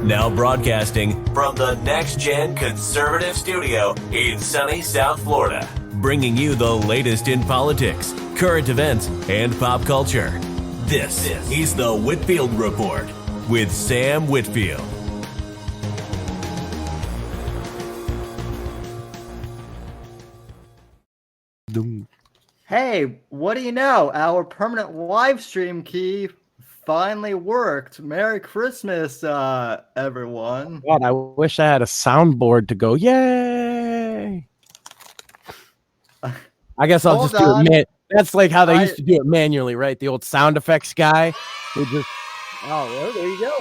Now broadcasting from the Next Gen Conservative Studio in sunny South Florida, bringing you the latest in politics, current events, and pop culture. This is the Whitfield Report with Sam Whitfield. Hey, what do you know? Our permanent live stream key finally worked. Merry Christmas, everyone. God, I wish I had a soundboard to go, yay! I guess I'll just do it. That's like how they used to do it manually, right? The old sound effects guy who just, well, there you go.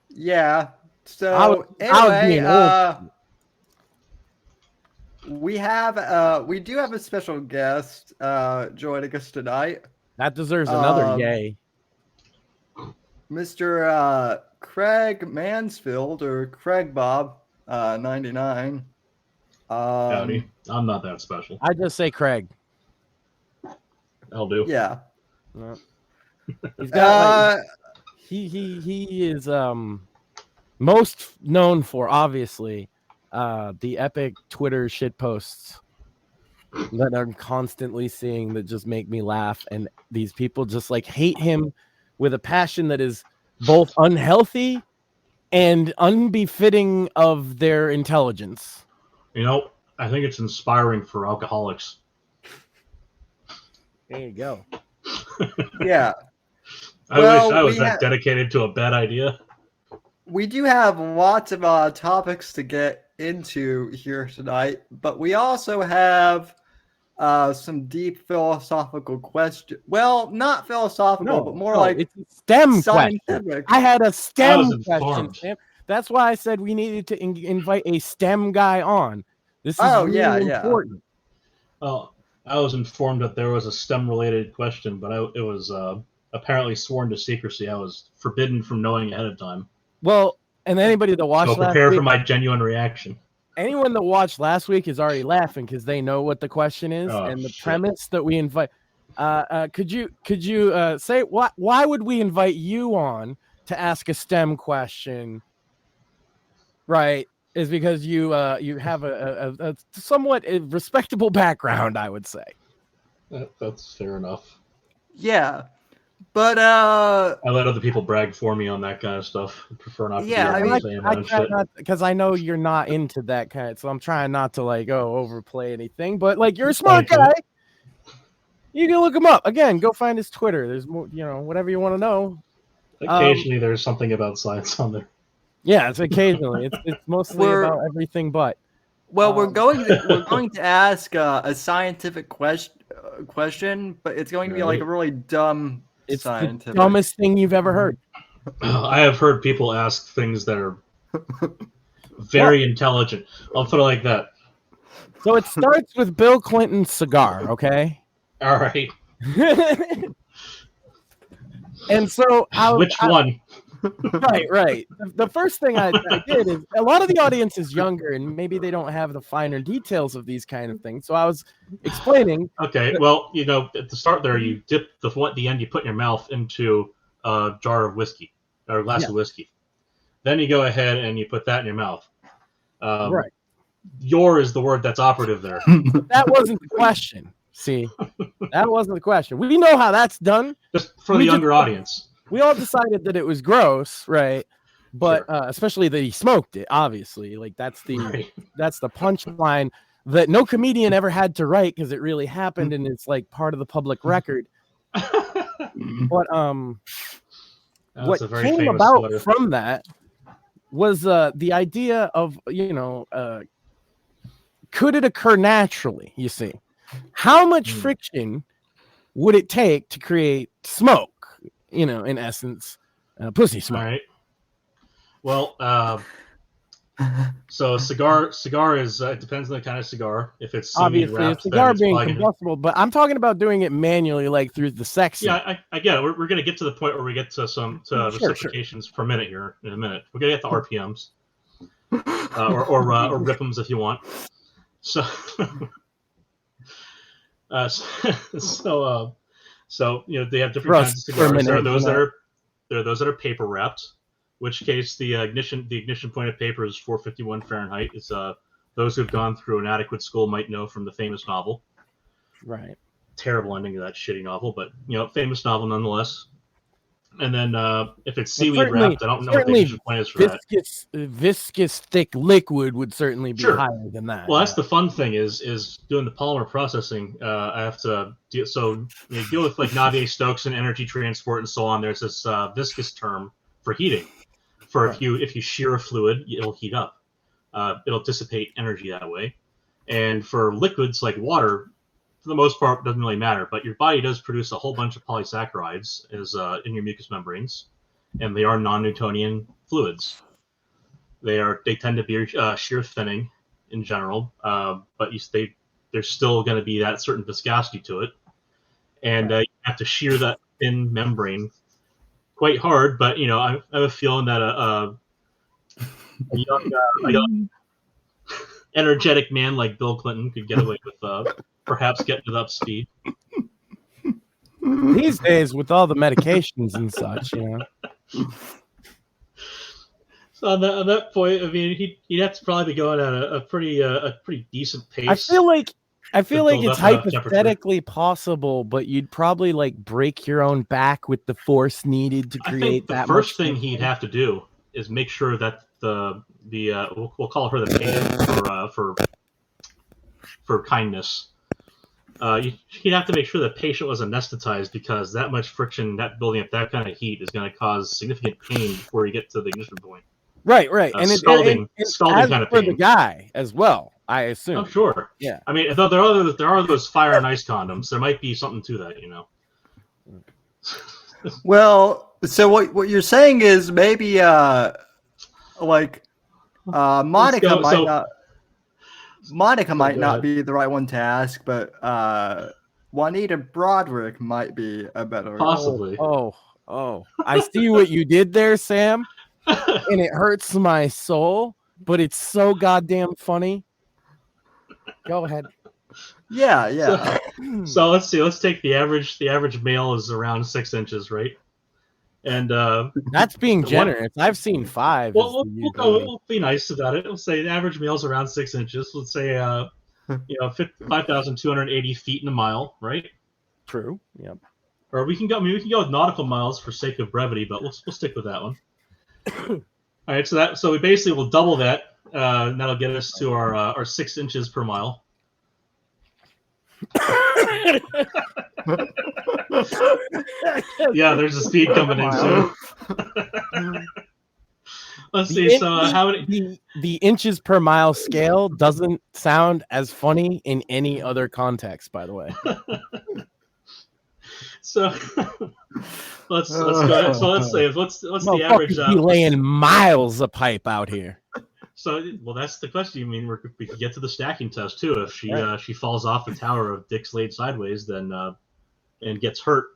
Yeah. So anyway, we do have a special guest joining us tonight. That deserves another yay. Mr. Craig Mansfeld, or Craig Bob 99. Howdy. I'm not that special. I just say Craig. I'll do. Yeah. He's got he is most known for, obviously, the epic Twitter shit posts that I'm constantly seeing that just make me laugh, and these people just like hate him with a passion that is both unhealthy and unbefitting of their intelligence. You know, I think it's inspiring for alcoholics. There you go. Yeah. I wish I was that dedicated to a bad idea. We do have lots of topics to get into here tonight, but we also have some deep philosophical questions. Well, not philosophical, but more like it's a STEM scientific question. I had a STEM question, Sam. That's why I said we needed to invite a STEM guy on. This is really important. Well, I was informed that there was a STEM-related question, but it was apparently sworn to secrecy. I was forbidden from knowing ahead of time. Well, and anybody that watched prepare for my genuine reaction. Anyone that watched last week is already laughing because they know what the question is and the premise that we invite. Could you say why would we invite you on to ask a STEM question? Right, is because you have a somewhat respectable background, I would say. That's fair enough. Yeah. But I let other people brag for me on that kind of stuff. I prefer not to be I try not, because I know you're not into that kind, so I'm trying not to overplay anything. But you're a smart guy. You can look him up. Again, go find his Twitter. There's more, whatever you want to know. Occasionally there's something about science on there. Yeah, it's occasionally. It's mostly about everything but. Well, we're going to ask a scientific question, but it's going to be a really dumb. It's scientific. The dumbest thing you've ever heard. I have heard people ask things that are very intelligent. I'll put it like that. So it starts with Bill Clinton's cigar, okay? All right. And so which one? Right. The first thing I did is, a lot of the audience is younger and maybe they don't have the finer details of these kind of things. So I was explaining. Okay, well, at the start there, you dip the end you put in your mouth into a jar of whiskey or a glass of whiskey. Then you go ahead and you put that in your mouth. Right. Your is the word that's operative there. That wasn't the question. See, that wasn't the question. We know how that's done. Just for the younger audience. We all decided that it was gross, right? But especially that he smoked it, obviously. That's the punchline that no comedian ever had to write because it really happened and it's part of the public record. But what came about from that was the idea of, could it occur naturally, you see? How much friction would it take to create smoke? In essence, pussy smoke. All right. Well, so cigar is it depends on the kind of cigar. If it's obviously a cigar being combustible, but I'm talking about doing it manually, through the sex. Yeah, I get it. We're gonna get to the point where we get to some reciprocations per minute here in a minute. We're gonna get to RPMs, or RIPMs if you want. So. So they have different kinds of cigars. There are those that are paper wrapped. which case the ignition point of paper is 451 Fahrenheit. It's those who've gone through an adequate school might know from the famous novel. Right. Terrible ending to that shitty novel, but famous novel nonetheless. And then if it's seaweed wrapped, I don't know what the ignition point is for that. Viscous thick liquid would certainly be higher than that. Well, that's the fun thing is doing the polymer processing. I have to deal with like Navier-Stokes and energy transport and so on. There's this viscous term for heating. For if you shear a fluid, it'll heat up. It'll dissipate energy that way. And for liquids like water, for the most part, it doesn't really matter. But your body does produce a whole bunch of polysaccharides in your mucous membranes, and they are non-Newtonian fluids. They tend to be shear thinning in general, but there's still going to be that certain viscosity to it, and you have to shear that thin membrane quite hard. But I have a feeling that a young energetic man like Bill Clinton could get away with perhaps getting it up speed. These days, with all the medications and such, So on that point, I mean, he'd have to probably be going at a pretty decent pace. I feel like it's hypothetically possible, but you'd probably like break your own back with the force needed to create that. The first thing he'd have to do is make sure that we'll call her the patient for kindness. He'd have to make sure the patient was anesthetized, because that much friction, that building up that kind of heat, is going to cause significant pain before you get to the ignition point. Right. And scalding kind of pain for the guy as well, I assume. Oh, sure. Yeah. I mean, there are those fire and ice condoms. There might be something to that, Well, so what you're saying is maybe Monica might not be the right one to ask, but Juanita Broderick might be a better. Possibly. Oh, I see what you did there, Sam, and it hurts my soul, but it's so goddamn funny. Go ahead. Yeah. So let's see. Let's take the average. The average male is around 6 inches, right? And that's being generous. I've seen 5. Well, we'll be nice about it. We'll say the average male's around 6 inches. Let's say 5,280 feet in a mile, right? True. Yep. Or we can go with nautical miles for sake of brevity, but we'll stick with that one. All right. So we basically will double that. And that'll get us to our 6 inches per mile. Yeah, there's a speed coming in soon. Let's see. How many? The inches per mile scale doesn't sound as funny in any other context, by the way. So let's go. So let's say what's the average? Laying miles of pipe out here. So, well, that's the question. You mean we could get to the stacking test too? If she falls off the tower of Dick Slade sideways, then and gets hurt,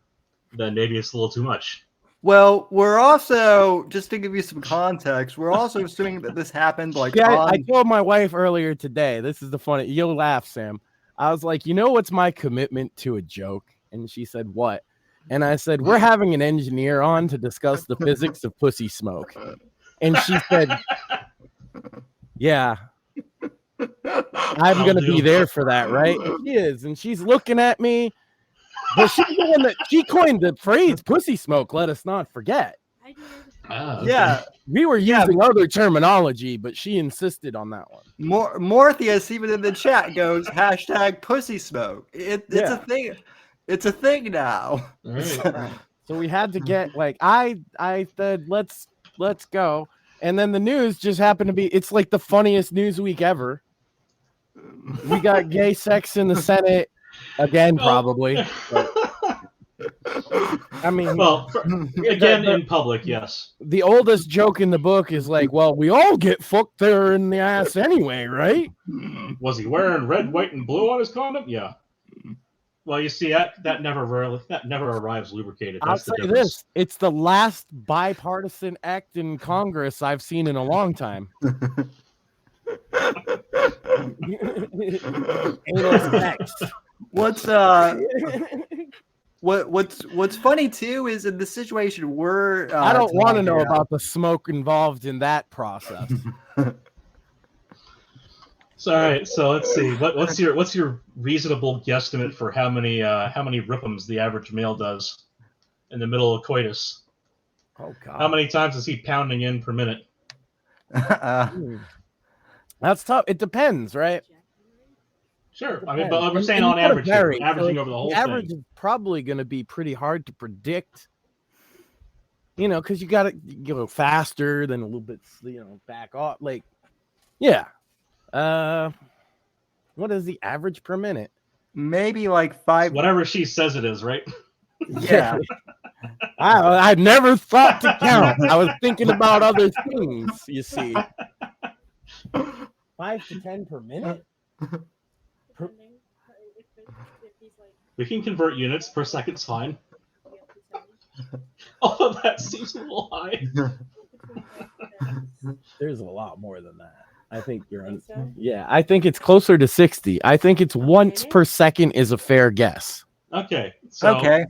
then maybe it's a little too much. Well, we're also, just to give you some context, we're also assuming that this happened I told my wife earlier today. This is the funny. You'll laugh, Sam. I was like, what's my commitment to a joke? And she said, what? And I said, we're having an engineer on to discuss the physics of pussy smoke. And she said, yeah, I'm going to be there for that, right? And she is. And she's looking at me. But she coined the phrase pussy smoke, let us not forget. Okay. Yeah. We were using other terminology, but she insisted on that one. Morpheus, even in the chat, goes #pussy smoke. It's a thing. It's a thing now. Right. So we had to get I said let's go, and then the news just happened to be it's like the funniest news week ever. We got gay sex in the Senate again, probably. But, I mean, again in public, yes. The oldest joke in the book is we all get fucked there in the ass anyway, right? Was he wearing red, white, and blue on his condom? Yeah. Well, you see, that never arrives lubricated. That's I'll say this: it's the last bipartisan act in Congress I've seen in a long time. What's what's funny too is in the situation we're I don't want to know talking about the smoke involved in that process. So all right, so let's see. What's your reasonable guesstimate for how many ripums the average male does in the middle of coitus? Oh God. How many times is he pounding in per minute? That's tough. It depends, right? Sure. I mean, but we're saying on gotta average, here, vary. we're averaging over the whole average thing. is probably going to be pretty hard to predict. Because you got to go faster, then a little bit, back off. Like, yeah. What is the average per minute? Maybe like 5. Whatever she says it is, right? Yeah. I never thought to count. I was thinking about other things, you see. 5 to 10 per minute? We can convert units per second's fine. Oh, that seems a little high. There's a lot more than that. I think you're on. Yeah, I think it's closer to 60. I think it's once per second is a fair guess. Okay. So Okay.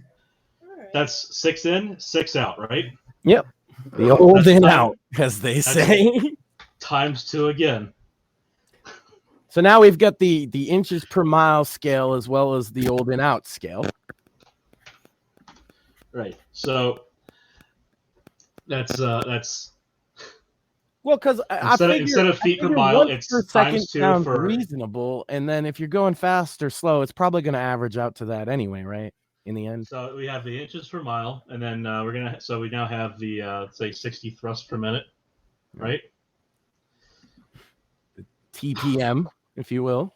that's 6 in, 6 out, right? Yep. The old That's and fine. out, as they say. Times 2 again. So now we've got the inches per mile scale as well as the old and out scale. Right. So that's Well, because instead of feet per mile, it's per times second 2 sounds for reasonable, and then if you're going fast or slow, it's probably going to average out to that anyway, right? In the end. So we have the inches per mile, and then we now have the say 60 thrusts per minute, right? TPM, if you will.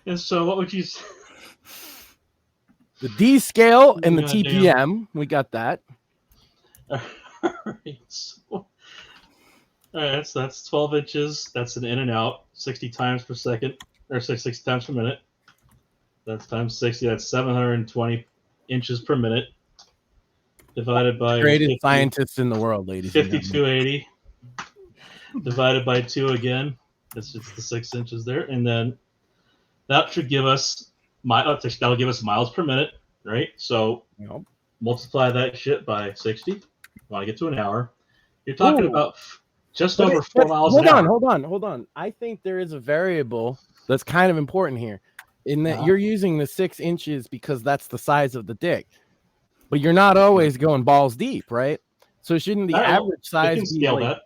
And so what would you say? The D scale and the Goddamn. TPM, we got that. All right, so, that's 12 inches. That's an in and out, 60 times per second, or 60 times per minute. That's times 60. That's 720 inches per minute. Divided by Greatest 50, scientists in the world, ladies and gentlemen. 5280. Divided by 2 again. That's just the 6 inches there, and then that should give us that'll give us miles per minute, right? So Yep. multiply that shit by 60. Want to get to an hour? You're talking about just over 4 miles an hour. Hold on. I think there is a variable that's kind of important here, in that you're using the 6 inches because that's the size of the dick, but you're not always going balls deep, right? So shouldn't the average size be like? That.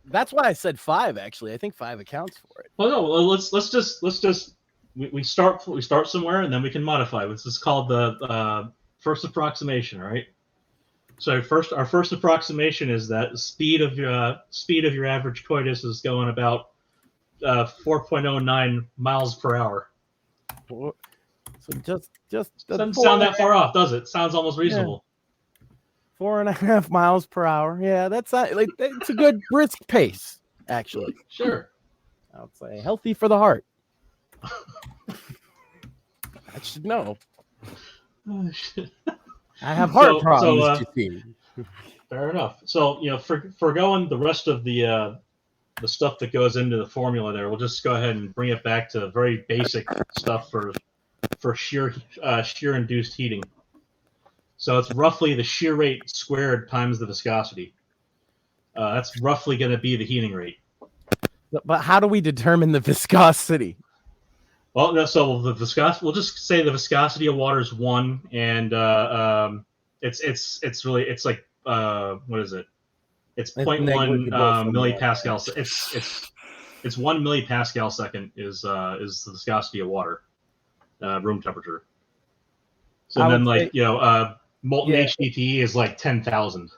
That's why I said 5. Actually, I think 5 accounts for it. Well, no. Well, let's just we start somewhere and then we can modify. This is called the first approximation, right? So our first approximation is that the speed of your average coitus is going about 4.09 miles per hour. So just doesn't sound that far off, does it? Sounds almost reasonable. 4.5 miles per hour. Yeah, that's not, like, it's a good brisk pace, actually. Sure. I would say healthy for the heart. I should know. Oh, shit. I have heart problems. You see. Fair enough. So forgoing the rest of the stuff that goes into the formula there, we'll just go ahead and bring it back to very basic stuff for shear induced heating. So it's roughly the shear rate squared times the viscosity. That's roughly going to be the heating rate. But how do we determine the viscosity? Well, so the viscosity. We'll just say the viscosity of water is 1, and it's like what is it? It's 0.1 millipascal. It's 1 millipascal second is the viscosity of water, room temperature. So then, molten HDPE is like 10,000.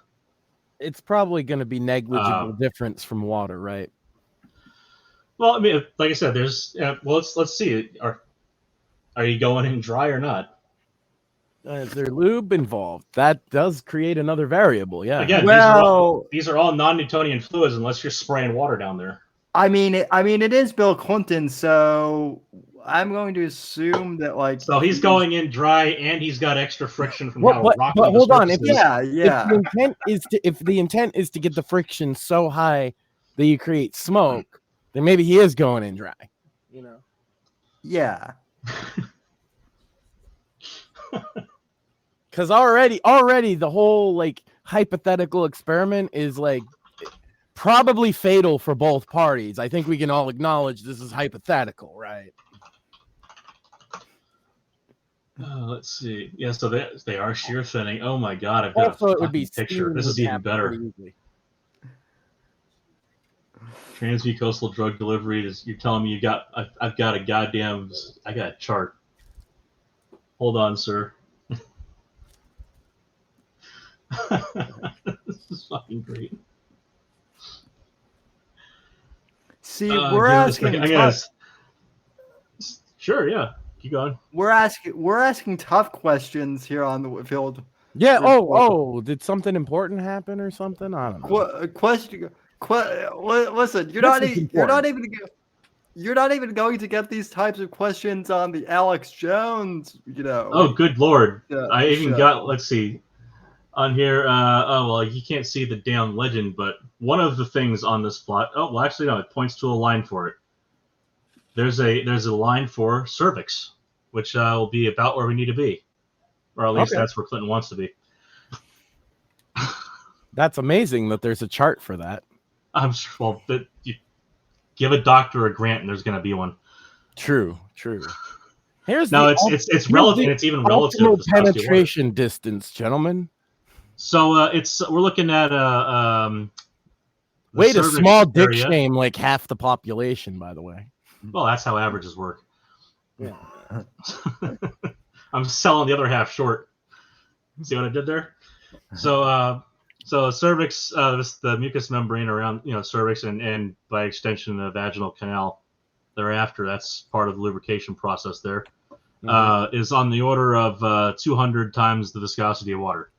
It's probably going to be negligible difference from water, right? Well, I mean, like I said, there's. Let's see. Are you going in dry or not? Is there lube involved? That does create another variable. Yeah. Again, these are all non-Newtonian fluids unless you're spraying water down there. I mean, it is Bill Clinton, so I'm going to assume that, like. So he's going in dry, and he's got extra friction from how rocky the hold on. If the intent is to get the friction so high that you create smoke, then maybe he is going in dry. Yeah. Because already the whole like hypothetical experiment is like probably fatal for both parties. I think we can all acknowledge this is hypothetical, right? Let's see. Yeah, so they are shear thinning. Oh my god, I've got Also, a it would be fucking picture. steam This would is even happen better. pretty easily. Transmucosal drug delivery is. You're telling me I've got a goddamn. I got a chart. Hold on, sir. This is fucking great. See, Give we're it a asking. second. I guess. Sure, yeah. Keep going. We're asking tough questions here on the Whitfield. Yeah. report. Did something important happen or something? I don't know. Listen, you're not even going to get these types of questions on the Alex Jones, Oh, good lord! I even show. got. Let's see. On here, oh well, you can't see the damn legend, but one of the things on this plot. Oh well, actually no, it points to a line for it. There's a line for cervix, which will be about where we need to be, or at least that's where Clinton wants to be. That's amazing that there's a chart for that. I'm sure. Well, but you give a doctor a grant, and there's going to be one. True. Here's now it's relative. It's even relative to the penetration distance, gentlemen. So we're looking at wait, a small dick area. shame like half the population, by the way. Well, that's how averages work. Yeah. I'm selling the other half short. See what I did there? So cervix, the mucous membrane around cervix and by extension the vaginal canal. Thereafter, that's part of the lubrication process. There is on the order of 200 times the viscosity of water.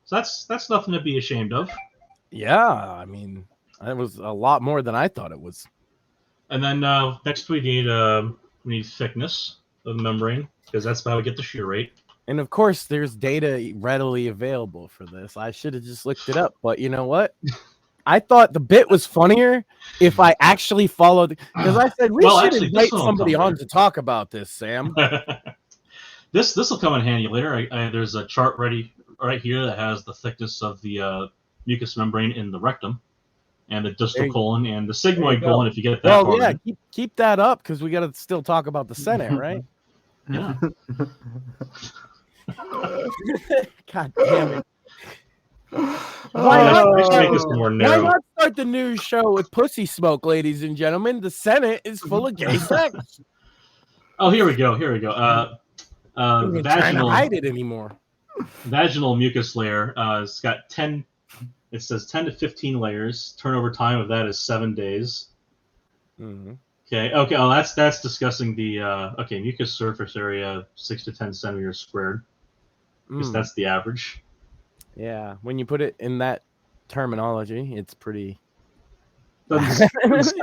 So that's nothing to be ashamed of. Yeah, I mean, that was a lot more than I thought it was. And then next we need thickness of the membrane, because that's how we get the shear rate. And of course, there's data readily available for this. I should have just looked it up, but you know what? I thought the bit was funnier if I actually followed, because I said we should invite somebody on to talk about this, Sam. This will come in handy later. There's a chart ready right here that has the thickness of the mucous membrane in the rectum, and the distal colon and the sigmoid colon. If you get that. Well, yeah, keep that up because we got to still talk about the Senate, right? Yeah. God damn it. Why not start the news show with pussy smoke, ladies and gentlemen? The Senate is full of gay sex. Oh, here we go. I'm trying to hide it anymore. Vaginal mucus layer. It's got 10. It says 10 to 15 layers. Turnover time of that is 7 days. Mm-hmm. Okay. Oh, that's discussing the mucus surface area 6 to 10 centimeters squared. Because that's the average. Yeah, when you put it in that terminology, it's pretty. It's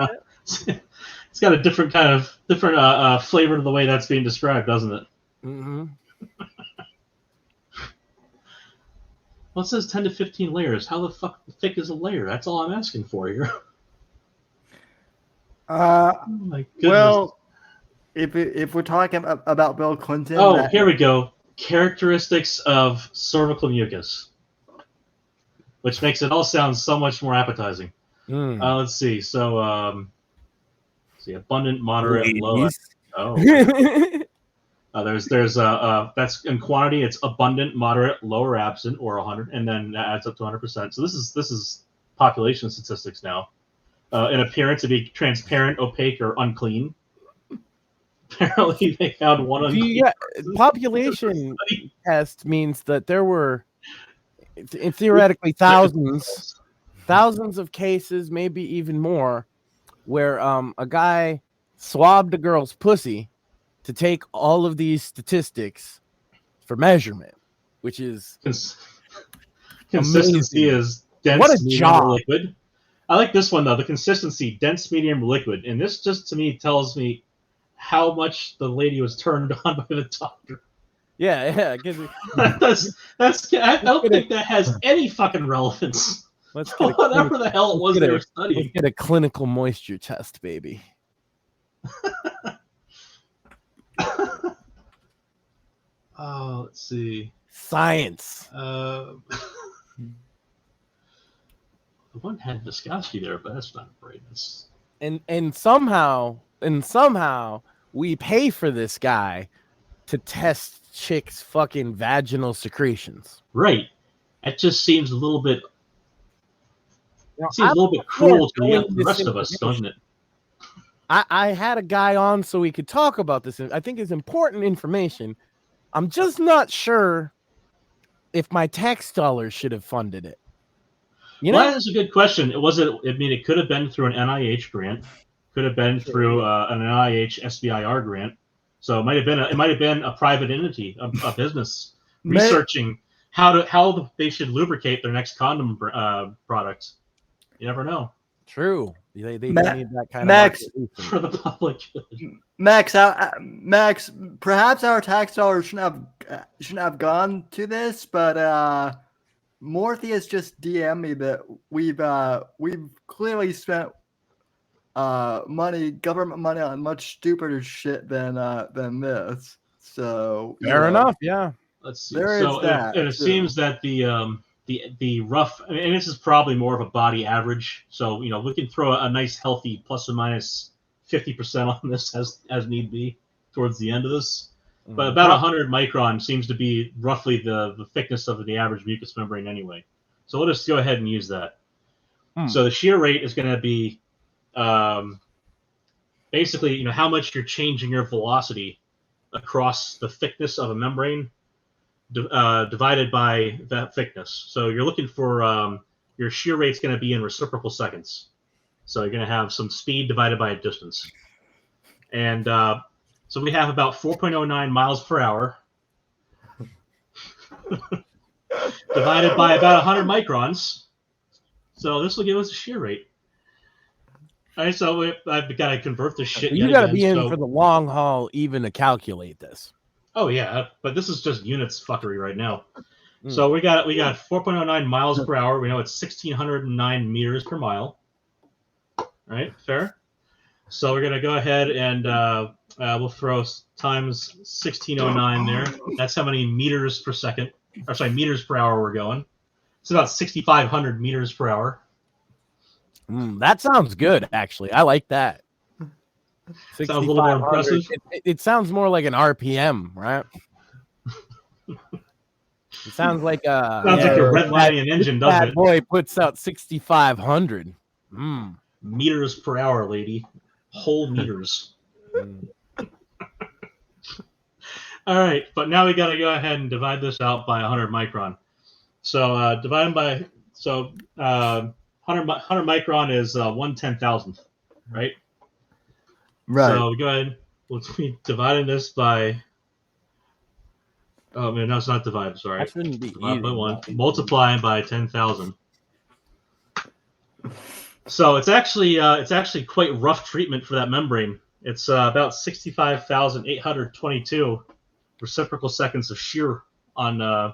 got a different flavor to the way that's being described, doesn't it? Mm-hmm. Well, it says 10 to 15 layers. How the fuck thick is a layer? That's all I'm asking for here. Oh my goodness. Well, if we're talking about Bill Clinton. Oh, here we go. Characteristics of cervical mucus, which makes it all sound so much more appetizing. Let's see. So, abundant, moderate, low. There's that's in quantity. It's abundant, moderate, low, or absent, or 100, and then that adds up to 100%. So this is population statistics now. In appearance, to be transparent, opaque, or unclean. Apparently, they found one of the population test means that there were theoretically thousands of cases, maybe even more, where a guy swabbed a girl's pussy to take all of these statistics for measurement, which is consistency amazing. Is dense, what a job. Liquid. I like this one though. The consistency, dense, medium, liquid, and this just to me tells me how much the lady was turned on by the doctor. Yeah. that's. I don't think that has any fucking relevance. Let's get whatever the hell it was they were studying. Let's get a clinical moisture test, baby. Let's Let's see. Science. The one had viscosity there, but that's not brightness. And somehow we pay for this guy to test chicks' fucking vaginal secretions. Right. That just seems a little bit. Now, Seems a little bit cruel to the rest of us, doesn't it? I had a guy on so we could talk about this. I think it's important information. I'm just not sure if my tax dollars should have funded it. You know, Well, that's a good question. It could have been through an NIH grant, could have been through an NIH SBIR grant. So it might have been a private entity, a business researching how they should lubricate their next condom product. You never know. True. They need that kind Max, of for the public. Max, perhaps our tax dollars shouldn't have gone to this, but Morpheus just DM'd me that we've clearly spent government money on much stupider shit than this. So fair enough. Yeah. Let's see. There is that. And it seems that the rough, and this is probably more of a body average. So we can throw a nice healthy plus or minus 50% on this as need be towards the end of this. But about 100 micron seems to be roughly the thickness of the average mucous membrane anyway. So we'll just go ahead and use that. So the shear rate is going to be basically how much you're changing your velocity across the thickness of a membrane divided by that thickness. So you're looking for your shear rate's going to be in reciprocal seconds. So you're going to have some speed divided by a distance. And so we have about 4.09 miles per hour divided by about 100 microns. So this will give us a shear rate. All right, so I've got to convert this shit. You got to be in for the long haul even to calculate this. Oh yeah, but this is just units fuckery right now. So we got 4.09 miles per hour. We know it's 1,609 meters per mile. Right, fair. So we're gonna go ahead and we'll throw times 1,609 there. That's how many meters per second, or sorry, meters per hour we're going. It's about 6,500 meters per hour. That sounds good, actually. I like that. Sounds a little more impressive. It sounds more like an RPM, right? It sounds like sounds like you're redlining an engine, doesn't it? That boy puts out 6,500 meters per hour, lady. Whole meters. All right, but now we got to go ahead and divide this out by 100 micron. So dividing by 100 micron is 1/10,000th, right? Right. So we go ahead. Let's be dividing this by. Oh man, no, it's not divided. Sorry. That shouldn't be Divide by 1. Multiplying by 10,000. So it's actually quite rough treatment for that membrane. It's about 65,822 reciprocal seconds of shear on the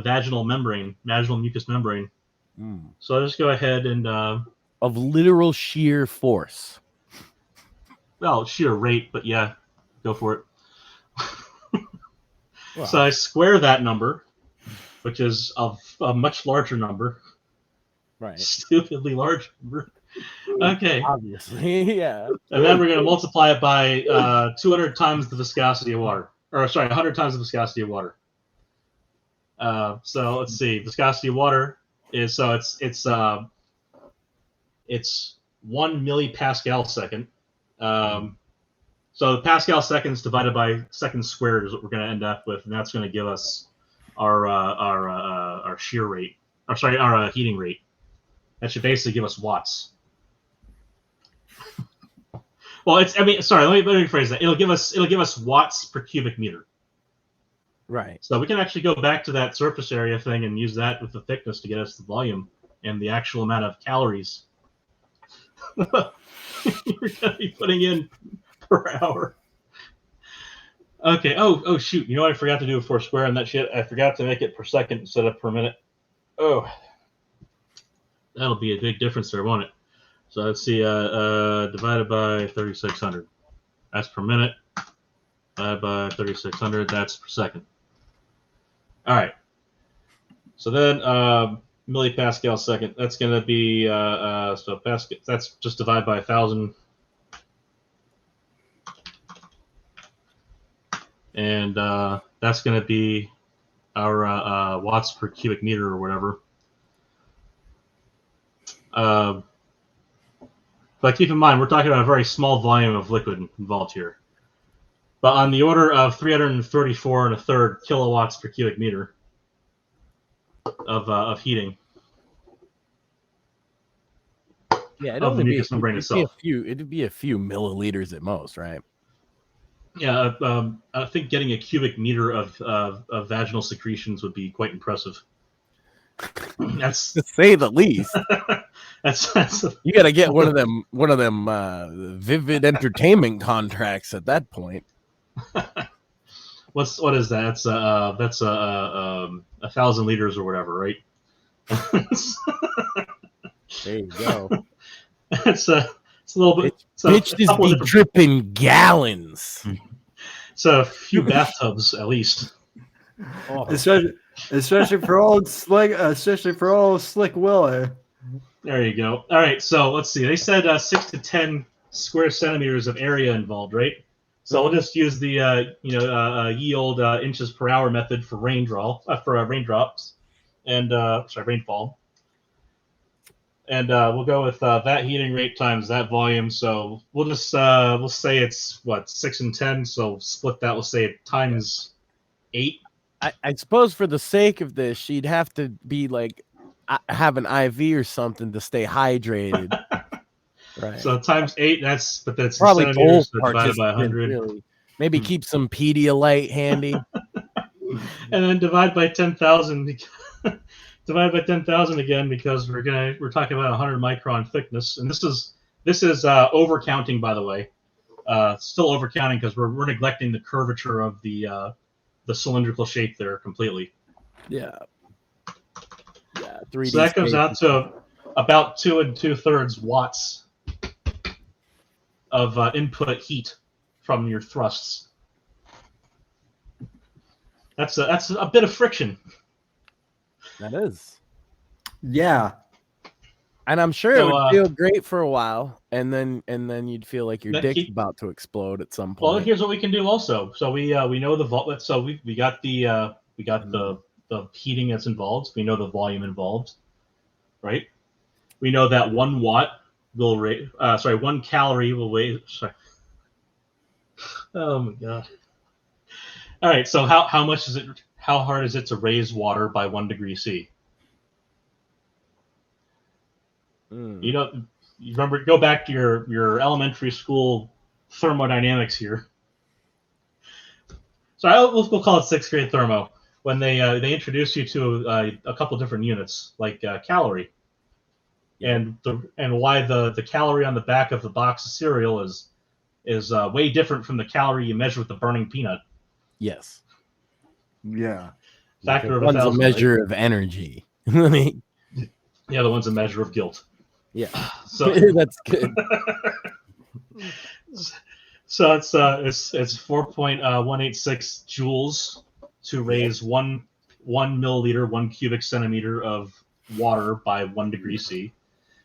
vaginal mucous membrane. So I'll just go ahead and of literal sheer force. Well, sheer rate, but yeah, go for it. Wow. So I square that number, which is a much larger number. Right. Stupidly large number. Okay. Obviously, yeah. And then we're going to multiply it by 200 times the viscosity of water. Or sorry, 100 times the viscosity of water. So let's see. Viscosity of water is it's 1 millipascal second. So the Pascal seconds divided by seconds squared is what we're going to end up with, and that's going to give us our shear rate. Or sorry, our heating rate. That should basically give us watts. Well, let me rephrase that. It'll give us watts per cubic meter. Right. So we can actually go back to that surface area thing and use that with the thickness to get us the volume and the actual amount of calories we're going to be putting in per hour. Okay. Oh shoot. You know what I forgot to do before squaring that shit? I forgot to make it per second instead of per minute. Oh. That'll be a big difference there, won't it? So let's see. Divided by 3,600. That's per minute. Divided by 3,600. That's per second. All right. So then millipascal second. That's going to be so Pascal. That's just divide by 1,000, and that's going to be our watts per cubic meter or whatever. But keep in mind, we're talking about a very small volume of liquid involved here. But on the order of 334 and a third kilowatts per cubic meter of heating. Yeah, it'd Of the only mucous membrane itself. It'd be a few milliliters at most, right? Yeah, I think getting a cubic meter of vaginal secretions would be quite impressive. That's To say the least. that's You got to get one of them Vivid Entertainment contracts at that point. what is that? That's 1,000 liters or whatever, right? There you go. It's a little bit. Bitch, this be dripping gallons. So a few bathtubs at least. Oh. Especially for old Slick Willie. There you go. All right, so let's see. They said 6 to 10 square centimeters of area involved, right? So we'll just use the ye old inches per hour method for raindrops, and rainfall. And we'll go with that heating rate times that volume. So we'll just we'll say it's 6 and 10. So split that. We'll say it times 8. I suppose for the sake of this, she'd have to be like have an IV or something to stay hydrated. Right. So times 8. That's probably centimeters both divided by 100. Really. Maybe keep some Pedialyte handy. And then divide by 10,000. Divide by 10,000 again because we're talking about 100 micron thickness, and this is overcounting, by the way. Still overcounting because we're neglecting the curvature of the cylindrical shape there completely. Yeah. Yeah. 3D so that comes out to about 2 2/3 watts of input heat from your thrusts. That's a bit of friction. That is. Yeah. And I'm sure it would feel great for a while, and then you'd feel like your dick's about to explode at some point. Well, here's what we can do also. So we know the so we got the heating that's involved. We know the volume involved, right? We know that 1 watt will 1 calorie will weigh. Sorry. Oh my god. All right. So how much is it? How hard is it to raise water by 1 degree C? You remember, go back to your elementary school thermodynamics here. So we'll call it 6th grade thermo, when they introduce you to a couple different units, like calorie, and why the calorie on the back of the box of cereal is way different from the calorie you measure with the burning peanut. Yes. Yeah. Factor of one's 1,000. A measure of energy. The other one's a measure of guilt. Yeah. So that's good. So it's 4.186 joules to raise 1 milliliter, 1 cubic centimeter of water by 1 degree C.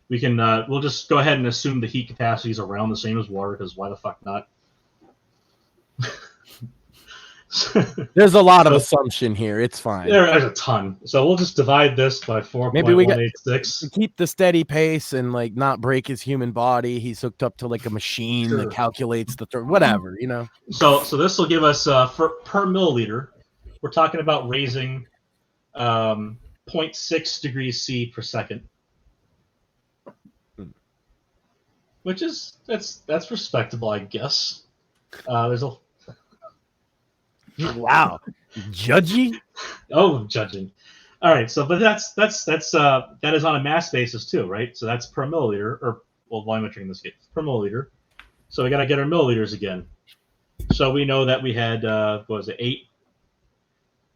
We can we'll just go ahead and assume the heat capacity is around the same as water, because why the fuck not? There's a lot of assumption here. It's fine. There's a ton. So we'll just divide this by 4.186. Keep the steady pace and like not break his human body. He's hooked up to like a machine that calculates the whatever, you know. So this will give us per milliliter. We're talking about raising 0.6 degrees C per second, which is that's respectable, I guess. There's a wow, judgy. Oh, judging. All right, so but that is on a mass basis too, right? So that's per milliliter, or volumetric in this case, per milliliter. So we got to get our milliliters again. So we know that we had 8.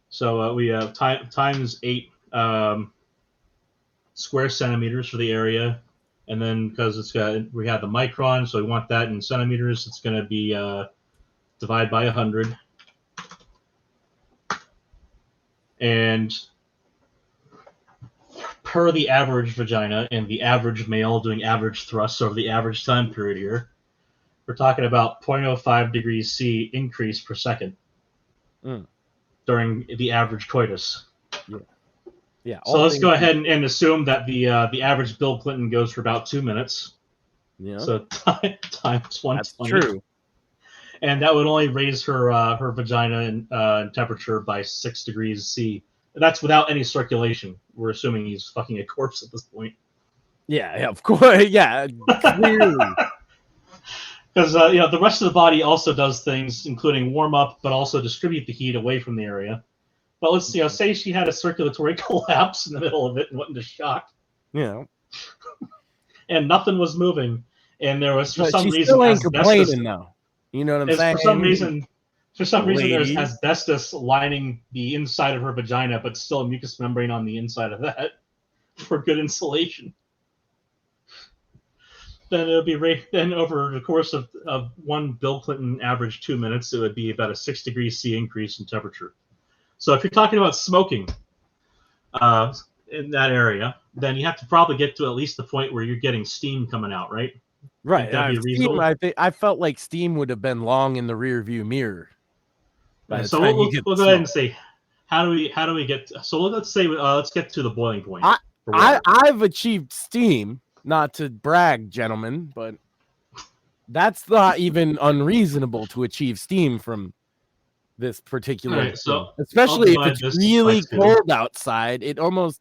So we have times 8 square centimeters for the area, and then because we have the micron, so we want that in centimeters. It's going to be divide by 100. And per the average vagina and the average male doing average thrusts over the average time period here, we're talking about 0.05 degrees C increase per second during the average coitus. Yeah. So let's go ahead and assume that the average Bill Clinton goes for about 2 minutes. Yeah. So times 120. That's true. And that would only raise her vagina in temperature by 6 degrees C. That's without any circulation. We're assuming he's fucking a corpse at this point. Yeah, of course. Yeah, clearly. Because the rest of the body also does things, including warm up, but also distribute the heat away from the area. But let's say she had a circulatory collapse in the middle of it and went into shock. Yeah. And nothing was moving, and there was for some reason still ain't asbestos. Complaining though. You know what I'm saying? For some reason, there's asbestos lining the inside of her vagina, but still a mucous membrane on the inside of that for good insulation. Then it would be then over the course of one Bill Clinton average 2 minutes, it would be about a 6 degrees C increase in temperature. So if you're talking about smoking in that area, then you have to probably get to at least the point where you're getting steam coming out, right? Right. Steam, I felt like steam would have been long in the rear view mirror. So we'll go ahead and say, how do we get? So let's say let's get to the boiling point. I've achieved steam. Not to brag, gentlemen, but that's not even unreasonable to achieve steam from this particular. Right, so especially if it's really cold outside. It almost.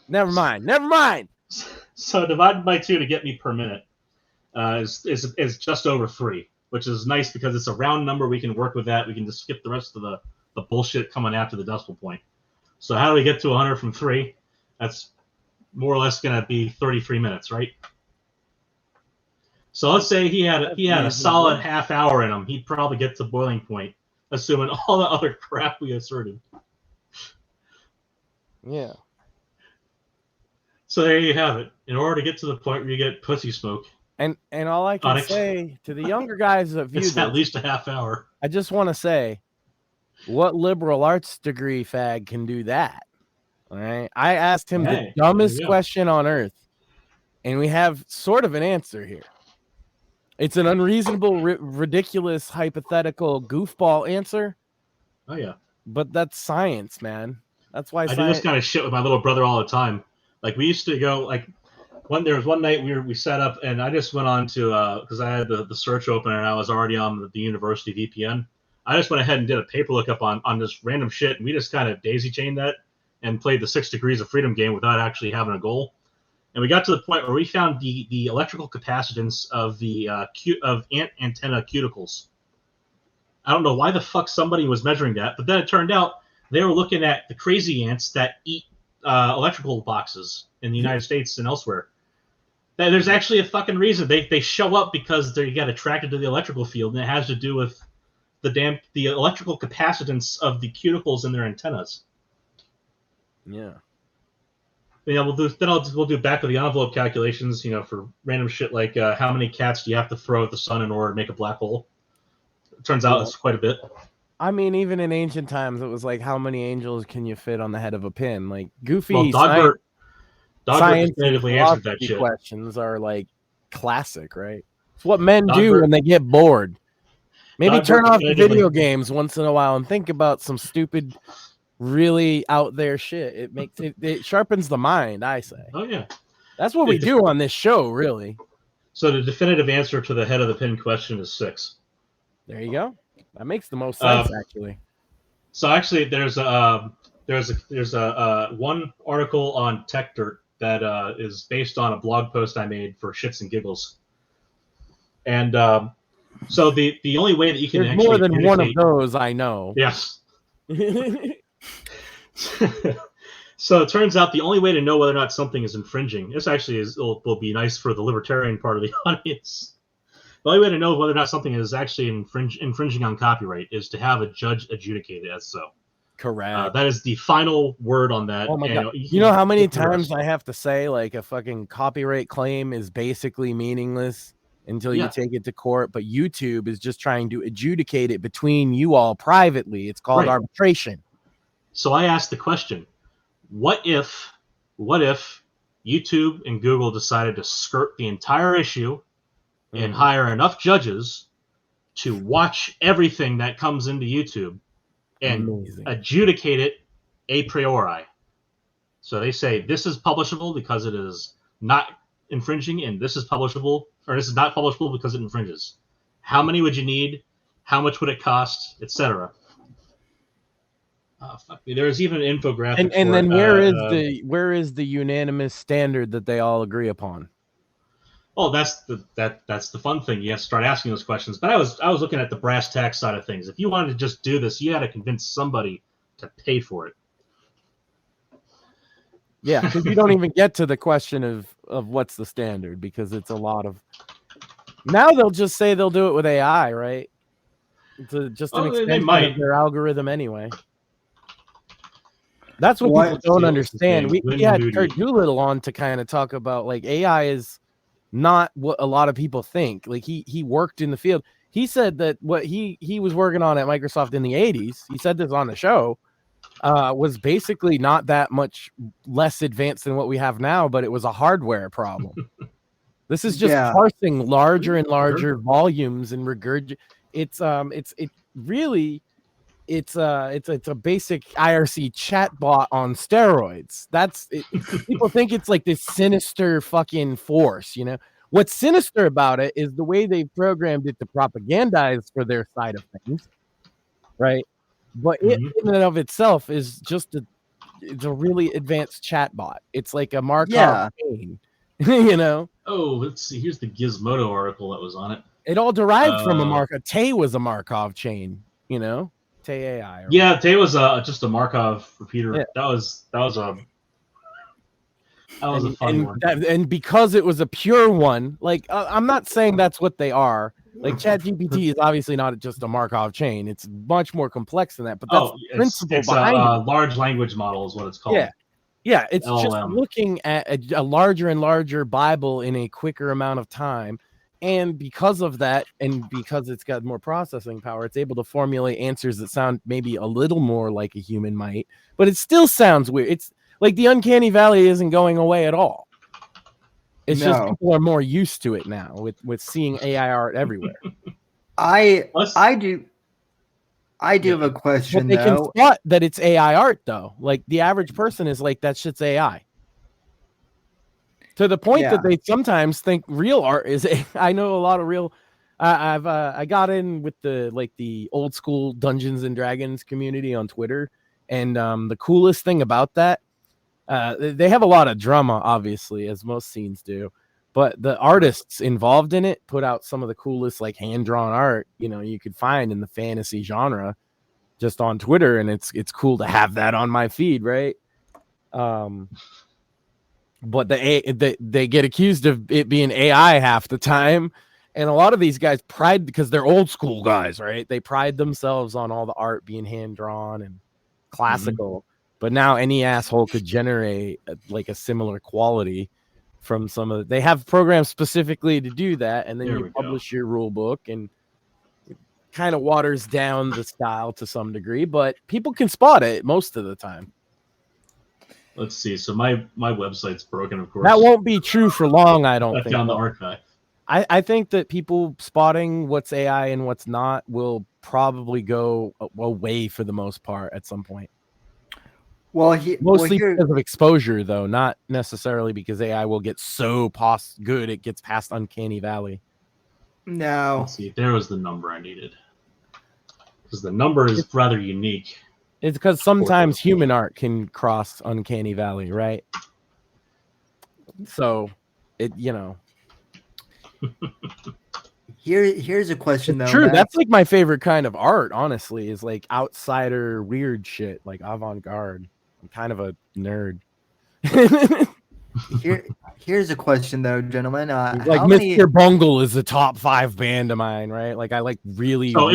Never mind. So divided by 2 to get me per minute is just over 3, which is nice because it's a round number. We can work with that. We can just skip the rest of the bullshit coming after the decimal point. So how do we get to 100 from 3? That's more or less going to be 33 minutes, right? So let's say he had a solid half hour in him. He'd probably get to boiling point, assuming all the other crap we asserted. Yeah. So there you have it. In order to get to the point where you get pussy smoke, and all I can say to the younger guys that view it's this, at least a half hour. I just want to say, what liberal arts degree fag can do that? All right. I asked him the dumbest question on earth, and we have sort of an answer here. It's an unreasonable, ridiculous, hypothetical, goofball answer. Oh yeah. But that's science, man. That's why I do this kind of shit with my little brother all the time. Like we used to go like there was one night we set up and I just went on to because I had the search open and I was already on the university VPN. I just went ahead and did a paper lookup on this random shit and we just kind of daisy chained that and played the 6 Degrees of Freedom game without actually having a goal. And we got to the point where we found the electrical capacitance of the of ant antenna cuticles. I don't know why the fuck somebody was measuring that, but then it turned out they were looking at the crazy ants that eat electrical boxes in the United States and elsewhere. There's actually a fucking reason. They show up because they get attracted to the electrical field, and it has to do with the electrical capacitance of the cuticles in their antennas. Yeah. Yeah, we'll do back of the envelope calculations, for random shit like how many cats do you have to throw at the sun in order to make a black hole? It turns out it's quite a bit. I mean, even in ancient times, it was like, how many angels can you fit on the head of a pin? Like goofy. Well, Dogbert definitively answered that shit. Questions are like classic, right? It's what men do when they get bored. Maybe turn off the video games once in a while and think about some stupid, really out there shit. It sharpens the mind, I say. Oh yeah, that's what we do on this show, really. So the definitive answer to the head of the pin question is 6. There you go. That makes the most sense, actually. So actually, there's a one article on Tech Dirt that is based on a blog post I made for shits and giggles, and so the only way that you can there's more than one of those, I know. Yes. So it turns out the only way to know whether or not something is infringing. This actually will be nice for the libertarian part of the audience. The only way to know whether or not something is actually infringing on copyright is to have a judge adjudicate it as so. Correct. That is the final word on that. Oh my God. You know how many times I have to say like a fucking copyright claim is basically meaningless until you take it to court, but YouTube is just trying to adjudicate it between you all privately. It's called arbitration. So I asked the question, what if YouTube and Google decided to skirt the entire issue and hire enough judges to watch everything that comes into YouTube and adjudicate it a priori? So they say this is publishable because it is not infringing, and this is publishable, or this is not publishable because it infringes. How many would you need? How much would it cost, etc.? There's even an infographic. And then where is the unanimous standard that they all agree upon? Oh, that's the fun thing. You have to start asking those questions. But I was looking at the brass tacks side of things. If you wanted to just do this, you had to convince somebody to pay for it. Yeah, because you don't even get to the question of what's the standard, because it's a lot of. Now they'll just say they'll do it with AI, right? Just an extension of their algorithm anyway. That's what people don't understand. We had Kurt Doolittle on to kind of talk about, like, AI is not what a lot of people think. Like, he worked in the field. He said that what he was working on at Microsoft in the 80s, he said this on the show, was basically not that much less advanced than what we have now, but it was a hardware problem. This is just parsing larger and larger volumes and It's a basic IRC chatbot on steroids. That's it. People think it's like this sinister fucking force, you know. What's sinister about it is the way they've programmed it to propagandize for their side of things, right? But it in and of itself is just it's a really advanced chatbot. It's like a Markov chain, you know. Oh, let's see. Here's the Gizmodo article that was on it. It all derived from a Markov. Tay was a Markov chain, you know. Tay AI. Yeah, Tay was just a Markov repeater. Yeah. That was a fun one. And because it was a pure one, like I'm not saying that's what they are. Like ChatGPT is obviously not just a Markov chain; it's much more complex than that. But that's the principle behind it. Large language model is what it's called. Yeah, it's LLM. Just looking at a larger and larger Bible in a quicker amount of time. And because of that, and because it's got more processing power, it's able to formulate answers that sound maybe a little more like a human might, but it still sounds weird. It's like the uncanny valley isn't going away at all. It's just people are more used to it now with seeing AI art everywhere. I do have a question. But they can spot that it's AI art though. Like the average person is like, that shit's AI. To the point that they sometimes think real art is. I know a lot of real. I got in with the old school Dungeons and Dragons community on Twitter, and the coolest thing about that, they have a lot of drama, obviously, as most scenes do, but the artists involved in it put out some of the coolest like hand drawn art you could find in the fantasy genre, just on Twitter, and it's cool to have that on my feed, right? But they get accused of it being AI half the time. And a lot of these guys because they're old school guys, right? They pride themselves on all the art being hand drawn and classical. But now any asshole could generate like a similar quality from some of they have programs specifically to do that. And then you publish your rule book, and it kind of waters down the style to some degree, but people can spot it most of the time. Let's see. So my website's broken, of course. That won't be true for long, I don't think. Down the archive. I think that people spotting what's AI and what's not will probably go away for the most part at some point. Mostly because of exposure, though, not necessarily because AI will get so good it gets past Uncanny Valley. No. Let's see. There was the number I needed. Because the number is rather unique. It's because sometimes human art can cross Uncanny Valley, right? So, Here's a question, though. True, that's like my favorite kind of art, honestly, is like outsider weird shit, like avant-garde. I'm kind of a nerd. Here's a question, though, gentlemen. Like Mr. Bungle is a top 5 band of mine, right? Like I like really. Oh,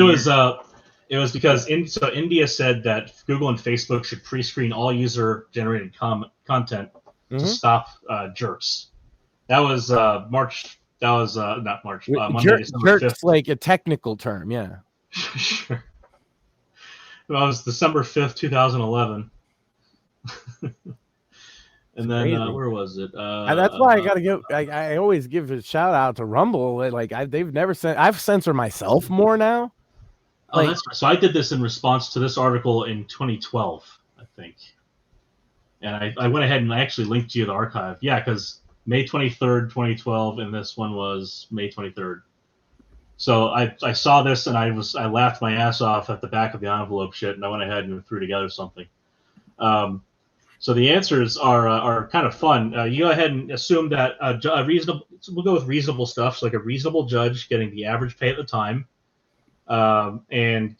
it was because India said that Google and Facebook should pre-screen all user-generated content to stop jerks. That was March. That was not March. Monday, December 5th. Jerk's like a technical term, yeah. Sure. Well, it was December 5th, 2011. And then where was it? And that's why I gotta give. I always give a shout out to Rumble. They've never sent. I've censored myself more now. Oh, that's right. So I did this in response to this article in 2012, I think. And I went ahead and I actually linked to you the archive. Yeah, because May 23rd, 2012, and this one was May 23rd. So I saw this and I laughed my ass off at the back of the envelope shit, and I went ahead and threw together something. So the answers are kind of fun. You go ahead and assume that a reasonable. We'll go with reasonable stuff, so like a reasonable judge getting the average pay at the time, and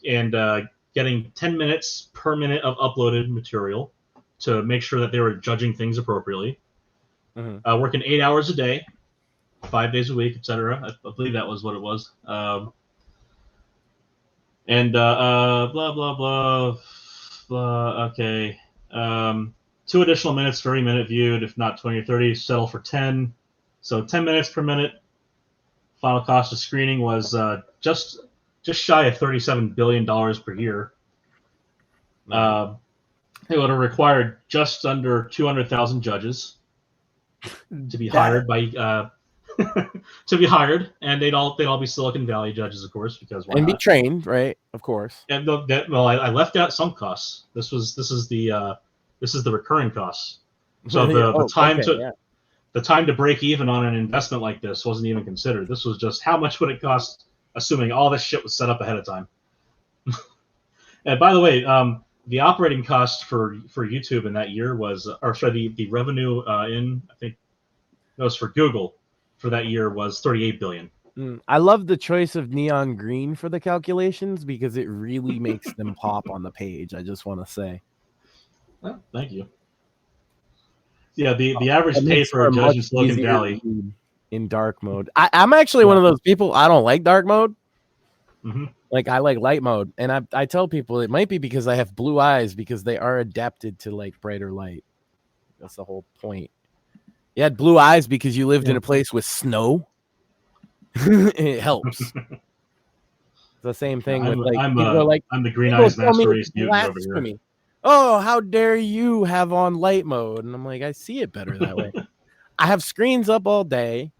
getting 10 minutes per minute of uploaded material to make sure that they were judging things appropriately. Mm-hmm. Working 8 hours a day, 5 days a week, etc. I believe that was what it was. And blah blah blah blah. Okay. 2 additional minutes for every minute viewed. If not 20 or 30, settle for 10. So 10 minutes per minute. Final cost of screening was just shy of $37 billion per year. It would have required just under 200,000 judges to be hired by to be hired, and they'd all be Silicon Valley judges, of course, because why and not? Be trained, right? Of course. And I left out some costs. This is the recurring costs. So the time to break even on an investment like this wasn't even considered. This was just how much would it cost, assuming all this shit was set up ahead of time. And by the way, the operating cost for YouTube in that year was, the revenue I think it was for Google for that year was $38 billion. I love the choice of neon green for the calculations because it really makes them pop on the page. I just want to say. Well, thank you. Yeah, the average pay for a judge in Silicon Valley in dark mode. I'm actually one of those people. I don't like dark mode. Mm-hmm. Like I like light mode, and I tell people it might be because I have blue eyes because they are adapted to like brighter light. That's the whole point. You had blue eyes because you lived in a place with snow. It helps. It's the same thing with like I'm the green eyes master race mutant over here. Me. Oh, how dare you have on light mode? And I'm like, I see it better that way. I have screens up all day.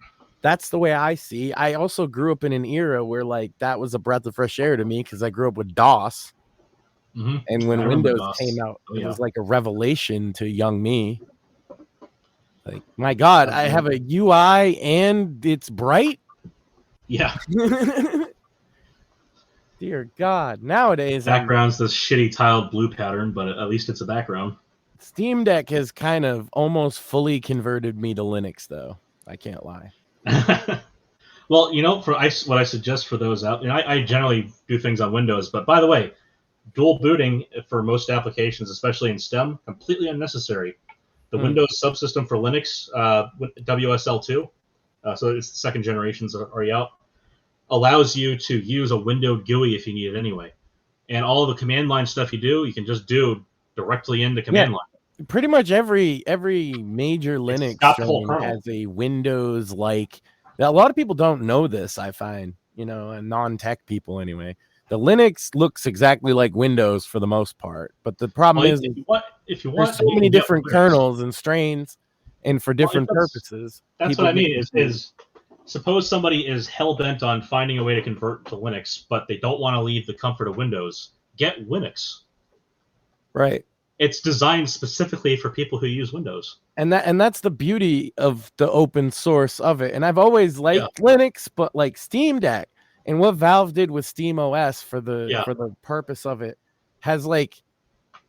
That's the way I see. I also grew up in an era where like that was a breath of fresh air to me because I grew up with DOS. Mm-hmm. And when Windows came out, it was like a revelation to young me. Like, my God, I have a UI and it's bright. Yeah. Dear God. Nowadays, background's this shitty tiled blue pattern, but at least it's a background. Steam Deck has kind of almost fully converted me to Linux, though. I can't lie. Well, what I suggest for those out, I generally do things on Windows, but by the way, dual booting for most applications, especially in STEM, completely unnecessary. The Windows subsystem for Linux, WSL2, so it's the second generation's already out, allows you to use a windowed GUI if you need it anyway. And all of the command line stuff you can just do directly into command line. Pretty much every major Linux strain has a Windows-like. A lot of people don't know this, I find, and non-tech people anyway. The Linux looks exactly like Windows for the most part, but the problem is if you want, there's so many different kernels and strains, and for different purposes. That's what I mean. Is suppose somebody is hell bent on finding a way to convert to Linux, but they don't want to leave the comfort of Windows. Get Linux. Right. It's designed specifically for people who use Windows. And that's the beauty of the open source of it. And I've always liked Linux, but like Steam Deck and what Valve did with Steam OS for the purpose of it has like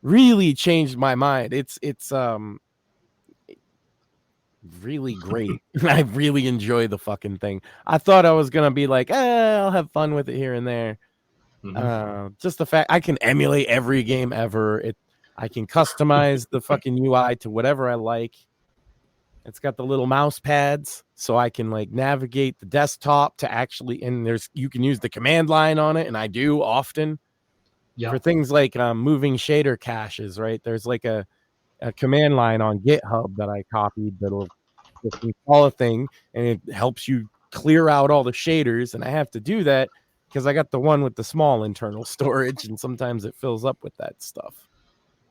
really changed my mind. It's really great. I really enjoy the fucking thing. I thought I was gonna be like, I'll have fun with it here and there. Mm-hmm. Just the fact I can emulate every game ever. I can customize the fucking UI to whatever I like. It's got the little mouse pads, so I can like navigate the desktop to actually. And you can use the command line on it, and I do often for things like moving shader caches. Right, there's like a command line on GitHub that I copied that'll install a thing, and it helps you clear out all the shaders. And I have to do that because I got the one with the small internal storage, and sometimes it fills up with that stuff.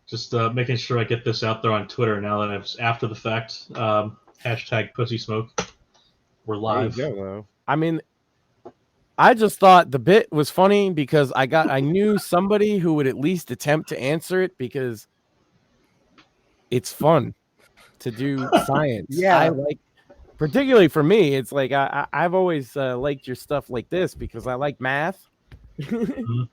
Just making sure I get this out there on Twitter now that it's after the fact. Hashtag pussy smoke. We're live. There you go, though. I mean, I just thought the bit was funny because I knew somebody who would at least attempt to answer it because it's fun to do science. Yeah. I like, particularly for me, it's like I've always liked your stuff like this because I like math. Mm-hmm.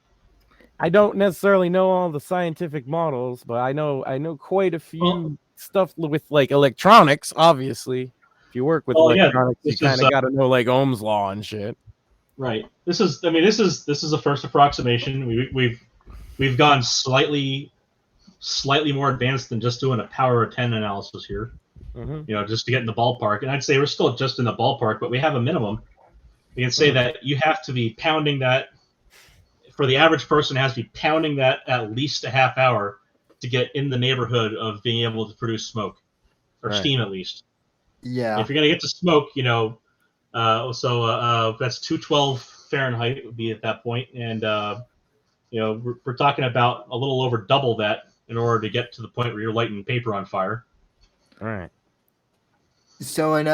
I don't necessarily know all the scientific models, but I know quite a few stuff with like electronics. Obviously, if you work with electronics, you kind of got to know like Ohm's law and shit. Right. This is a first approximation. We've gone slightly more advanced than just doing a power of 10 analysis here. Mm-hmm. Just to get in the ballpark. And I'd say we're still just in the ballpark, but we have a minimum. We can say that you have to be pounding that. For the average person, has to be pounding that at least a half hour to get in the neighborhood of being able to produce smoke or steam at least. Yeah. If you're gonna get to smoke, that's 212 Fahrenheit would be at that point, and we're talking about a little over double that in order to get to the point where you're lighting paper on fire. All right. So in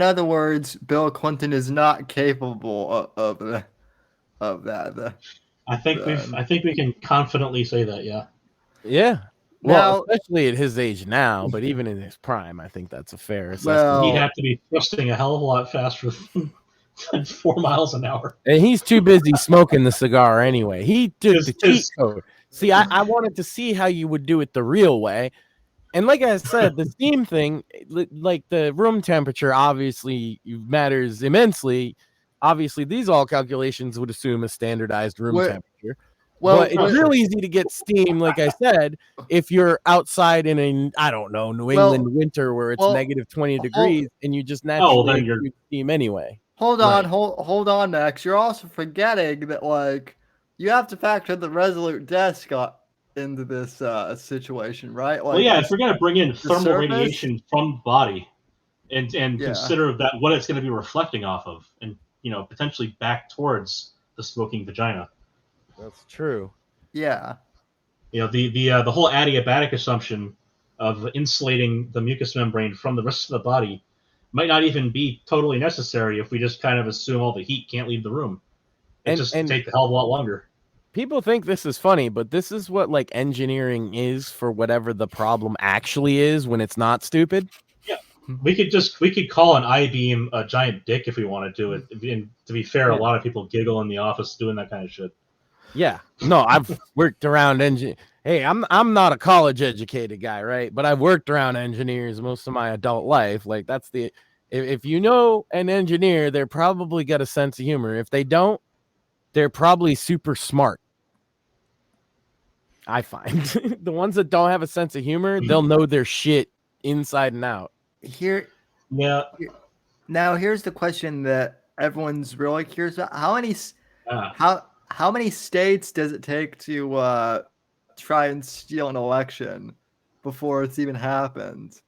other words, Bill Clinton is not capable of that. I think we can confidently say that, yeah. Yeah. Well, especially at his age now, but even in his prime, I think that's a fair assessment. Well, he'd have to be thrusting a hell of a lot faster than 4 miles an hour. And he's too busy smoking the cigar anyway. He did the cheat code. See, I wanted to see how you would do it the real way. And like I said, the steam thing, like the room temperature, obviously matters immensely. Obviously, these all calculations would assume a standardized room temperature. Well, it's real easy to get steam, like I said, if you're outside in a, New England winter where it's negative 20 degrees and you just naturally get steam anyway. Hold on, Max. You're also forgetting that, like, you have to factor the Resolute desk into this situation, right? Like, if we're going to bring in thermal radiation from the body and consider that what it's going to be reflecting off of and, potentially back towards the smoking vagina. That's true. Yeah. The whole adiabatic assumption of insulating the mucous membrane from the rest of the body might not even be totally necessary if we just kind of assume all the heat can't leave the room. It just take a hell of a lot longer. People think this is funny, but this is what like engineering is for whatever the problem actually is when it's not stupid. Yeah. We could call an I-beam a giant dick if we wanted to. And to be fair, a lot of people giggle in the office doing that kind of shit. Yeah. No, I've worked around Hey, I'm not a college educated guy, right? But I've worked around engineers most of my adult life. Like if you know an engineer, they're probably got a sense of humor. If they don't, they're probably super smart. I find the ones that don't have a sense of humor, they'll know their shit inside and out. Now here's the question that everyone's really curious about: how many states does it take to try and steal an election before it's even happened?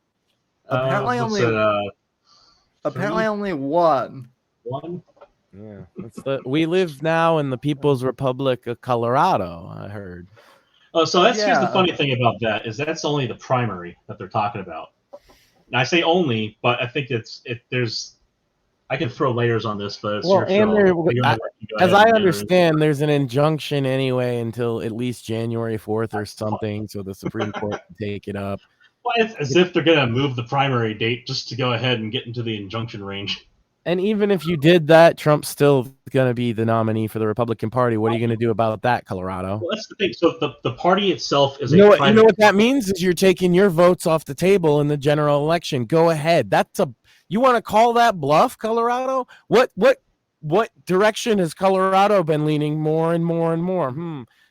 Apparently only one. One? Yeah, we live now in the People's Republic of Colorado, I heard. Oh, so here's the funny thing about that is that's only the primary that they're talking about. Now, I say only, but I think I can throw layers on this, but as I understand, there's an injunction anyway until at least January 4th or something, so the Supreme Court can take it up. Well, it's as if they're going to move the primary date just to go ahead and get into the injunction range. And even if you did that, Trump's still going to be the nominee for the Republican Party. What are you going to do about that, Colorado? Well, that's the thing. So the party itself is you know what that means is you're taking your votes off the table in the general election. Go ahead. You want to call that bluff, Colorado? What direction has Colorado been leaning more and more and more?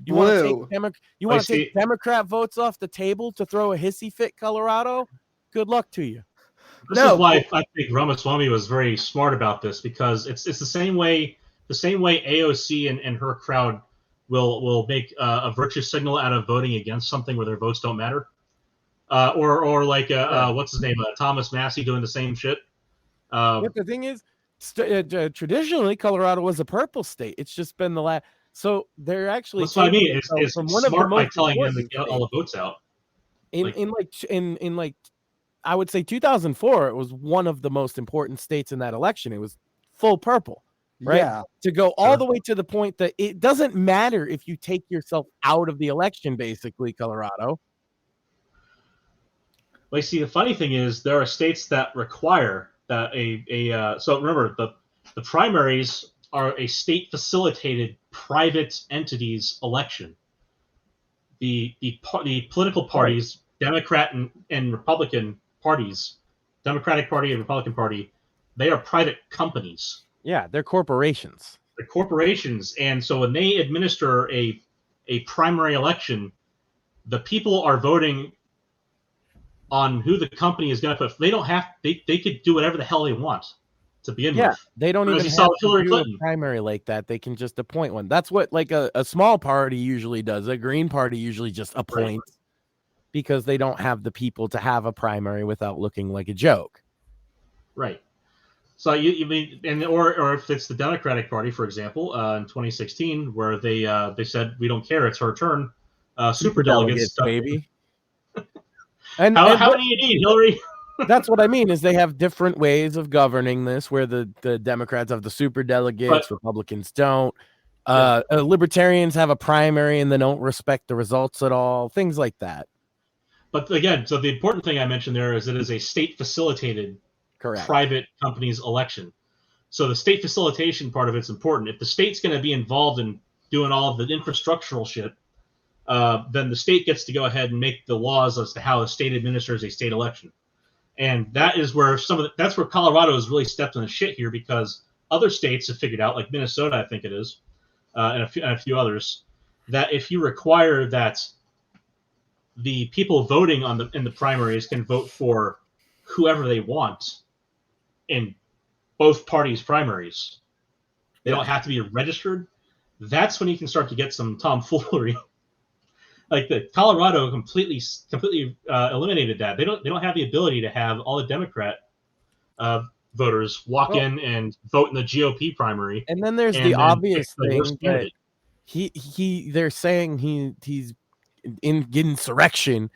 You want to take Democrat votes off the table to throw a hissy fit, Colorado? Good luck to you. This is why I think Ramaswamy was very smart about this, because it's the same way AOC and her crowd will make a virtue signal out of voting against something where their votes don't matter, or like what's his name, Thomas Massey doing the same shit. But the thing is, traditionally Colorado was a purple state. It's just been the last. So they're actually. That's what I mean. It's from one of the smart by most telling him to important get all the votes out. in I would say 2004, it was one of the most important states in that election. It was full purple, right? Yeah. To go all the way to the point that it doesn't matter if you take yourself out of the election, basically, Colorado. Like, see, the funny thing is there are states that require that so remember, the primaries are a state-facilitated private entities election. The political parties, Democrat and Republican parties, Democratic Party and Republican Party, they are private companies. Yeah, they're corporations. They're corporations, and so when they administer a primary election, the people are voting on who the company is going to put. They don't have. They could do whatever the hell they want to begin with. They don't even you have saw to Hillary do Clinton. a primary like that. They can just appoint one. That's what like a small party usually does. A green party usually just appoints because they don't have the people to have a primary without looking like a joke. Right. So you mean, and or if it's the Democratic Party, for example, in 2016, where they said we don't care, it's her turn. Super delegates, baby. And how many you need, Hillary? That's what I mean. Is they have different ways of governing this, where the Democrats have the super delegates, Republicans don't. Libertarians have a primary and they don't respect the results at all. Things like that. But again, so the important thing I mentioned there is it is a state-facilitated, private company's election. So the state facilitation part of it's important. If the state's going to be involved in doing all of the infrastructural shit, then the state gets to go ahead and make the laws as to how the state administers a state election. And that is where that's where Colorado has really stepped on the shit here, because other states have figured out, like Minnesota, I think it is, and a few others, that if you require that the people voting in the primaries can vote for whoever they want in both parties' primaries, they don't have to be registered. That's when you can start to get some tomfoolery. Like the Colorado completely eliminated that. They don't have the ability to have all the Democrat voters walk in and vote in the GOP primary. And then there's the obvious thing that they're saying he's in insurrection.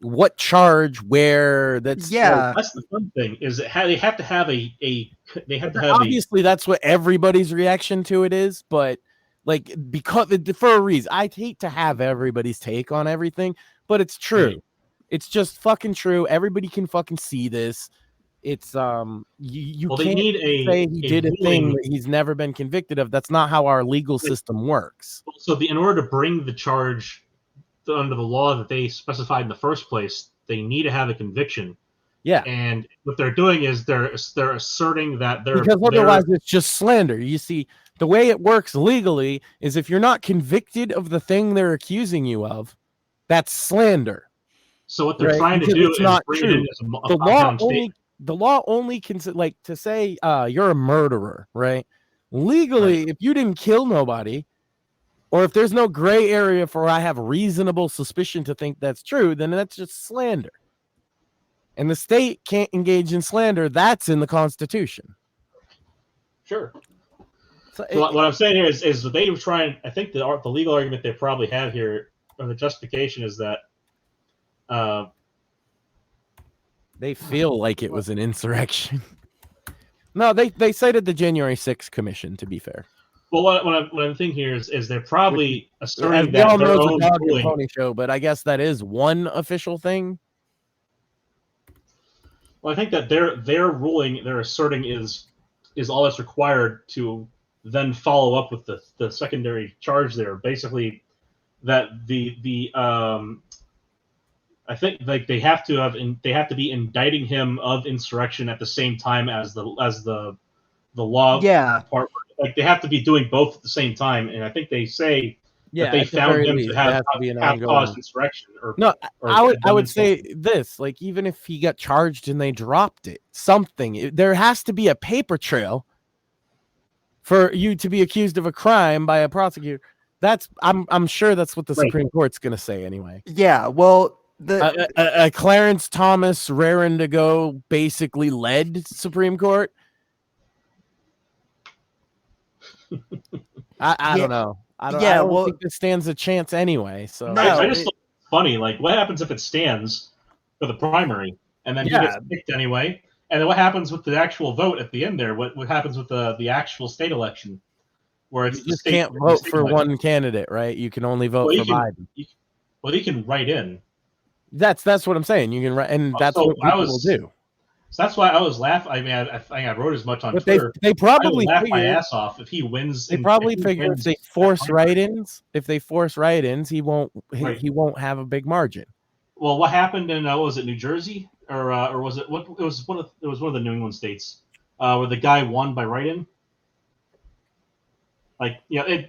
What charge? Where? That's the fun thing is that they have to have obviously that's what everybody's reaction to it is, but. Like, because for a reason, I hate to have everybody's take on everything, but it's true. Right. It's just fucking true. Everybody can fucking see this. It's you can't say he did a thing that he's never been convicted of. That's not how our legal system works. So in order to bring the charge under the law that they specified in the first place, they need to have a conviction. Yeah. And what they're doing is they're asserting that because otherwise it's just slander. You see, the way it works legally is if you're not convicted of the thing they're accusing you of, that's slander. So what they're trying to do is not bring true. it in as a the law only can, like, to say you're a murderer, right? Legally, if you didn't kill nobody, or if there's no gray area for I have reasonable suspicion to think that's true, then that's just slander. And the state can't engage in slander. That's in the Constitution. Sure. So what I'm saying here is that they were trying. I think the legal argument they probably have here, or the justification, is that they feel like it was an insurrection. No, they cited the January 6th Commission. To be fair. Well, what I'm thinking here is they're probably asserting that their own ruling. Pony show, but I guess that is one official thing. Well, I think that their ruling they're asserting is all that's required to then follow up with the secondary charge there. Basically, that I think like they have to be indicting him of insurrection at the same time as the law part. Like they have to be doing both at the same time, and I think they say that they found him to have caused insurrection. I would say this, like, even if he got charged and they dropped it, there has to be a paper trail for you to be accused of a crime by a prosecutor. I'm sure that's what the Supreme Court's going to say anyway. Yeah, well, Clarence Thomas raring to go basically led Supreme Court. I don't know. I Yeah, don't well- think this stands a chance anyway. So No. I just thought it was funny. Like, what happens if it stands for the primary and then he Yeah. gets picked anyway? And then what happens with the actual vote at the end there? What happens with the actual state election? Where it's you the just state can't the vote state for election. one candidate, right? You can only vote Well, for Biden. You can write in. That's what I'm saying. You can write, and that's So what people will do. So that's why I was laughing. I mean, I wrote as much on But Twitter. they probably I would laugh my figured, ass off if he wins. they probably figure if they force write-ins, he won't Right. he won't have a big margin. Well, what happened in was it New Jersey or was it what? It was one of the New England states where the guy won by write-in. Like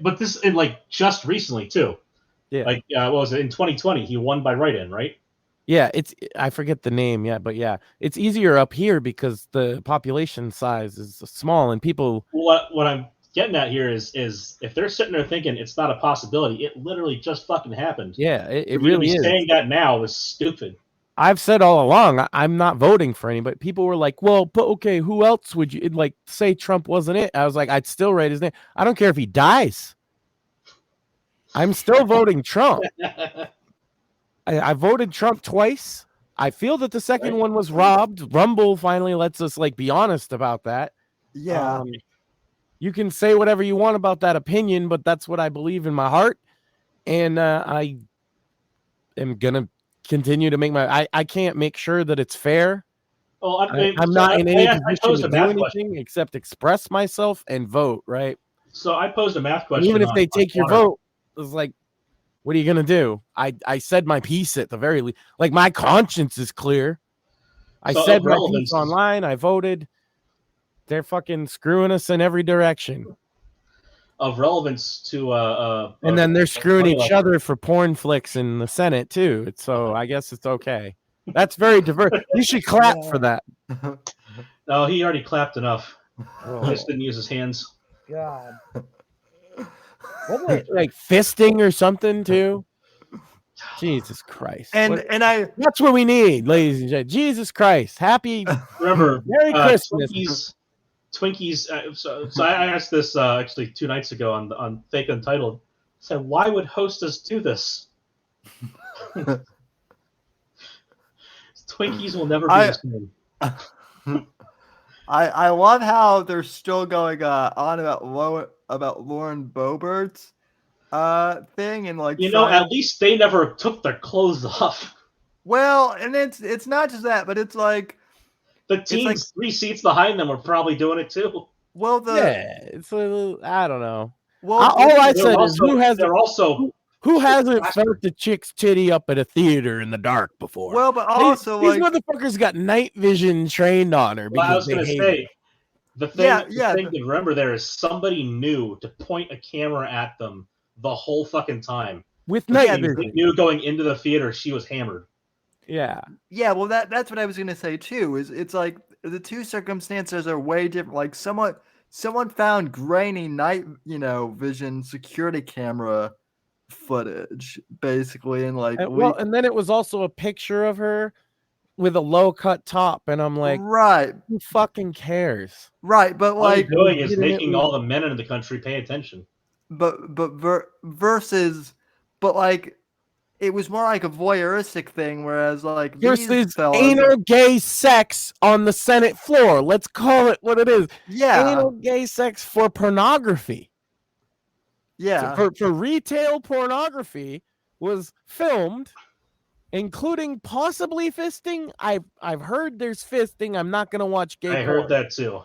but this like just recently too. Yeah. Like what was it in 2020? He won by write-in, right? Yeah, I forget the name yet, but yeah, it's easier up here because the population size is small and people. What I'm getting at here is if they're sitting there thinking it's not a possibility, it literally just fucking happened. Yeah, it For you to really be is. saying that now is stupid. I've said all along I'm not voting for anybody. People were like, "Well, but okay, who else would you like?" Say Trump wasn't it. I was like, I'd still write his name. I don't care if he dies. I'm still voting Trump. I voted Trump twice. I feel that the second one was robbed. Rumble finally lets us be honest about that. Yeah. You can say whatever you want about that opinion, but that's what I believe in my heart. And I am going to continue to make I can't make sure that it's fair. Well, I'm not in any position to do anything question. except express myself and vote, right? So I posed a math question. And even if they take your Twitter. vote, it's like, what are you gonna do? I said my piece at the very least. Like, my conscience is clear. I So said my irrelevance piece online. I voted. They're fucking screwing us in every direction. Of relevance to And then they're screwing each election. other for porn flicks in the Senate too. So I guess it's okay. That's very diverse. You should clap for that. No, he already clapped enough. He just didn't use his hands. God. Like fisting or something too. Jesus Christ. And that's what we need, ladies and gentlemen. Jesus Christ. Happy Remember, Merry Christmas. Twinkies. So I asked this actually 2 nights ago on Fake Untitled. I said, why would Hostess do this? Twinkies will never be the same. I love how they're still going on about Lauren Boebert's thing and at least they never took their clothes off. Well, and it's not just that, but it's like the teams 3 seats behind them were probably doing it too. Well, it's a little, I don't know. Well, all I said is who they're hasn't felt the chick's titty up at a theater in the dark before? Well, but also these motherfuckers got night vision trained on her. Well, I was going to say, the thing to remember there is somebody knew to point a camera at them the whole fucking time. With night vision. They knew going into the theater she was hammered. Yeah. Yeah, well that's what I was gonna say too. It's like the two circumstances are way different. Like someone found grainy night, vision security camera footage, basically, and and then it was also a picture of her with a low cut top, and I'm like, right, who fucking cares? Right, but all you're doing is making all the men in the country pay attention. Versus it was more like a voyeuristic thing, whereas versus anal gay sex on the Senate floor. Let's call it what it is. Yeah, anal gay sex for pornography. Yeah, so for retail pornography was filmed, including possibly fisting. I've heard there's fisting. I'm not gonna watch gay. I heard that too.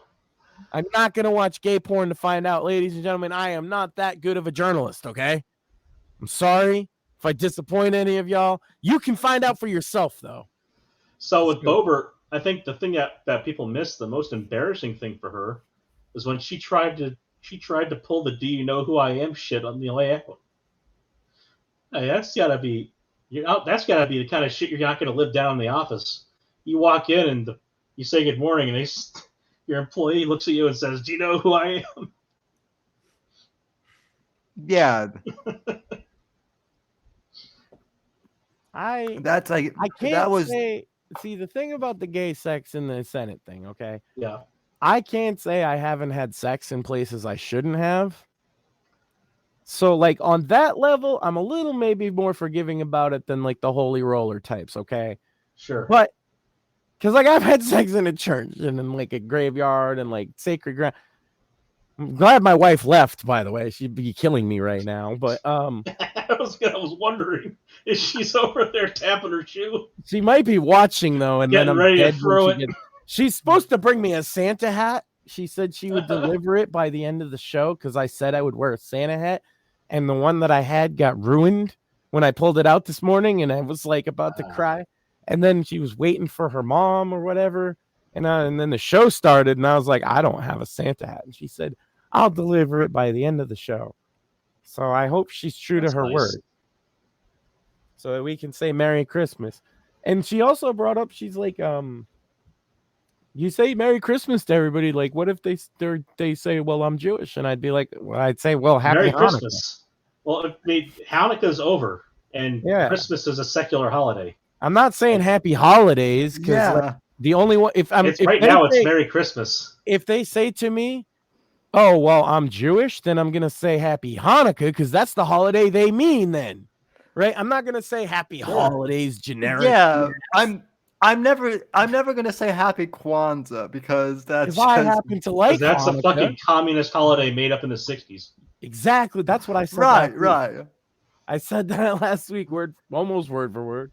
I'm not gonna watch gay porn to find out, ladies and gentlemen. I am not that good of a journalist. Okay, I'm sorry if I disappoint any of y'all. You can find out for yourself, though. So with Boebert, I think the thing that people miss, the most embarrassing thing for her, is when she tried to pull the "Do you know who I am" shit on the LA Echo. Hey, that's gotta be the kind of shit you're not gonna live down in the office. You walk in and you say good morning, and your employee looks at you and says, "Do you know who I am?" Yeah. I can't say. See, the thing about the gay sex in the Senate thing, okay? Yeah. I can't say I haven't had sex in places I shouldn't have. So, like, on that level, I'm a little maybe more forgiving about it than, like, the holy roller types, okay? Sure. But, because, like, I've had sex in a church and in, like, a graveyard and, like, sacred ground. I'm glad my wife left, by the way. She'd be killing me right now. But, I was wondering, is she's over there tapping her shoe? she might be watching, though, and Getting then I'm ready to dead throw when it. She's supposed to bring me a Santa hat. She said she would deliver it by the end of the show because I said I would wear a Santa hat. And the one that I had got ruined when I pulled it out this morning, and I was like about to cry. And then she was waiting for her mom or whatever. And then the show started, and I was like, I don't have a Santa hat. And she said, I'll deliver it by the end of the show. So I hope she's true to her word. So that we can say Merry Christmas. And she also brought up, she's like, you say Merry Christmas to everybody. Like, what if they say, well, I'm Jewish? And I'd be like, well, I'd say, well, Happy Merry Hanukkah. Christmas. Well, Hanukkah's over, and Christmas is a secular holiday. I'm not saying Happy Holidays because like, the only one, if it's Merry Christmas. If they say to me, oh, well, I'm Jewish, then I'm going to say Happy Hanukkah because that's the holiday they mean then, right? I'm not going to say Happy Holidays generic. Yeah, I'm never gonna say Happy Kwanzaa because that's I happen to like that's Hanukkah. a fucking communist holiday made up in the 60s. Exactly, that's what I said. Right. I said that last week, almost word for word.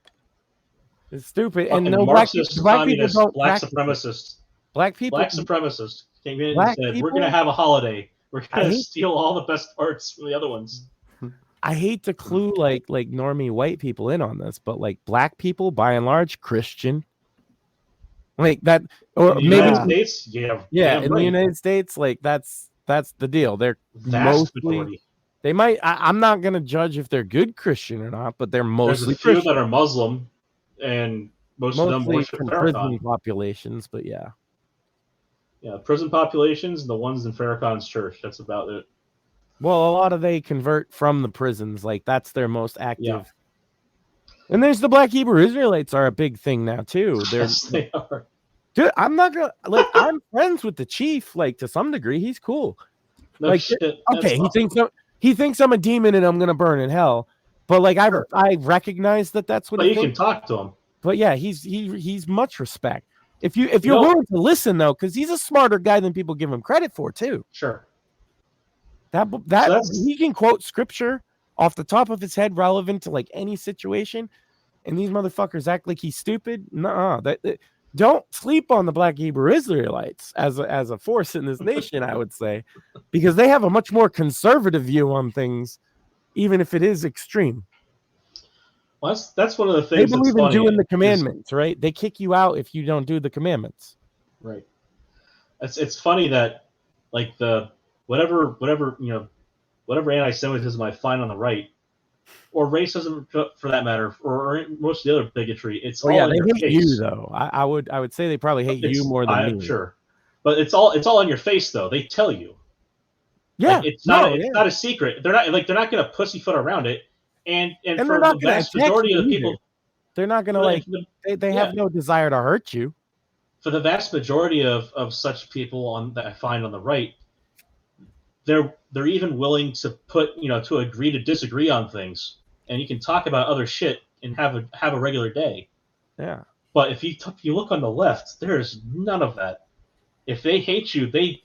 It's stupid, fucking and no Marxist, black people don't. Black supremacists. Black people. Black supremacists came in and said, "We're gonna have a holiday. We're gonna steal all the best parts from the other ones." I hate to clue like normie white people in on this, but like black people, by and large, Christian, like that, or in the maybe United States, the United States, like that's the deal. They're mostly they might. I'm not gonna judge if they're good Christian or not, but they're mostly There's a few Christian. that are Muslim, and mostly of them worship from Farrakhan. prison populations, but yeah, prison populations and the ones in Farrakhan's church. That's about it. Well, a lot of they convert from the prisons, like that's their most active. Yeah. And there's the Black Hebrew Israelites are a big thing now too. Yes, they are. Dude, I'm not gonna like. I'm friends with the chief, like to some degree. He's cool. No like, shit. Okay, he thinks I'm a demon and I'm gonna burn in hell. But like, I recognize that's what. But you can talk to him. But yeah, he's much respect. If you're willing to listen though, because he's a smarter guy than people give him credit for too. Sure. That he can quote scripture off the top of his head, relevant to like any situation, and these motherfuckers act like he's stupid. Nuh-uh. Don't sleep on the Black Hebrew Israelites as a force in this nation, I would say, because they have a much more conservative view on things, even if it is extreme. Well, that's one of the things. They believe in doing the commandments, right? They kick you out if you don't do the commandments. Right. It's funny that like the whatever anti-Semitism I find on the right, or racism for that matter, or most of the other bigotry, it's all in your face. They hate you though. I would say they probably hate you more than me. Sure, but it's all in your face though. They tell you. Yeah, like, it's not a secret. They're not going to pussyfoot around it, and for the vast majority of the people, they're not going to they have no desire to hurt you. For the vast majority of such people that I find on the right, they're even willing to to agree to disagree on things, and you can talk about other shit and have a regular day. Yeah. But if you look on the left, there's none of that. If they hate you, they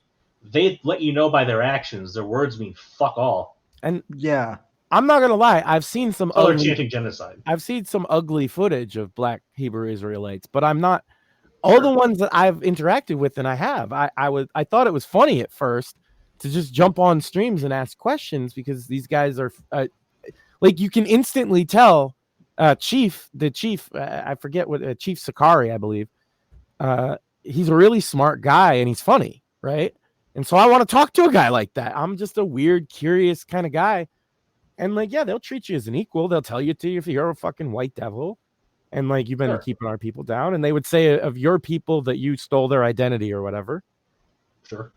let you know by their actions. Their words mean fuck all. And yeah, I'm not gonna lie. I've seen some other chanting genocide. I've seen some ugly footage of Black Hebrew Israelites, but I'm not. All the ones that I've interacted with, and I have, I thought it was funny at first to just jump on streams and ask questions because these guys are like you can instantly tell. The chief, I forget what Chief Sakari, I believe. He's a really smart guy and he's funny, right? And so I want to talk to a guy like that. I'm just a weird, curious kind of guy, and like, yeah, they'll treat you as an equal. They'll tell you if you're a fucking white devil. And like you've been keeping our people down, and they would say of your people that you stole their identity or whatever. Sure.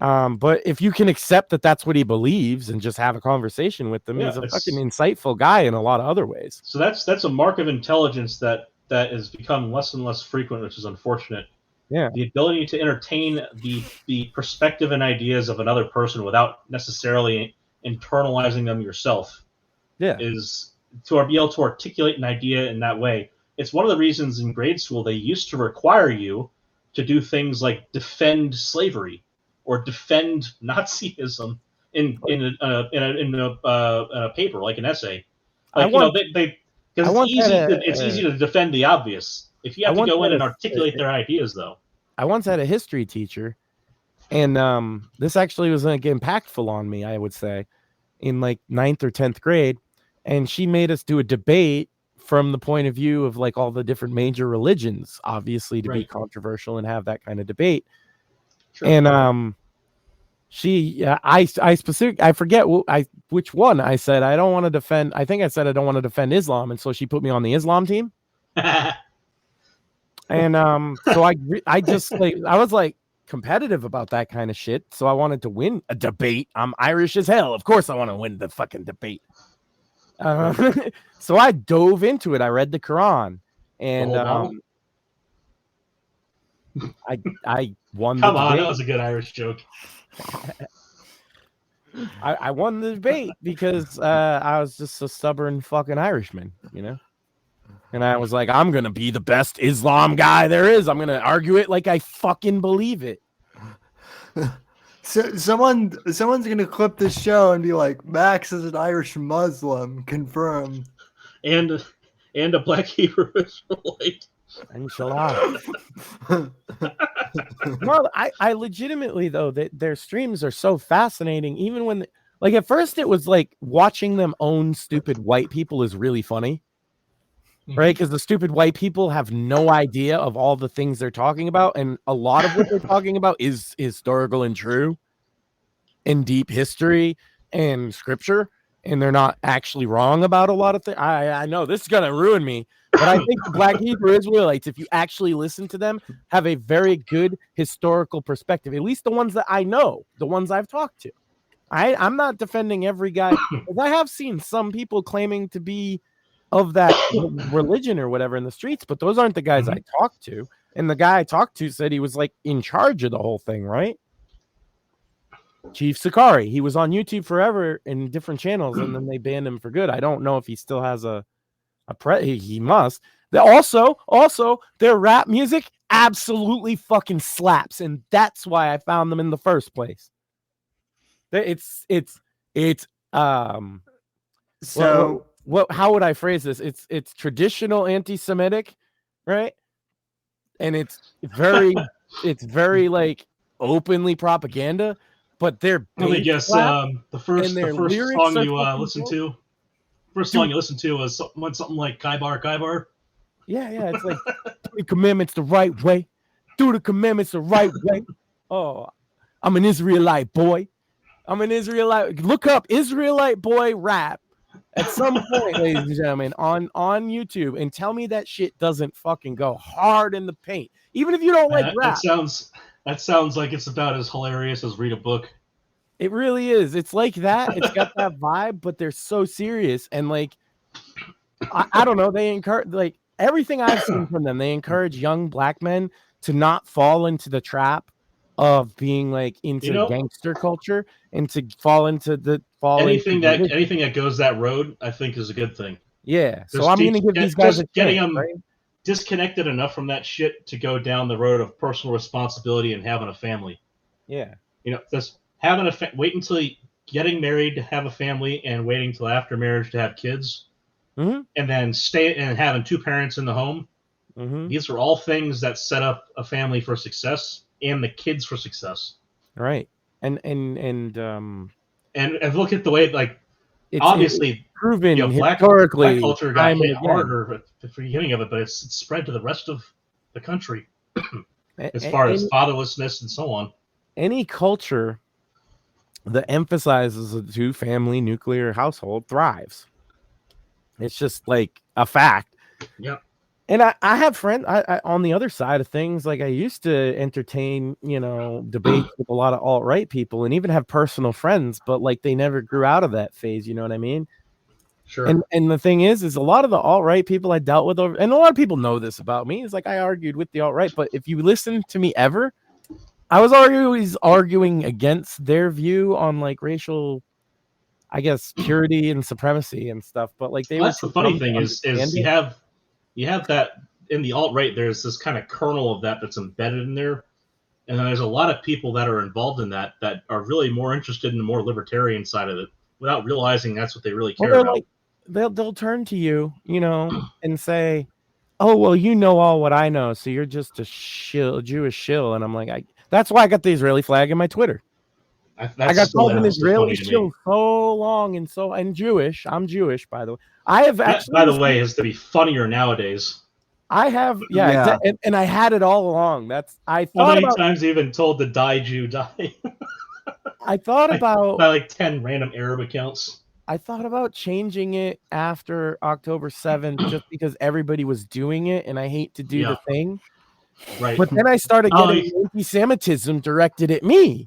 But if you can accept that that's what he believes and just have a conversation with them, he's a fucking insightful guy in a lot of other ways. So that's a mark of intelligence that has become less and less frequent, which is unfortunate. Yeah. The ability to entertain the perspective and ideas of another person without necessarily internalizing them yourself is to be able to articulate an idea in that way. It's one of the reasons in grade school they used to require you to do things like defend slavery or defend Nazism in a paper, like an essay. Like, because it's easy to defend the obvious. If you have to go in and articulate their ideas, though. I once had a history teacher, and this actually was like impactful on me, I would say, in like 9th or 10th grade. And she made us do a debate from the point of view of like all the different major religions, obviously to be controversial and have that kind of debate. Sure. And I forget which one I said I don't want to defend. I think I said I don't want to defend Islam, and so she put me on the Islam team. And so I just like I was like competitive about that kind of shit. So I wanted to win a debate. I'm Irish as hell. Of course I want to win the fucking debate. So I dove into it. I read the Quran, and I won. Come on, that was a good Irish joke. I won the debate because I was just a stubborn fucking Irishman, you know. And I was like, I'm gonna be the best Islam guy there is. I'm gonna argue it like I fucking believe it. So someone's gonna clip this show and be like, Max is an Irish Muslim, confirmed. And a black Hebrew Israelite. Inshallah. Well, I legitimately though their streams are so fascinating. Even when like at first it was like watching them own stupid white people is really funny. Right, because the stupid white people have no idea of all the things they're talking about, and a lot of what they're talking about is historical and true, and deep history and scripture, and they're not actually wrong about a lot of things. I know this is gonna ruin me, but I think the Black Hebrew Israelites, if you actually listen to them, have a very good historical perspective. At least the ones that I know, the ones I've talked to. I'm not defending every guy, because I have seen some people claiming to be of that religion or whatever in the streets, but those aren't the guys I talked to. And the guy I talked to said he was like in charge of the whole thing, right? Chief Sakari. He was on YouTube forever in different channels, and then they banned him for good. I don't know if he still has he must. Also, their rap music absolutely fucking slaps, and that's why I found them in the first place. How would I phrase this? It's traditional anti-Semitic, right? And it's very like openly propaganda, but they're let me guess. The first song you listened to was something like Kaibar. Yeah, it's like do the commandments the right way. Do the commandments the right way. Oh, I'm an Israelite boy. I'm an Israelite. Look up Israelite boy rap. At some point, ladies and gentlemen, on YouTube, and tell me that shit doesn't fucking go hard in the paint, even if you don't like rap. That sounds like it's about as hilarious as read a book. It really is. It's like that. It's got that vibe, but they're so serious, and like I don't know. They encourage like everything I've seen from them. They encourage young black men to not fall into the trap of being like into gangster culture and to fall into anything that goes that road, I think is a good thing. Yeah. So I'm gonna give these guys getting them disconnected enough from that shit to go down the road of personal responsibility and having a family. Yeah. Just having wait until getting married to have a family and waiting till after marriage to have kids, and then stay and having two parents in the home. These are all things that set up a family for success and the kids for success. Right. And look at the way, like, obviously proven black culture got hit harder at the beginning of it, but it's spread to the rest of the country as far as fatherlessness and so on. Any culture that emphasizes a two-family nuclear household thrives. It's just like a fact. Yep. And I have friends I on the other side of things. Like I used to entertain, debates with a lot of alt-right people and even have personal friends, but like they never grew out of that phase. You know what I mean? Sure. And the thing is a lot of the alt-right people I dealt with and a lot of people know this about me. It's like I argued with the alt-right, but if you listen to me ever, I was always arguing against their view on like racial, I guess, purity and supremacy and stuff. But like that's the funny thing is you have that in the alt-right. There's this kind of kernel of that's embedded in there, and then there's a lot of people that are involved in that are really more interested in the more libertarian side of it without realizing that's what they really care about. Like, they'll turn to you, and say, "Oh, well, you know all what I know, so you're just a Jewish shill." And I'm like, that's why I got the Israeli flag in my Twitter. I got called an Israeli shill so long and Jewish. I'm Jewish, by the way. I have actually. By the way, is to be funnier nowadays. I have, and I had it all along. I thought how many times have you been told to die, Jew, die? I thought about by like 10 random Arab accounts. I thought about changing it after October 7th just because everybody was doing it, and I hate to do the thing. Right. But then I started getting anti-Semitism directed at me.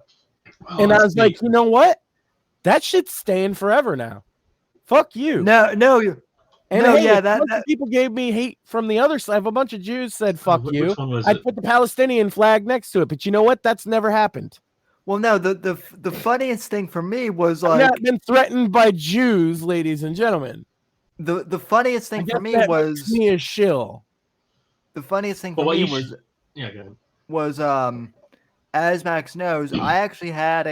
And I was like, you know what? That shit's staying forever now. Fuck you. No. And that people gave me hate from the other side. A bunch of Jews said, fuck you. I put the Palestinian flag next to it. But you know what? That's never happened. Well, no, the funniest thing for me was like... I've not been threatened by Jews, ladies and gentlemen. The funniest thing for me was... me a shill. The funniest thing for me was... Yeah, go ahead. Was, as Max knows, I actually had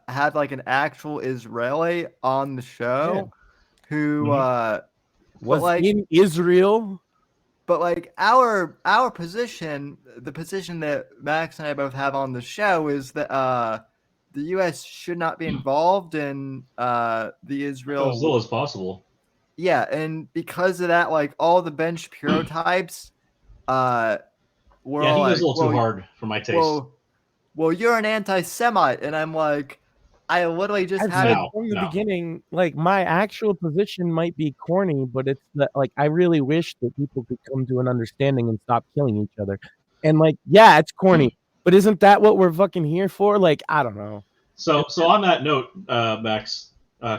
had like an actual Israeli on the show who was like, in Israel. But like our position, the position that Max and I both have on the show is that the U.S. should not be involved in the Israel as little as possible. Yeah, and because of that, like all the Ben Shapiro types, he goes a little too hard for my taste. Well, you're an anti-Semite, and I'm like, I literally just had it from the beginning. Like my actual position might be corny, but it's that like I really wish that people could come to an understanding and stop killing each other. And like, yeah, it's corny, but isn't that what we're fucking here for? Like, I don't know. So on that note, Max,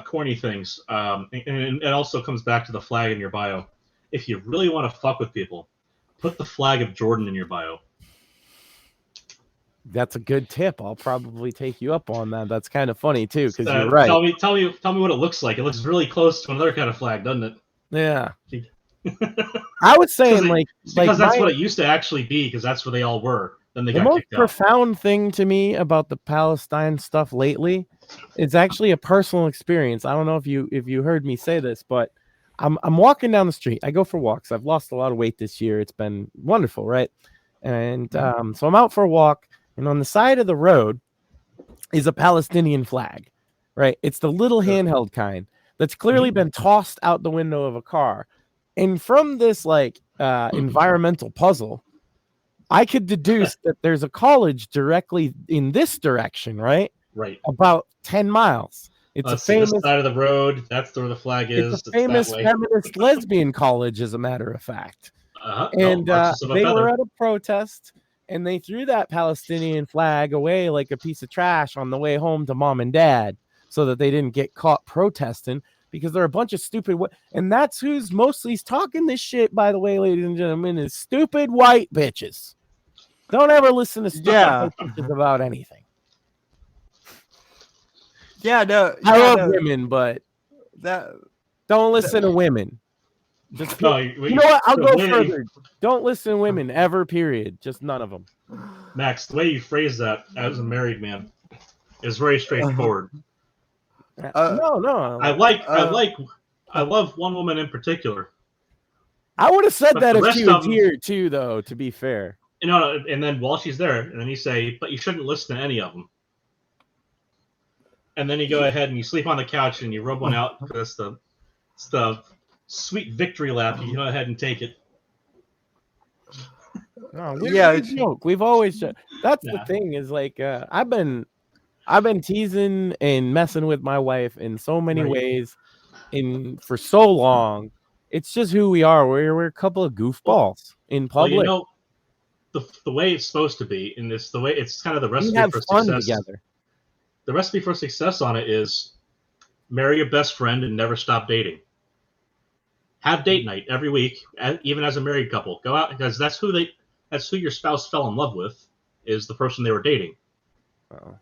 corny things, and it also comes back to the flag in your bio. If you really want to fuck with people, put the flag of Jordan in your bio. That's a good tip. I'll probably take you up on that. That's kind of funny too, because you're right. Tell me what it looks like. It looks really close to another kind of flag, doesn't it? Yeah. I was saying because that's what it used to actually be, because that's where they all were. Then they got kicked out. The most profound thing to me about the Palestine stuff lately is actually a personal experience. I don't know if you heard me say this, but I'm walking down the street. I go for walks. I've lost a lot of weight this year. It's been wonderful, right? And so I'm out for a walk. And on the side of the road is a Palestinian flag, right? It's the little handheld kind that's clearly been tossed out the window of a car. And from this environmental puzzle, I could deduce that there's a college directly in this direction, right? Right. About 10 miles. It's a famous this side of the road. That's where the flag is. It's a famous feminist lesbian college, as a matter of fact. And they were at a protest. And they threw that Palestinian flag away like a piece of trash on the way home to mom and dad so that they didn't get caught protesting because they're a bunch of stupid. And that's who's mostly talking this shit, by the way, ladies and gentlemen, is stupid white bitches. Don't ever listen to stupid bitches about anything. Yeah, no. I love women, but don't listen to women. Just you know what? I'll go further. Don't listen to women ever. Period. Just none of them. Max, the way you phrase that as a married man is very straightforward. No. I love one woman in particular. I would have said that if she was here too, though. To be fair. And then while she's there, and then you say, "But you shouldn't listen to any of them." And then you go ahead and you sleep on the couch and you rub one out because it's the sweet victory lap. You go ahead and take it. No, joke. We've always that's the thing is like I've been teasing and messing with my wife in so many ways for so long. It's just who we are. We're a couple of goofballs in public. Well, the way it's supposed to be in this, the way it's kind of the recipe for fun success. Together. The recipe for success on it is marry your best friend and never stop dating. have date night every week, even as a married couple. Go out because that's who your spouse fell in love with, is the person they were dating. Oh.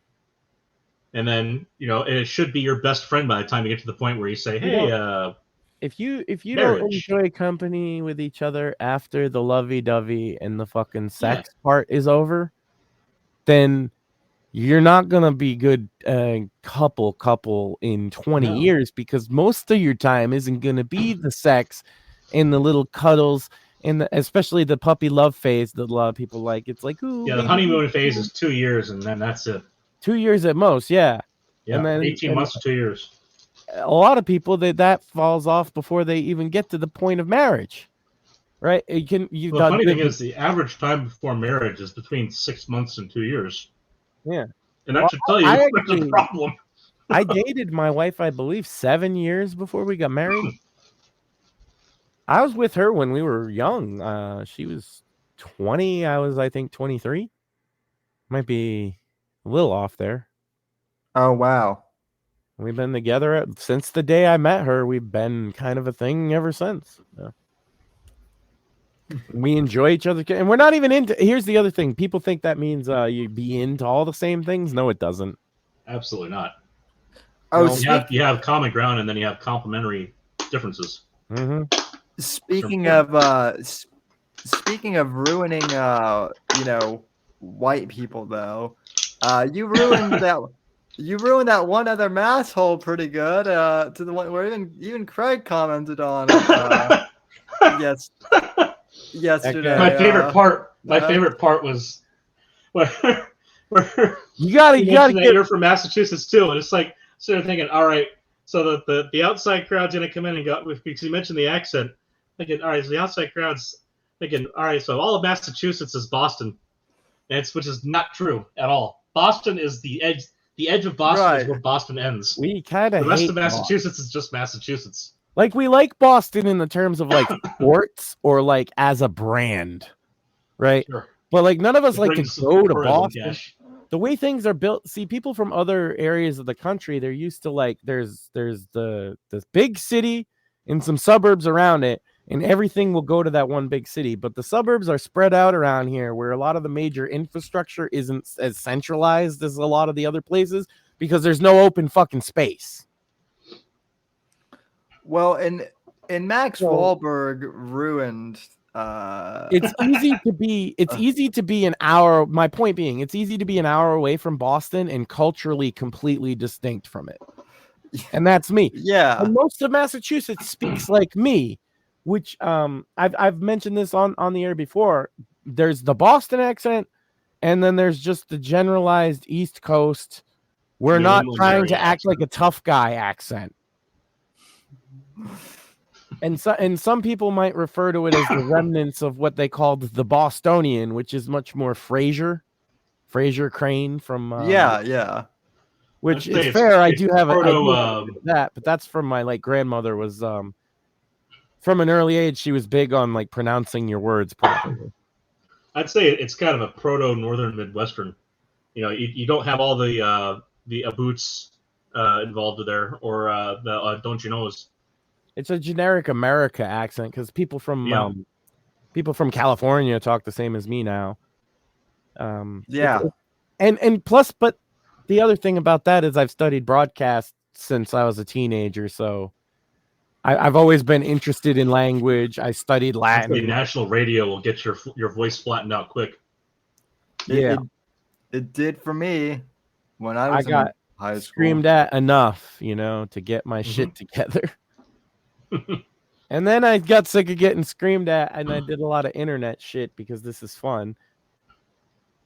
And then, and it should be your best friend by the time you get to the point where you say, hey, if you marriage. don't enjoy company with each other after the lovey-dovey and the fucking sex part is over, then you're not going to be good couple in 20 years, because most of your time isn't going to be the sex and the little cuddles and especially the puppy love phase that a lot of people like. It's like, ooh, the honeymoon phase is 2 years, and then that's it. 2 years at most, Yeah, and then 18 months to 2 years. A lot of people that falls off before they even get to the point of marriage, right? The funny thing is, the average time before marriage is between 6 months and 2 years. Yeah, and that should tell you there's a problem. I dated my wife, I believe, 7 years before we got married. I was with her when we were young. She was 20. I was, I think, 23. Might be a little off there. Oh, wow. We've been together since the day I met her. We've been kind of a thing ever since. Yeah. We enjoy each other. And we're not even into... Here's the other thing. People think that means you be into all the same things. No, it doesn't. Absolutely not. Oh, you have common ground, and then you have complementary differences. Mm-hmm. Speaking of ruining, white people, though, you ruined that one other mass hole pretty good. To the one where even Craig commented on it. Yesterday. My favorite part. My favorite part was where you gotta get. You're from Massachusetts too, and it's like sort of thinking, all right, so the outside crowd's gonna come in and go, because you mentioned the accent. Thinking, all right, so the outside crowd's thinking, all right, so all of Massachusetts is Boston, which is not true at all. Boston is the edge. The edge of Boston is where Boston ends. We kind of the rest of Massachusetts is just Massachusetts. Like, we like Boston in the terms of like sports or like as a brand, right? Sure. But like none of us like to go to Boston. Cash. The way things are built, see, people from other areas of the country, they're used to like there's the big city and some suburbs around it, and everything will go to that one big city. But the suburbs are spread out around here, where a lot of the major infrastructure isn't as centralized as a lot of the other places, because there's no open fucking space. Well, and Max Wahlberg ruined. It's easy to be an hour. My point being, it's easy to be an hour away from Boston and culturally completely distinct from it. And that's me. Yeah. And most of Massachusetts speaks like me, which I've mentioned this on the air before. There's the Boston accent, and then there's just the generalized East Coast. We're not trying to act like a tough guy accent. And some people might refer to it as the remnants of what they called the Bostonian, which is much more Fraser Crane from yeah. Which is fair. I do have that, but that's from my like grandmother was from an early age. She was big on like pronouncing your words properly. I'd say it's kind of a proto Northern Midwestern. You don't have all the boots involved there, or the don't you knows. It's a generic America accent, because people from California talk the same as me now. And plus, but the other thing about that is I've studied broadcast since I was a teenager, so I've always been interested in language. I studied Latin. National radio will get your voice flattened out quick. Yeah, it did for me when I was in high school. Screamed at enough, to get my shit together. And then I got sick of getting screamed at, and I did a lot of internet shit because this is fun.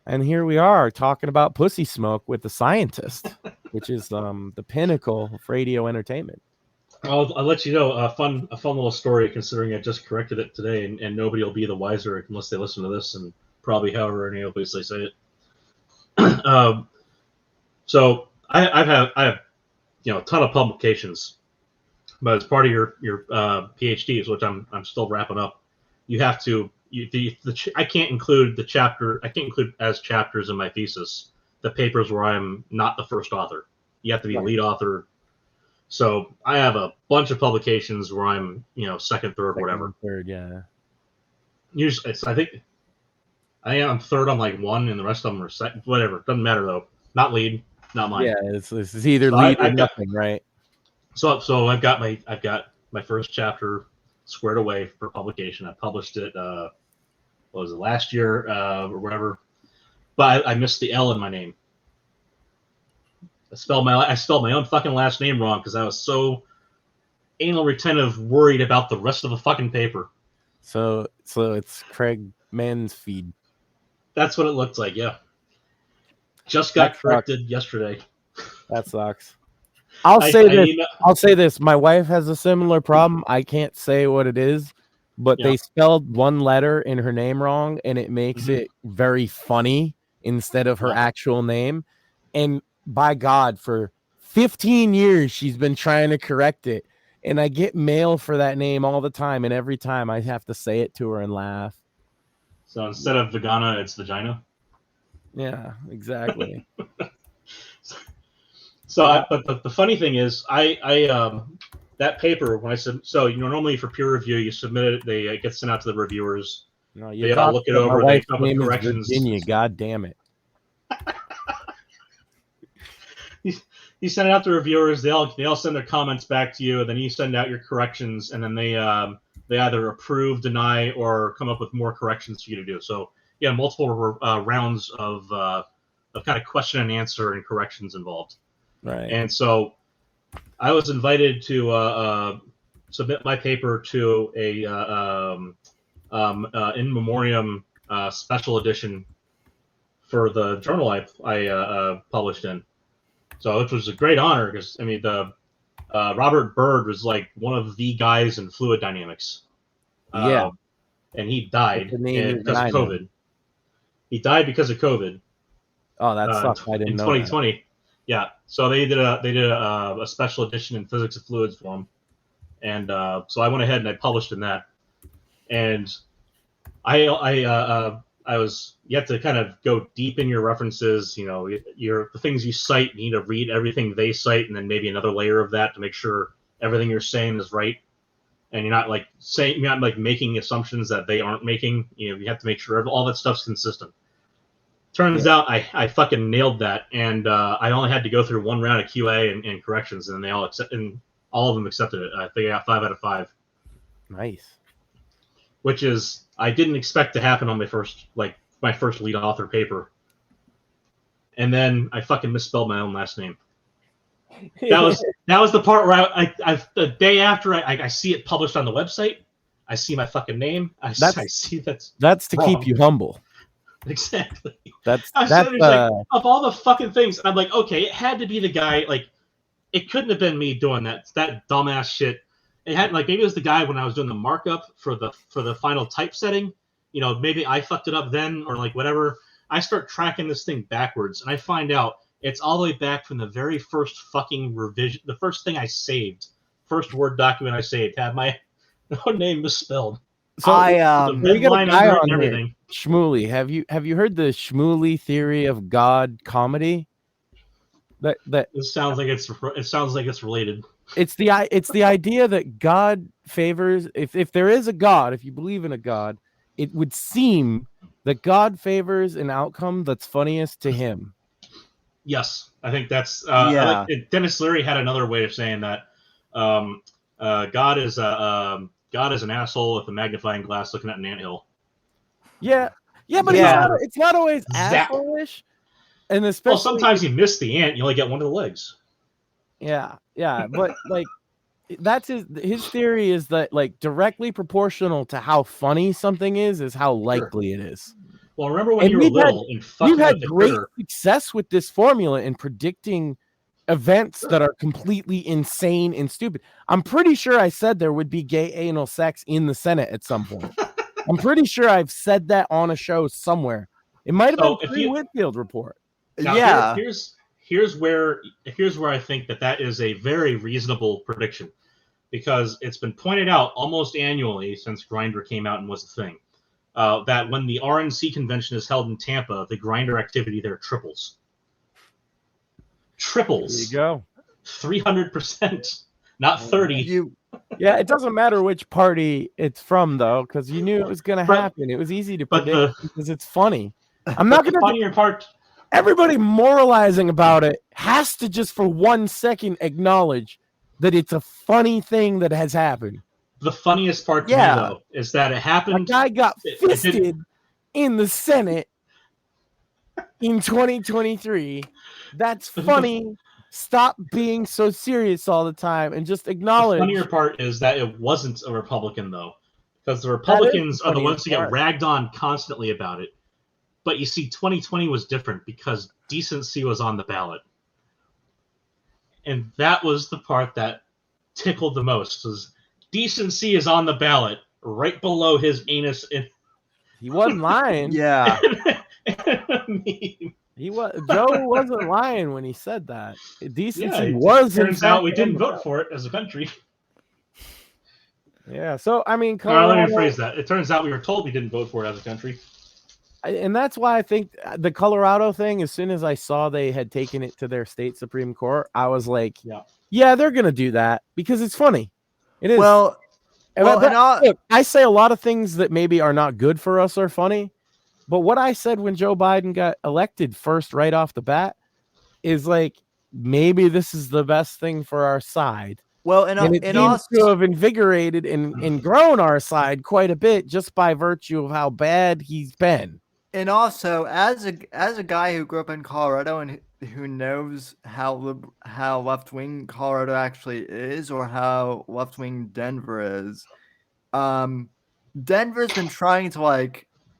And here we are talking about pussy smoke with the scientist, which is the pinnacle of radio entertainment. I'll let you know a fun little story, considering I just corrected it today, and nobody will be the wiser unless they listen to this, and probably however any other place they say it. So I have a ton of publications. But as part of your PhDs, which I'm still wrapping up, you have to I can't include as chapters in my thesis the papers where I'm not the first author. You have to be a lead author. So I have a bunch of publications where I'm, second, third, whatever. Third, yeah. Usually, I'm third on like one, and the rest of them are second. Whatever, doesn't matter though. Not lead, not mine. Yeah, it's either So lead or I've got, nothing, right? So I've got my first chapter squared away for publication. I published it. What was it, last year or whatever? But I missed the L in my name. I spelled my own fucking last name wrong because I was so anal retentive, worried about the rest of the fucking paper. So it's Craig Mansfeld. That's what it looked like. Yeah. Just got corrected yesterday. That sucks. I'll say this. My wife has a similar problem. I can't say what it is, but they spelled one letter in her name wrong, and it makes it very funny instead of her actual name. And by God, for 15 years, she's been trying to correct it. And I get mail for that name all the time. And every time I have to say it to her and laugh. So instead of vagina, it's vagina. Yeah, exactly. But the funny thing is, I that paper when I said normally for peer review you submit it, it gets sent out to the reviewers. No, they all look it over. They come with corrections. Virginia, God damn it! You send it out to reviewers. They all send their comments back to you, and then you send out your corrections, and then they either approve, deny, or come up with more corrections for you to do. So multiple rounds of kind of question and answer and corrections involved. Right. And so I was invited to submit my paper to a in memoriam special edition for the journal I published in. So it was a great honor because the Robert Byrd was like one of the guys in fluid dynamics. Yeah. And he died because of COVID. He died because of COVID. Oh, that sucks. I didn't know. In 2020. That. Yeah. So they did a special edition in physics of fluids for him. And so I went ahead and I published in that. And I was, you have to kind of go deep in your references, the things you cite, you need to read everything they cite, and then maybe another layer of that to make sure everything you're saying is right. And you're not making assumptions that they aren't making. You have to make sure all that stuff's consistent. Turns out I fucking nailed that, and I only had to go through one round of QA and corrections, and all of them accepted it. I think I got 5 out of 5. Nice. Which is, I didn't expect to happen on my first lead author paper. And then I fucking misspelled my own last name. That was the part where I the day after I see it published on the website, I see my fucking name. I see that's to wrong. Keep you humble. Exactly. That's of all the fucking things, I'm like, okay, it had to be the guy. Like, it couldn't have been me doing that dumbass shit. It had maybe it was the guy when I was doing the markup for the final typesetting. Maybe I fucked it up then, or whatever. I start tracking this thing backwards, and I find out it's all the way back from the very first fucking revision. The first thing I saved, first Word document I saved, had my own name misspelled. So we got a guy on everything. Shmuley, have you heard the Shmuley theory of God comedy? That it sounds like it's related. It's the idea that God favors, if there is a God, if you believe in a God, it would seem that God favors an outcome that's funniest to him. Yes, I think that's Dennis Leary had another way of saying that. God is an asshole with a magnifying glass looking at an anthill. Yeah, but it's not always asshole-ish. And especially, sometimes you miss the ant, you only get one of the legs. Yeah, but that's his theory is that directly proportional to how funny something is how likely it is. Well, remember when you were little and fucking we've had great success with this formula in predicting events that are completely insane and stupid. I'm pretty sure I said there would be gay anal sex in the Senate at some point. I'm pretty sure I've said that on a show somewhere. It might have been the Whitfield report. Now, here's where I think that is a very reasonable prediction, because it's been pointed out almost annually since Grindr came out and was a thing, that when the RNC convention is held in Tampa, the Grindr activity there triples. There you go. 300%, not 30. Yeah, it doesn't matter which party it's from, though, because you knew it was going to happen. It was easy to predict because it's funny. I'm not going to. Funnier part. Everybody moralizing about it has to just for 1 second acknowledge that it's a funny thing that has happened. The funniest part to me, though, is that it happened. A guy got fisted in the Senate in 2023. That's funny. Stop being so serious all the time and just acknowledge. The funnier part is that it wasn't a Republican, though, because the Republicans are the ones who get ragged on constantly about it. But you see, 2020 was different because decency was on the ballot. And that was the part that tickled the most, was decency is on the ballot right below his anus. He wasn't lying. Yeah. Joe wasn't lying when he said that. Decency was. Turns out we didn't vote for it as a country. Yeah. So I mean, Colorado, let me rephrase that. It turns out we were told we didn't vote for it as a country. And that's why I think the Colorado thing. As soon as I saw they had taken it to their state Supreme Court, I was like, "Yeah, they're gonna do that because it's funny." It is. Well, look, I say a lot of things that maybe are not good for us are funny. But what I said when Joe Biden got elected first, right off the bat, is like, maybe this is the best thing for our side. Well, and it seems to have invigorated and grown our side quite a bit just by virtue of how bad he's been. And also, as a guy who grew up in Colorado and who knows how left-wing Colorado actually is, or how left-wing Denver is, Denver's been trying to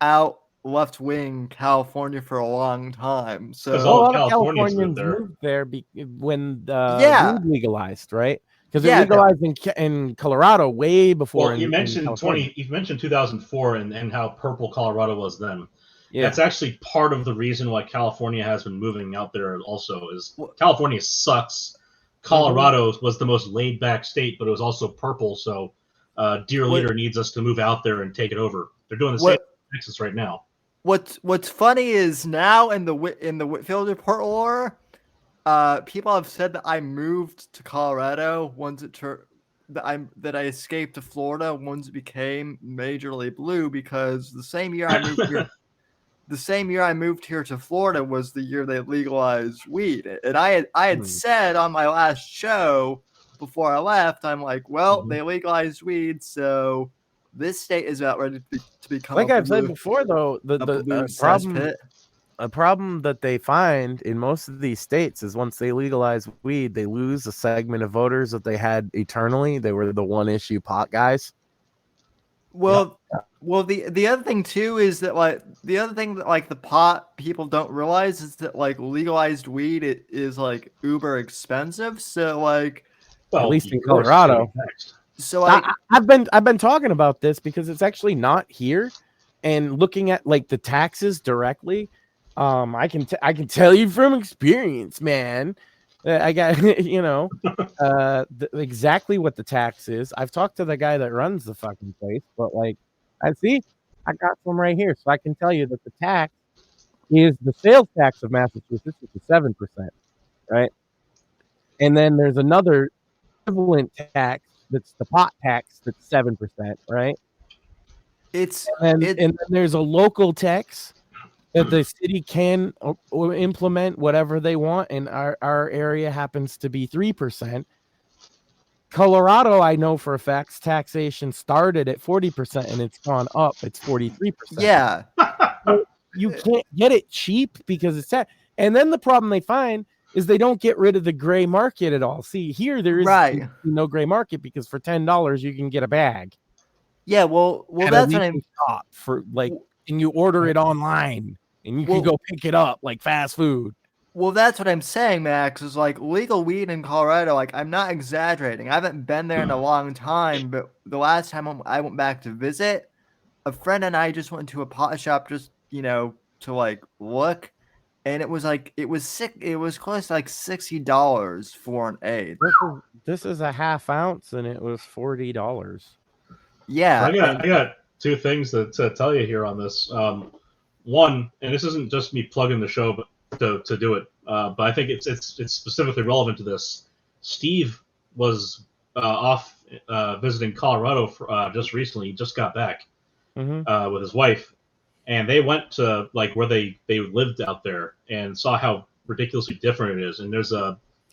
out left-wing California for a long time. So a lot of Californians moved there when weed legalized, right? Because it legalized in Colorado way before. Well, you mentioned 2004 and how purple Colorado was then. Yeah. That's actually part of the reason why California has been moving out there also, is California sucks. Colorado was the most laid-back state, but it was also purple, so Dear Leader needs us to move out there and take it over. They're doing the same in Texas right now. What's funny is now in the Whitfield report lore, people have said that I moved to Colorado once that I escaped to Florida once it became majorly blue, because the same year I moved here. The same year I moved here to Florida was the year they legalized weed. And I had said on my last show before I left, I'm like, well, they legalized weed, so this state is about ready to become. Like I've said before, though, the problem that they find in most of these states is once they legalize weed, they lose a segment of voters that they had eternally. They were the one-issue pot guys. Well, the other thing too is that the pot people don't realize is that legalized weed is uber expensive. So at least in Colorado. So I've been talking about this because it's actually not here, and looking at the taxes directly, I can tell you from experience, man. I got exactly what the tax is. I've talked to the guy that runs the fucking place, but I got some right here, so I can tell you that the tax is the sales tax of Massachusetts, which is 7%, right? And then there's another equivalent tax that's the pot tax that's 7%, right? And then there's a local tax that the city can implement whatever they want, and our area happens to be 3%. Colorado, I know for a fact, taxation started at 40% and it's gone up. It's 43%. Yeah. So you can't get it cheap because it's that. And then the problem they find is they don't get rid of the gray market at all. See, here there is no gray market because for $10 you can get a bag. Yeah, well, that's what I'm shop for and you order it online and you can go pick it up like fast food. Well, that's what I'm saying, Max, is legal weed in Colorado. I'm not exaggerating. I haven't been there in a long time, but the last time I went back to visit, a friend and I just went to a pot shop just, to look, and it was it was close to $60 for an eighth. This is a half ounce, and it was $40. Yeah, I got two things to tell you here on this. One, and this isn't just me plugging the show, but to do it, but I think it's specifically relevant to this. Steve was off visiting Colorado just recently. He just got back with his wife, and they went to like where they lived out there and saw how ridiculously different it is. And there's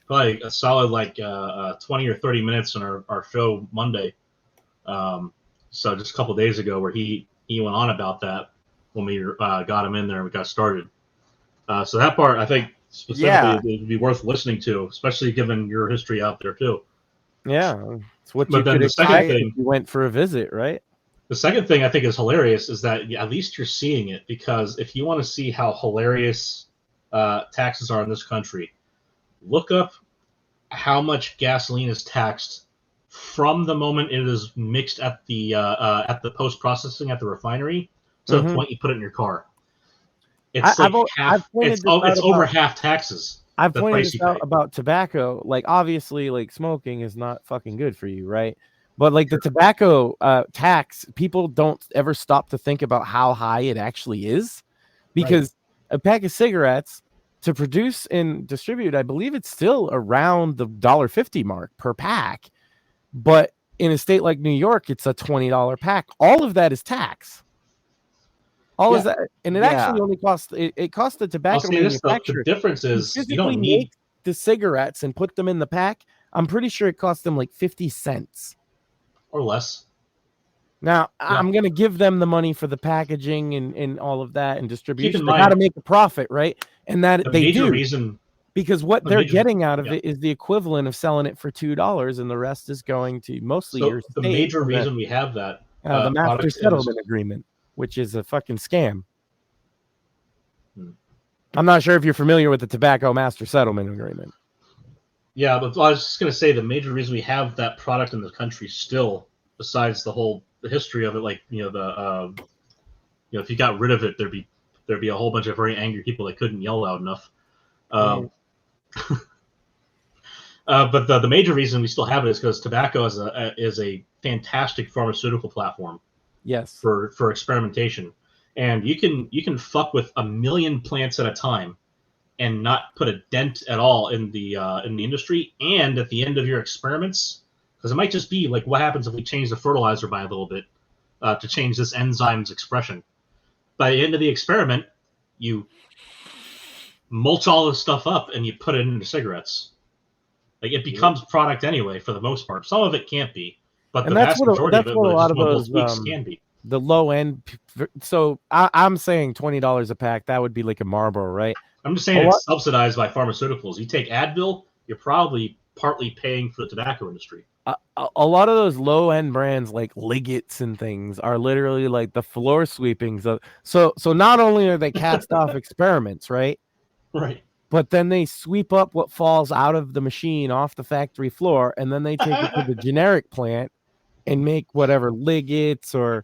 probably a solid like 20 or 30 minutes in our show Monday. So just a couple days ago, where he went on about that when we got him in there and we got started. So that part, I think, specifically, it would be worth listening to, especially given your history out there too. Yeah, it's what But you then could the second expect thing- if you went for a visit, right? The second thing I think is hilarious is that at least you're seeing it, because if you want to see how hilarious taxes are in this country, look up how much gasoline is taxed from the moment it is mixed at the post processing at the refinery to the point you put it in your car. It's I've half. pointed It's this out over about- half taxes. I've the pointed price this you out pay. about tobacco. Like, obviously, like smoking is not fucking good for you, right? But like the tobacco tax, people don't ever stop to think about how high it actually is, because a pack of cigarettes to produce and distribute, I believe it's still around the $1.50 mark per pack. But in a state like New York, it's a $20 pack. All of that is tax. All is that, and it actually only costs it costs the tobacco manufacturer. The difference is you don't make need the cigarettes and put them in the pack. I'm pretty sure it costs them like 50 cents or less. Now, I'm going to give them the money for the packaging and all of that and distribution. They got to make a profit, right? And that they do. Reason, because what they're getting out of it is the equivalent of selling it for $2, and the rest is going to mostly your state. The major reason we have that the master settlement agreement, which is a fucking scam. I'm not sure if you're familiar with the tobacco master settlement agreement. Yeah, but I was just going to say the major reason we have that product in the country still, besides the history of it, like if you got rid of it, there'd be a whole bunch of very angry people that couldn't yell loud enough. But the major reason we still have it is because tobacco is a fantastic pharmaceutical platform. Yes. For experimentation, and you can fuck with 1 million plants at a time and not put a dent at all in the industry. And at the end of your experiments, because it might just be like, what happens if we change the fertilizer by a little bit to change this enzyme's expression? By the end of the experiment, you mulch all this stuff up and you put it into cigarettes. Like, it becomes product anyway for the most part. Some of it can't be, but the vast majority of it, a lot of those weeks can be. The low end. So I'm saying $20 a pack. That would be like a Marlboro, right? I'm just saying it's subsidized by pharmaceuticals. You take Advil, you're probably partly paying for the tobacco industry. A lot of those low end brands like Liggets and things are literally like the floor sweepings of. So not only are they cast off experiments, right? Right. But then they sweep up what falls out of the machine off the factory floor, and then they take it to the generic plant and make whatever Liggets or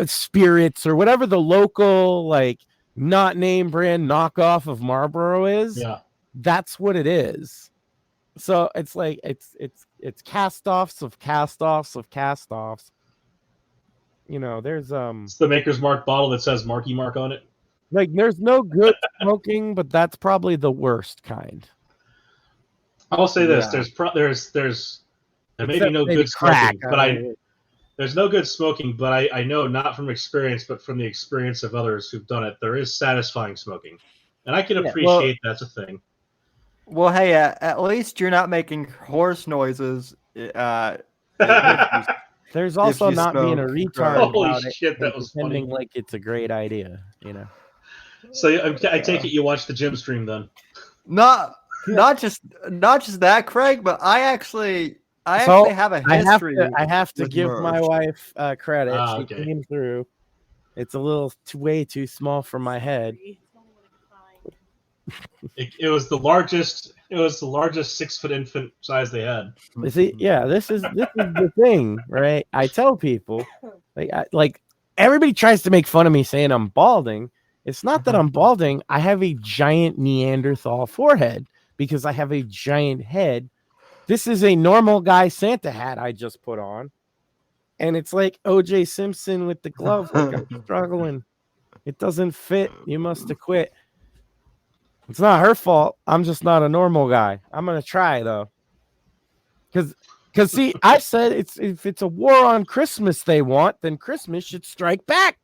Spirits or whatever the local, like, not name brand knockoff of Marlboro is. Yeah. That's what it is. So it's like it's cast-offs of cast-offs of cast-offs. You know, there's It's the Maker's Mark bottle that says Marky Mark on it. Like, there's no good smoking, but that's probably the worst kind. I'll say this: there may be no good smoking, but there's no good smoking. But I know, not from experience, but from the experience of others who've done it, there is satisfying smoking, and I can appreciate that's a thing. Well, hey, at least you're not making horse noises. There's also not being a retard. Holy shit, that was pretending funny. like it's a great idea, you know. So I take it you watched the gym stream then? Not just that, Craig, but I actually have a history. I have to give Merge. my wife credit. She Okay. came through. It's a little way too small for my head. It was the largest 6-foot infant size they had. See, yeah, this is the thing, right? I tell people, like everybody tries to make fun of me saying I'm balding. It's not that I'm balding. I have a giant Neanderthal forehead because I have a giant head. This is a normal guy Santa hat I just put on. And it's like O.J. Simpson with the glove. Like, I'm struggling. It doesn't fit. You must have quit. It's not her fault. I'm just not a normal guy. I'm going to try, though. Because see, I said if it's a war on Christmas they want, then Christmas should strike back.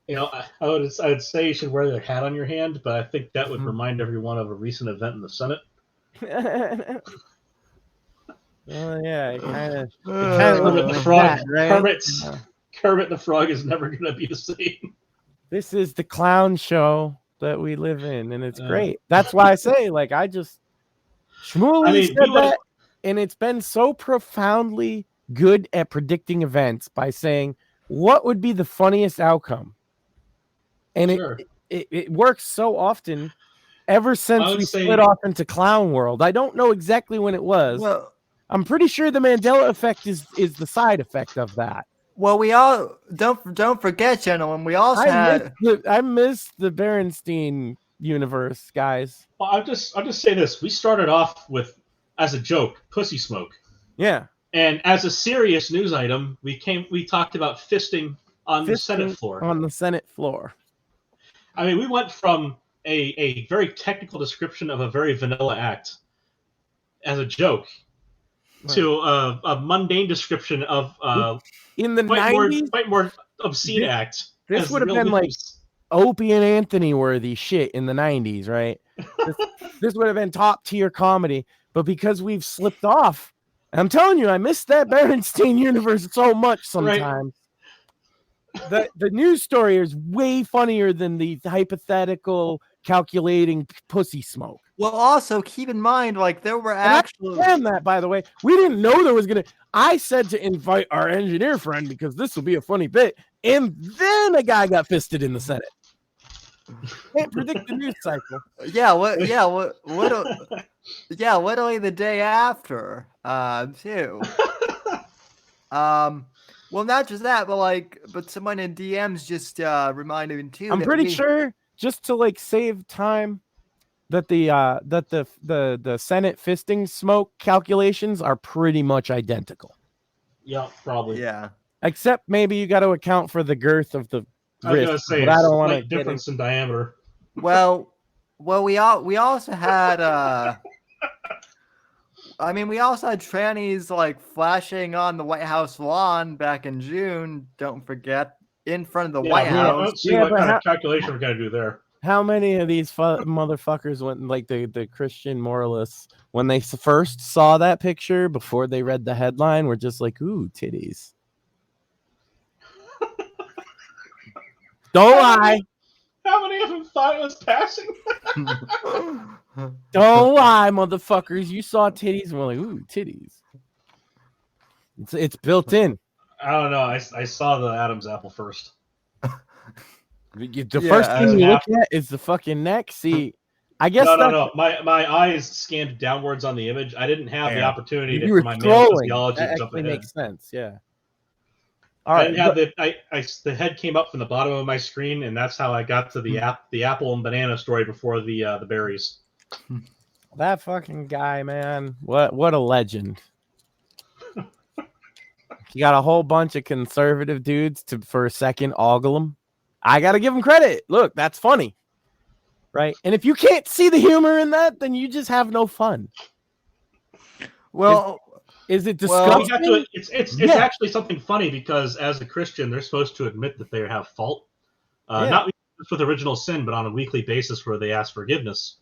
You know, I'd say you should wear the hat on your hand, but I think that would remind everyone of a recent event in the Senate. Well, yeah, it kind of Kermit the Frog, right? Kermit the Frog is never going to be the same. This is the clown show that we live in, and it's great. That's why I say, like, Shmuley said that, and it's been so profoundly good at predicting events by saying what would be the funniest outcome, and it works so often. Ever since we split off into clown world, I don't know exactly when it was. Well, I'm pretty sure the Mandela effect is the side effect of that. Well, we all don't forget, gentlemen. We also I missed the Berenstein universe, guys. Well, I'll just say this: we started off with, as a joke, pussy smoke. Yeah. And as a serious news item, we talked about fisting on the Senate floor. On the Senate floor. I mean, we went from a very technical description of a very vanilla act as a joke to a mundane description of in the 90s, quite more obscene act. This would have been like Opie and Anthony worthy shit in the 90s, right? This would have been top tier comedy, but because we've slipped off, I'm telling you, I miss that Berenstein universe so much sometimes. Right. The news story is way funnier than the hypothetical calculating pussy smoke. Well, also keep in mind, like there were actually that, by the way, we didn't know there was gonna. I said to invite our engineer friend because this will be a funny bit, and then a guy got fisted in the Senate. Can't predict the news cycle. Literally the day after, too. Well, not just that, but someone in DMs just reminded me too. I'm pretty sure, just to like save time, that the Senate fisting smoke calculations are pretty much identical. Yeah, probably. Yeah. Except maybe you got to account for the girth of the I was gonna say, but I don't want to difference in diameter. Well, we also had we also had trannies like flashing on the White House lawn back in June. Don't forget, in front of the White House. Let's see what kind of calculation we're gonna do there. How many of these motherfuckers went, like the Christian moralists, when they first saw that picture before they read the headline, were just like, "Ooh, titties." Don't lie. How many of them thought it was passing? Don't lie, motherfuckers. You saw titties and were like, "Ooh, titties." It's built in. I don't know. I saw the Adam's apple first. The first thing you look at is the fucking neck. See, I guess no. My eyes scanned downwards on the image. I didn't have the opportunity for my male physiology to jump ahead. Makes sense. Yeah. All right. The head came up from the bottom of my screen, and that's how I got to the apple and banana story before the berries. That fucking guy, man. What a legend. You got a whole bunch of conservative dudes for a second ogle him. I got to give him credit. Look, that's funny. Right? And if you can't see the humor in that, then you just have no fun. Well, is it disgusting? Well, it's actually something funny because as a Christian, they're supposed to admit that they have fault. Not with original sin, but on a weekly basis where they ask forgiveness.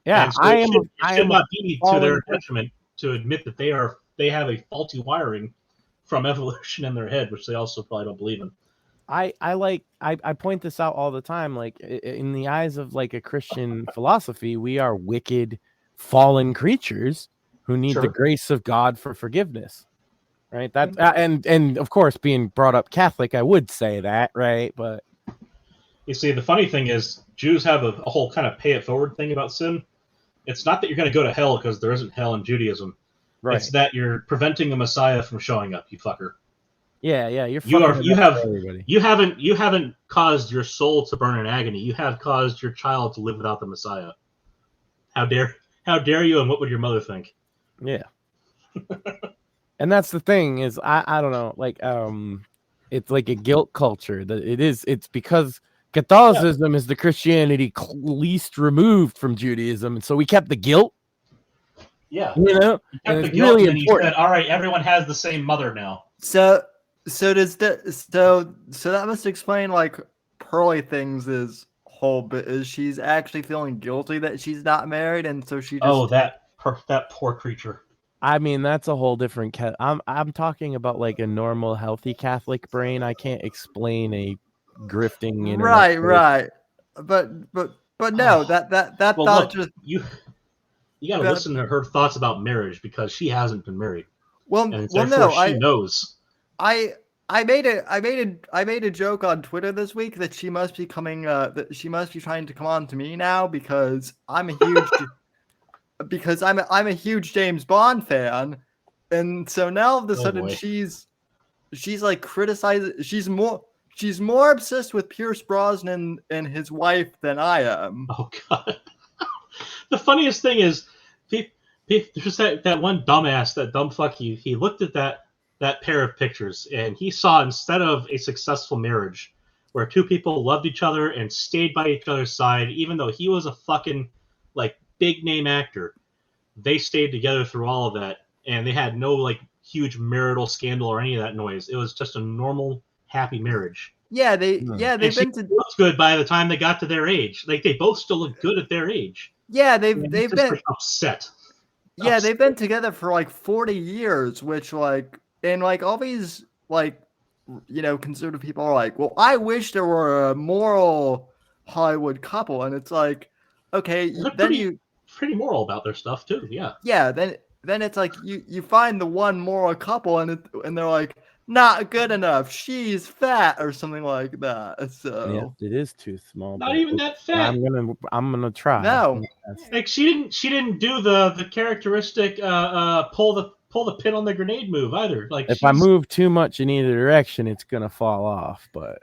Yeah, so it should not be to their detriment to admit that they have a faulty wiring from evolution in their head, which they also probably don't believe in. I point this out all the time. Like in the eyes of like a Christian philosophy, we are wicked, fallen creatures who need the grace of God for forgiveness. Right. That and of course, being brought up Catholic, I would say that, right? But you see, the funny thing is, Jews have a whole kind of pay it forward thing about sin. It's not that you're going to go to hell because there isn't hell in Judaism. Right. It's that you're preventing the Messiah from showing up, you fucker. Yeah, you haven't caused your soul to burn in agony. You have caused your child to live without the Messiah. How dare you, and what would your mother think? Yeah. And that's the thing is I don't know, like it's like a guilt culture that it's because Catholicism is the Christianity least removed from Judaism, and so we kept the guilt. Yeah. You know, You and kept the it's guilt, really and then you important. said, "All right, everyone has the same mother now." So does that so that must explain like Pearly Things' whole bit is she's actually feeling guilty that she's not married, and so she Oh, just that poor creature. I mean, that's a whole different. I'm talking about like a normal, healthy Catholic brain. I can't explain a grifting internet. right. But no, Oh, that well, thought look, just you got to that, listen to her thoughts about marriage because she hasn't been married, and well therefore no, she knows. I made a joke on Twitter this week that she must be coming that she must be trying to come on to me now because I'm a huge James Bond fan, and so now all of a Oh sudden boy. she's like criticizing she's more obsessed with Pierce Brosnan and his wife than I am. Oh god. The funniest thing is, there's just that one dumbass, that dumb fuck. He looked at that pair of pictures and he saw, instead of a successful marriage where two people loved each other and stayed by each other's side, even though he was a fucking like big name actor, they stayed together through all of that, and they had no like huge marital scandal or any of that noise. It was just a normal, happy marriage. Yeah, And they've she been to looked good by the time they got to their age. Like, they both still look good at their age. yeah And they've just been upset. yeah they've been together for like 40 years, which like and like all these like conservative people are like, well, I wish there were a moral Hollywood couple, and it's like, okay, They're then pretty moral about their stuff too. Yeah. yeah, then it's like you find the one moral couple, and they're like, not good enough, she's fat or something like that. So Yeah, it is too small. Not but even that fat. I'm gonna try. no, Like, she didn't do the characteristic pull the pin on the grenade move either. Like, If I move too much in either direction, it's gonna fall off. But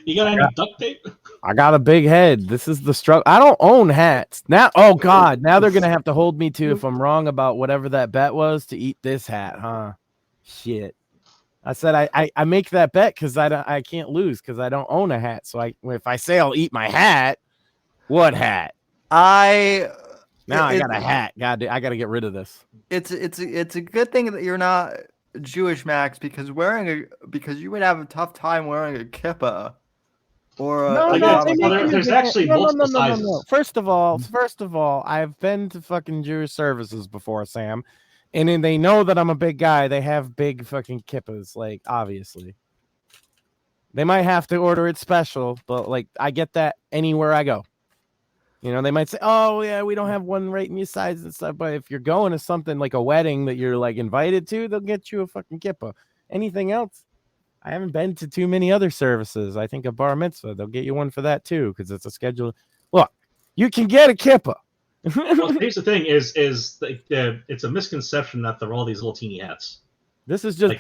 you got any duct tape? I got a big head. This is the struggle. I don't own hats now. Oh God, now they're gonna have to hold me to if I'm wrong about whatever that bet was to eat this hat, huh? Shit. I said I make that bet because I can't lose because I don't own a hat. So if I say I'll eat my hat, what hat? I got a hat. God, I got to get rid of this. it's a good thing that you're not Jewish, Max, because you would have a tough time wearing a kippah or there's actually multiple sizes. No. First of all, I've been to fucking Jewish services before, Sam, and then they know that I'm a big guy. They have big fucking kippahs, like, obviously. They might have to order it special, but like I get that anywhere I go. They might say, "Oh yeah, we don't have one right in your size and stuff." But if you're going to something like a wedding that you're like invited to, they'll get you a fucking kippah. Anything else? I haven't been to too many other services. I think a bar mitzvah, they'll get you one for that too, because it's a schedule. Look, you can get a kippah. Well, here's the thing: is it's a misconception that they're all these little teeny hats. This is just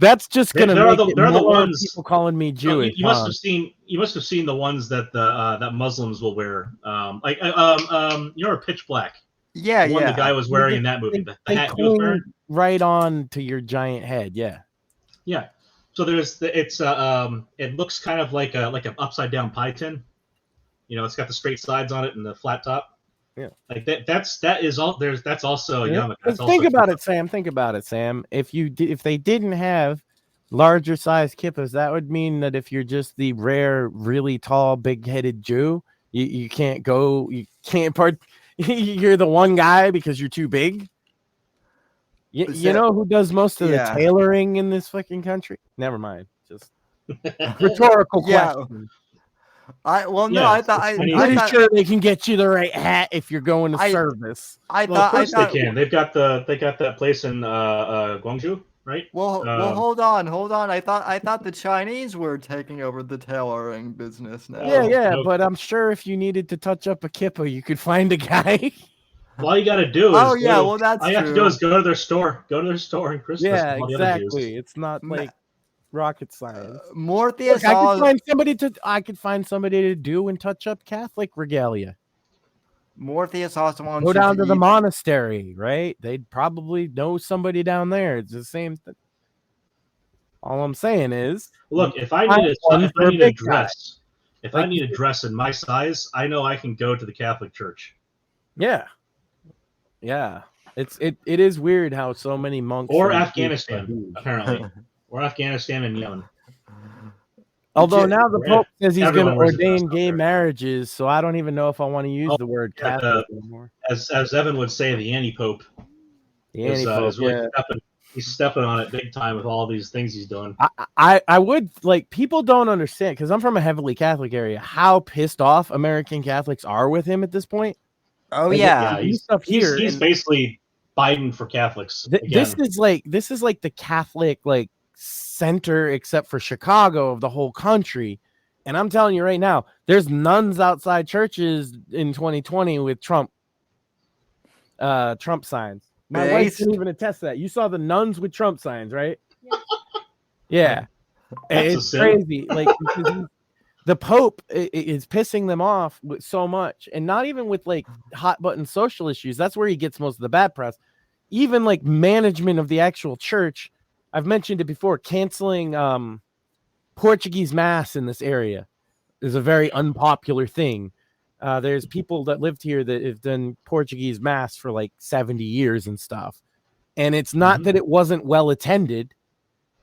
that's just gonna make they're the ones people calling me Jewish. You must have seen the ones that that Muslims will wear. Pitch Black. Yeah, the one the guy was wearing in that movie. The hat he was wearing right on to your giant head. Yeah. Yeah. So it looks kind of like an upside down pie tin. It's got the straight sides on it and the flat top. Yeah. Like that's also a yarmulke. Think about it, Sam. If they didn't have larger size kippahs, that would mean that if you're just the rare, really tall, big-headed Jew, you can't go. You can't you're the one guy because you're too big. You know who does most of the tailoring in this fucking country? Never mind. Just rhetorical question. I'm pretty sure they can get you the right hat if you're going to service. Of course they can. They got that place in Guangzhou, right? Well, hold on. I thought the Chinese were taking over the tailoring business now. Yeah, but I'm sure if you needed to touch up a kippah, you could find a guy. All you got to do is that's true. All you have to do is go to their store. Go to their store in Christmas. Yeah, exactly. It's not like rocket science. Morpheus, I could find somebody to do and touch up Catholic regalia. Morpheus also wants go down to the monastery, right? They'd probably know somebody down there. It's the same thing. All I'm saying is, look, if I need a dress, If Like, I need a dress in my size, I know I can go to the Catholic Church. Yeah. It is weird how so many monks Or and Afghanistan, apparently. Or Afghanistan and Yemen. Although now the Pope says he's going to Everyone wears a dress ordain out gay there. marriages, so I don't even know if I want to use Oh, the word yeah, Catholic anymore. As Evan would say, the anti-Pope The is anti-Pope, really he's stepping on it big time with all these things he's doing. I would like, people don't understand, because I'm from a heavily Catholic area, how pissed off American Catholics are with him at this point. Oh Like, yeah. He's and basically Biden for Catholics. this is like the Catholic like center, except for Chicago, of the whole country. And I'm telling you right now, there's nuns outside churches in 2020 with Trump signs. My wife can even attest to that. You saw the nuns with Trump signs, right? Yeah. It's crazy. Like, because the Pope is pissing them off with so much, and not even with like hot button social issues. That's where he gets most of the bad press. Even like management of the actual church. I've mentioned it before. Canceling Portuguese mass in this area is a very unpopular thing. There's people that lived here that have done Portuguese mass for like 70 years and stuff. And it's not that it wasn't well attended.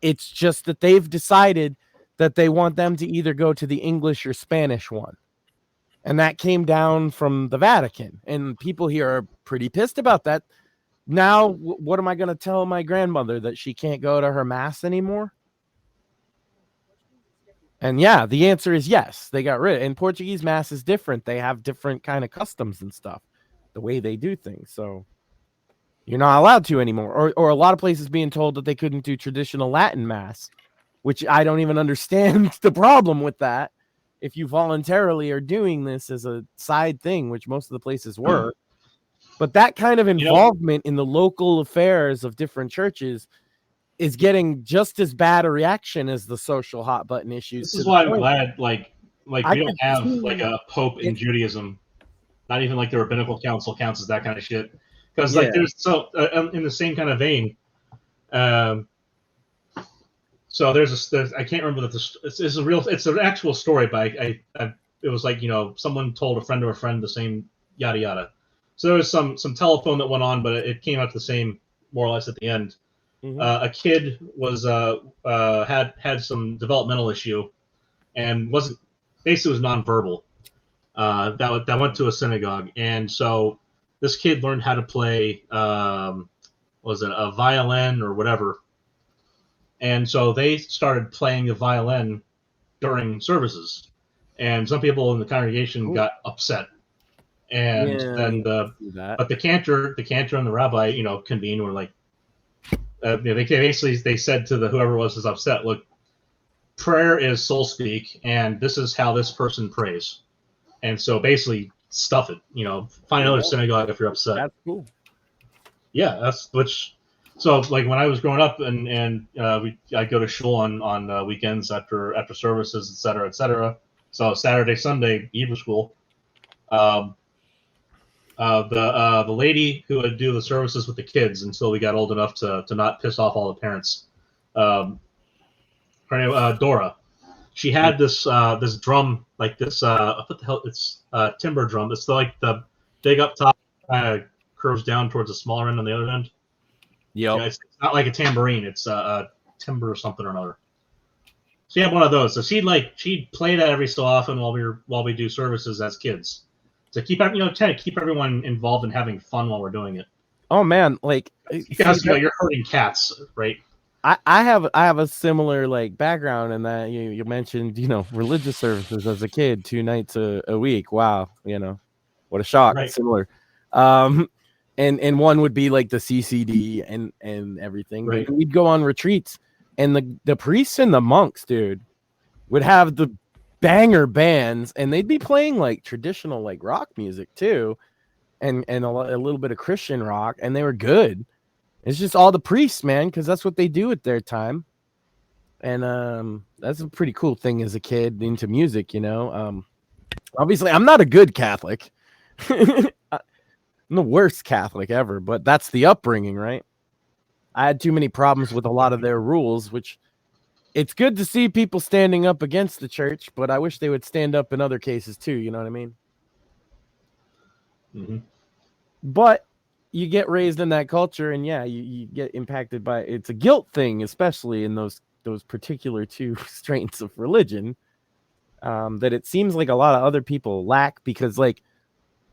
It's just that they've decided that they want them to either go to the English or Spanish one. And that came down from the Vatican. And people here are pretty pissed about that. Now, what am I going to tell my grandmother, that she can't go to her mass anymore? And yeah, the answer is yes. They got rid of it. And Portuguese mass is different. They have different kind of customs and stuff, the way they do things. So you're not allowed to anymore. Or a lot of places being told that they couldn't do traditional Latin mass, which I don't even understand the problem with that. If you voluntarily are doing this as a side thing, which most of the places were. But that kind of involvement in the local affairs of different churches is getting just as bad a reaction as the social hot button issues. This is why I'm glad, like we don't have like a pope in Judaism. Not even like the rabbinical council counts as that kind of shit. Because like there's in the same kind of vein. So there's I can't remember that it's an actual story, but it was like, someone told a friend of a friend the same yada yada. So there was some telephone that went on, but it came out the same more or less at the end. A kid was had some developmental issue, and was nonverbal. That went to a synagogue, and so this kid learned how to play was it a violin or whatever, and so they started playing the violin during services, and some people in the congregation got upset. And then the cantor and the rabbi, convened. Were like, they said to whoever was upset, look, prayer is soul speak, and this is how this person prays. And so basically stuff it. Find another synagogue if you're upset. That's cool. Yeah, so like when I was growing up, and I go to shul on weekends after services, et cetera. So Saturday, Sunday, Hebrew school. The lady who would do the services with the kids until we got old enough to not piss off all the parents, her name Dora. She had this drum, like this what the hell? It's a timber drum. It's like the big up top kind of curves down towards the smaller end on the other end. Yep. It's not like a tambourine. It's a timber or something or another. She had one of those. So she'd play that every so often while we do services as kids. To keep keep everyone involved and having fun while we're doing it. Oh man, like because you're hurting cats, right? I have a similar like background in that you mentioned religious services as a kid, 2 nights a week. Wow, what a shock. Right. Similar, and one would be like the CCD and everything. Right. But we'd go on retreats, and the priests and the monks, dude, would have the banger bands, and they'd be playing like traditional like rock music too, and a little bit of Christian rock, and they were good. It's just all the priests, man, because that's what they do at their time. And that's a pretty cool thing as a kid into music, obviously I'm not a good Catholic. I'm the worst Catholic ever, but that's the upbringing, right? I had too many problems with a lot of their rules, which it's good to see people standing up against the church, but I wish they would stand up in other cases too. You know what I mean? Mm-hmm. But you get raised in that culture, and yeah, you get impacted by it. It's a guilt thing, especially in those particular two strains of religion, that it seems like a lot of other people lack, because like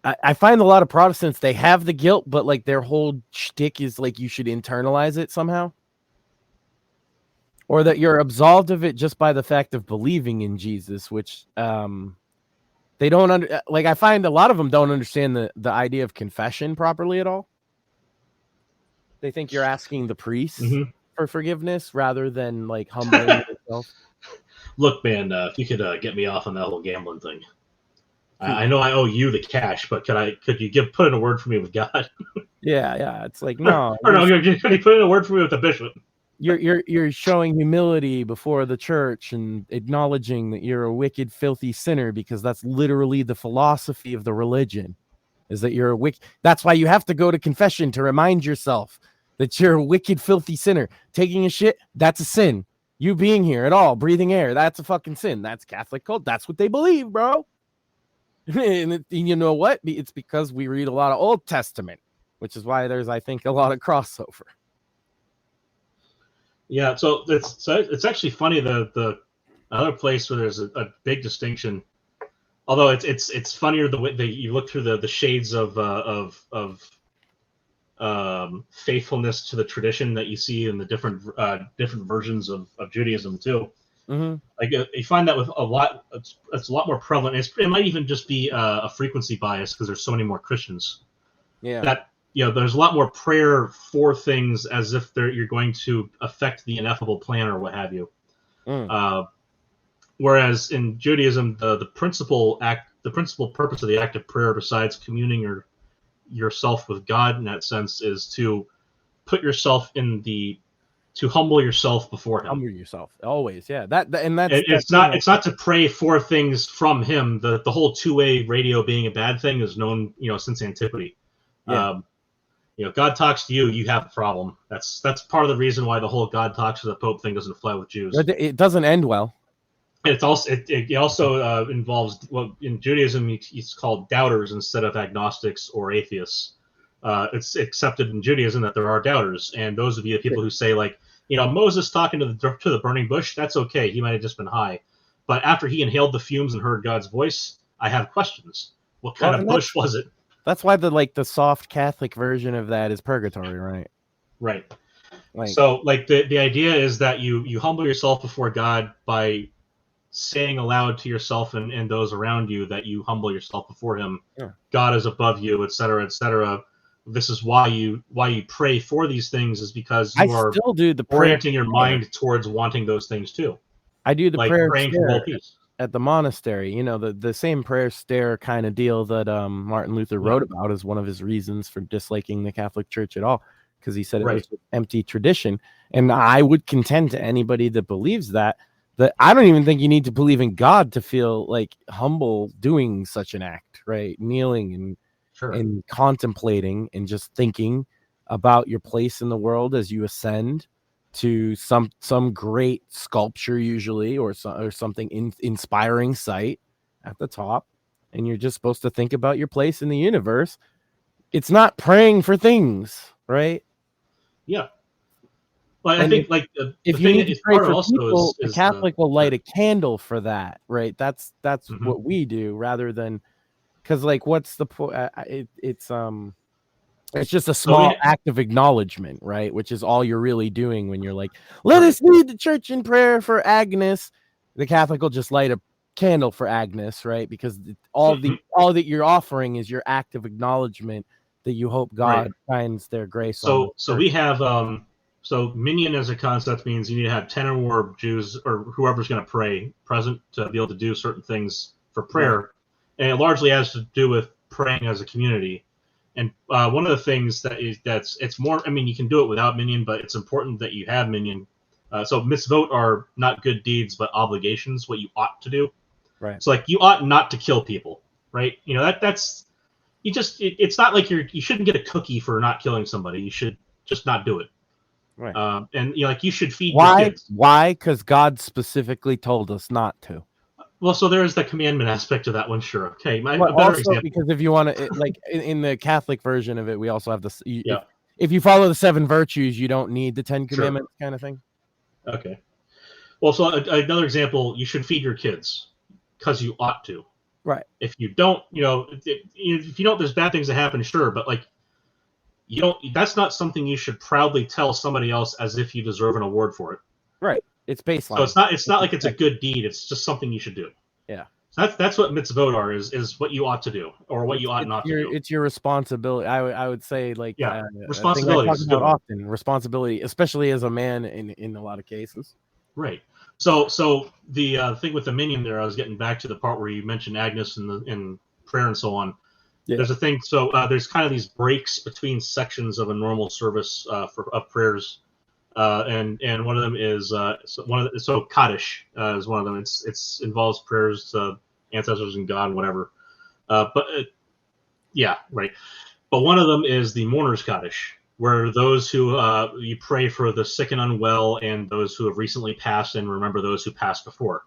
I find a lot of Protestants, they have the guilt, but like their whole shtick is like you should internalize it somehow, or that you're absolved of it just by the fact of believing in Jesus, which they don't like. I find a lot of them don't understand the idea of confession properly at all. They think you're asking the priest for forgiveness rather than like humbling yourself. Look, man, if you could get me off on that whole gambling thing. I know I owe you the cash, but could you put in a word for me with God? Yeah. It's like, no. Or no, could you put in a word for me with the bishop? You're showing humility before the church and acknowledging that you're a wicked, filthy sinner, because that's literally the philosophy of the religion, is that you're a wicked. That's why you have to go to confession, to remind yourself that you're a wicked, filthy sinner. Taking a shit, that's a sin. You being here at all, breathing air, that's a fucking sin. That's Catholic cult. That's what they believe, bro. And you know what? It's because we read a lot of Old Testament, which is why there's, I think, a lot of crossover. Yeah, so it's actually funny, the other place where there's a big distinction, although it's funnier the way that you look through the shades of faithfulness to the tradition that you see in the different versions of Judaism too. Mm-hmm. Like you find that with a lot, it's a lot more prevalent. It might even just be a frequency bias because there's so many more Christians. Yeah. That there's a lot more prayer for things as if you're going to affect the ineffable plan or what have you. Whereas in Judaism, the principal purpose of the act of prayer, besides communing yourself with God in that sense, is to put yourself to humble yourself before Him. Humble yourself always, yeah. It's not to pray for things from Him. The whole two-way radio being a bad thing is known, since antiquity. Yeah. God talks to you, you have a problem. That's part of the reason why the whole God talks to the Pope thing doesn't fly with Jews. It doesn't end well. It also involves, well, in Judaism it's called doubters instead of agnostics or atheists. It's accepted in Judaism that there are doubters, and those would be the people who say, like, Moses talking to the burning bush, that's okay, he might have just been high, but after he inhaled the fumes and heard God's voice, I have questions. What kind of bush was it? That's why the soft Catholic version of that is purgatory, right? Right. Like, so like the idea is that you humble yourself before God by saying aloud to yourself and those around you that you humble yourself before Him. Yeah. God is above you, etc., etc. This is why you pray for these things, is because you are still do the prayer orienting your mind towards wanting those things too. I do the prayer praying for world peace at the monastery. The same prayer stare kind of deal that Martin Luther wrote about as one of his reasons for disliking the Catholic Church at all, because he said it was an empty tradition. And I would contend to anybody that believes that I don't even think you need to believe in God to feel like humble doing such an act, right? Kneeling and contemplating and just thinking about your place in the world as you ascend to some great sculpture, usually, or something inspiring sight at the top, and you're just supposed to think about your place in the universe. It's not praying for things, right? Yeah. Well, I think if you need to pray for people, the Catholic will light a candle for that, right? That's what we do, rather than, because what's the point? It's just a small act of acknowledgement, right? Which is all you're really doing when you're like, let us lead the church in prayer for Agnes. The Catholic will just light a candle for Agnes, right? Because all that you're offering is your act of acknowledgement that you hope God finds their grace. So we have minyan as a concept means you need to have 10 or more Jews or whoever's going to pray present to be able to do certain things for prayer, and it largely has to do with praying as a community. And one of the things it's more, I mean, you can do it without minyan, but it's important that you have minyan. So mitzvot are not good deeds, but obligations, what you ought to do. Right. So you ought not to kill people, right? That's it's not like you shouldn't get a cookie for not killing somebody. You should just not do it. Right. And like you should feed your Why? kids. Why? Because God specifically told us not to. Well, so there is the commandment aspect of that one, sure. Okay, But a better also example. because if you want to, like in the Catholic version of it, we also have this. Yeah. If you follow the 7 virtues, you don't need the 10 Sure. commandments, kind of thing. Okay. Well, so another example, you should feed your kids because you ought to. Right. If you don't, if you don't, there's bad things that happen, sure, but like you don't. That's not something you should proudly tell somebody else as if you deserve an award for it. Right. It's baseline. So it's not like it's a good deed. It's just something you should do. Yeah. So that's what mitzvot are, is what you ought to do or what you ought not to do. It's your responsibility. I would say, like, responsibility is good. Often responsibility, especially as a man in a lot of cases. Right. So the thing with the minion there, I was getting back to the part where you mentioned Agnes and prayer and so on. Yeah. There's a thing. So there's kind of these breaks between sections of a normal service of prayers, and one of them is Kaddish is one of them. It's involves prayers to ancestors and God and whatever. Yeah, right. But one of them is the mourner's Kaddish, where those who you pray for the sick and unwell and those who have recently passed and remember those who passed before.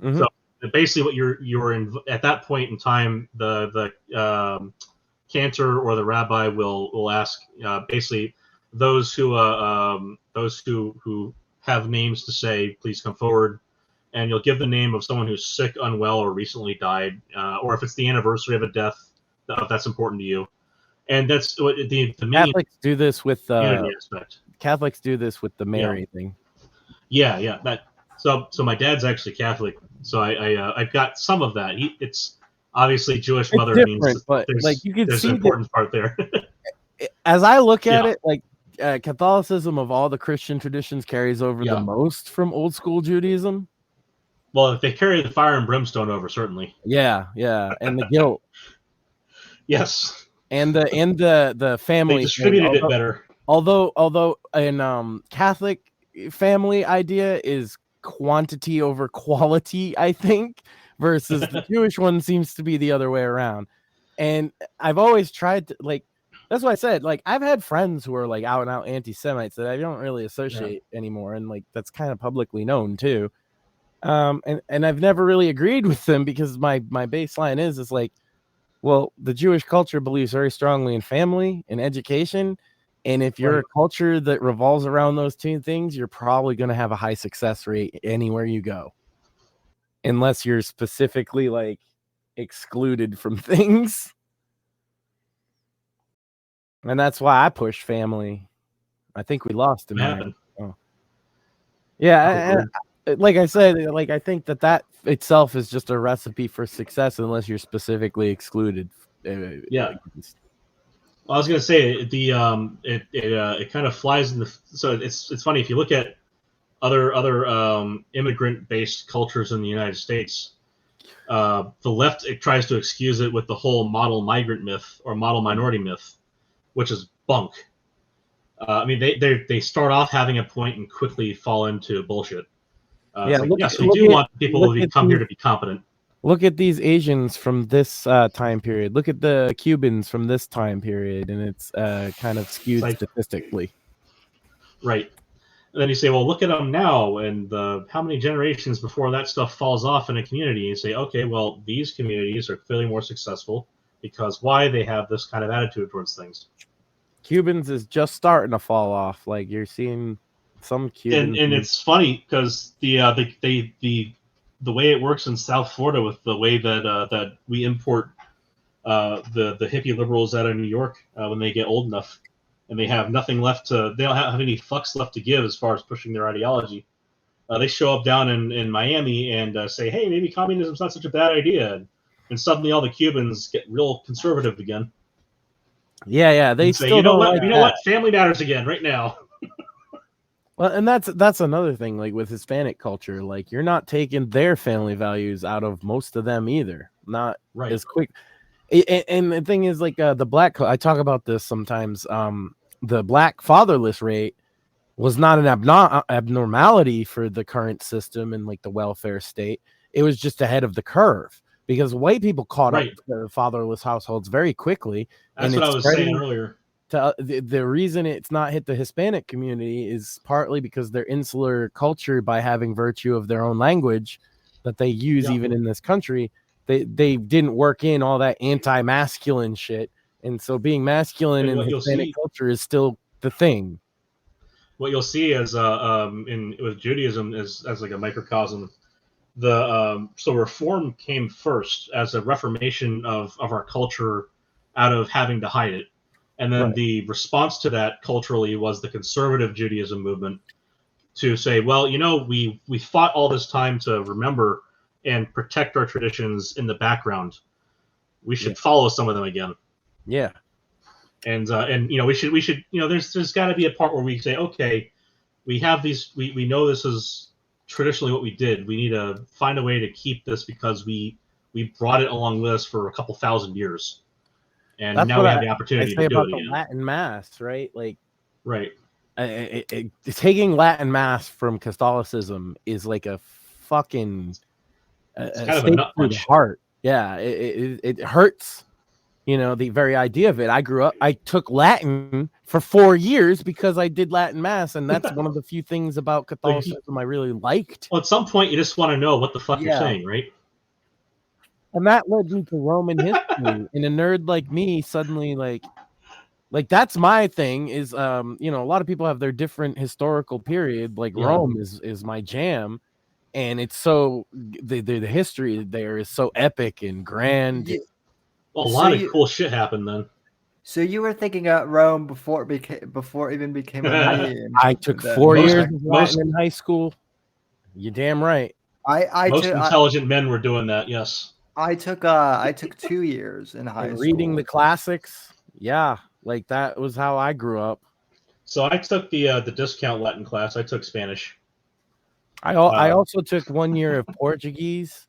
Mm-hmm. So basically what you're in at that point in time, the cantor or the rabbi will ask basically those who have names to say, please come forward, and you'll give the name of someone who's sick, unwell, or recently died, or if it's the anniversary of a death, if that's important to you. And that's what the Catholics do this with aspect. Catholics do this with the Mary thing. Yeah. So my dad's actually Catholic, so I've got some of that. It's obviously Jewish it's mother means, but like you can there's see an important part there. As I look at it, like Catholicism of all the Christian traditions carries over the most from old school Judaism. Well, if they carry the fire and brimstone over, certainly. Yeah, and the guilt. Yes. And the family. They distributed it better. Although in Catholic family idea is quantity over quality, I think, versus the Jewish one seems to be the other way around. And I've always tried to, like, that's why I said, like, I've had friends who are like out and out anti-Semites that I don't really associate anymore, and like that's kind of publicly known too. And I've never really agreed with them because my baseline is like, well, the Jewish culture believes very strongly in family and education. And if you're a culture that revolves around those two things, you're probably going to have a high success rate anywhere you go. Unless you're specifically like excluded from things. And that's why I push family. I think we lost him. Oh. Yeah. Like I said, like I think that itself is just a recipe for success unless you're specifically excluded. Yeah. Well, I was gonna say it kind of flies in the. So it's funny if you look at other immigrant-based cultures in the United States. The left tries to excuse it with the whole model migrant myth or model minority myth, which is bunk. I mean, they start off having a point and quickly fall into bullshit. Yes, we do want people to come here to be competent. Look at these Asians from this time period. Look at the Cubans from this time period, and it's kind of skewed statistically. Right. And then you say, well, look at them now, and how many generations before that stuff falls off in a community? And you say, okay, well, these communities are clearly more successful because why? They have this kind of attitude towards things. Cubans is just starting to fall off. Like you're seeing some Cubans. And it's funny because the way it works in South Florida with the way that we import the hippie liberals out of New York when they get old enough and they have nothing left they don't have any fucks left to give as far as pushing their ideology. They show up down in Miami and say, hey, maybe communism's not such a bad idea. And suddenly all the Cubans get real conservative again. Yeah. They say, still you know what? Family matters again right now. Well, and that's another thing, like with Hispanic culture, like you're not taking their family values out of most of them either. Not as quick. And the thing is, like the black, I talk about this sometimes. The black fatherless rate was not an abnormality for the current system and like the welfare state. It was just ahead of the curve because white people caught up to fatherless households very quickly. That's what I was saying earlier. the reason it's not hit the Hispanic community is partly because they're insular culture by having virtue of their own language that they use even in this country. They didn't work in all that anti-masculine shit, and so being masculine in Hispanic culture is still the thing. What you'll see is with Judaism as like a microcosm, so reform came first as a reformation of our culture out of having to hide it. And then the response to that culturally was the conservative Judaism movement to say, well, we fought all this time to remember and protect our traditions in the background. We should follow some of them again. Yeah. And we should there's got to be a part where we say, okay, we have these, we know this is traditionally what we did. We need to find a way to keep this because we brought it along with us for a couple thousand years. And that's now we have the opportunity to do about it the again. Latin Mass, right? Like, right. Taking Latin Mass from Catholicism is like a fucking it's kind of a nut punch. Heart. Yeah, it hurts. The very idea of it. I took Latin for 4 years because I did Latin Mass, and that's one of the few things about Catholicism I really liked. Well, at some point, you just want to know what the fuck you're saying, right? And that led me to Roman history. And a nerd like me suddenly like that's my thing is a lot of people have their different historical period. Like Rome is my jam, and it's so the history there is so epic and grand. Yeah. Well, a lot of cool shit happened then. So you were thinking of Rome before it even became a meme. I took 4 years of Latin in high school. You're damn right. Most intelligent men were doing that. Yes. I took 2 years in high school. Reading the classics. Yeah, like that was how I grew up. So I took the discount Latin class. I took Spanish. I also took 1 year of Portuguese,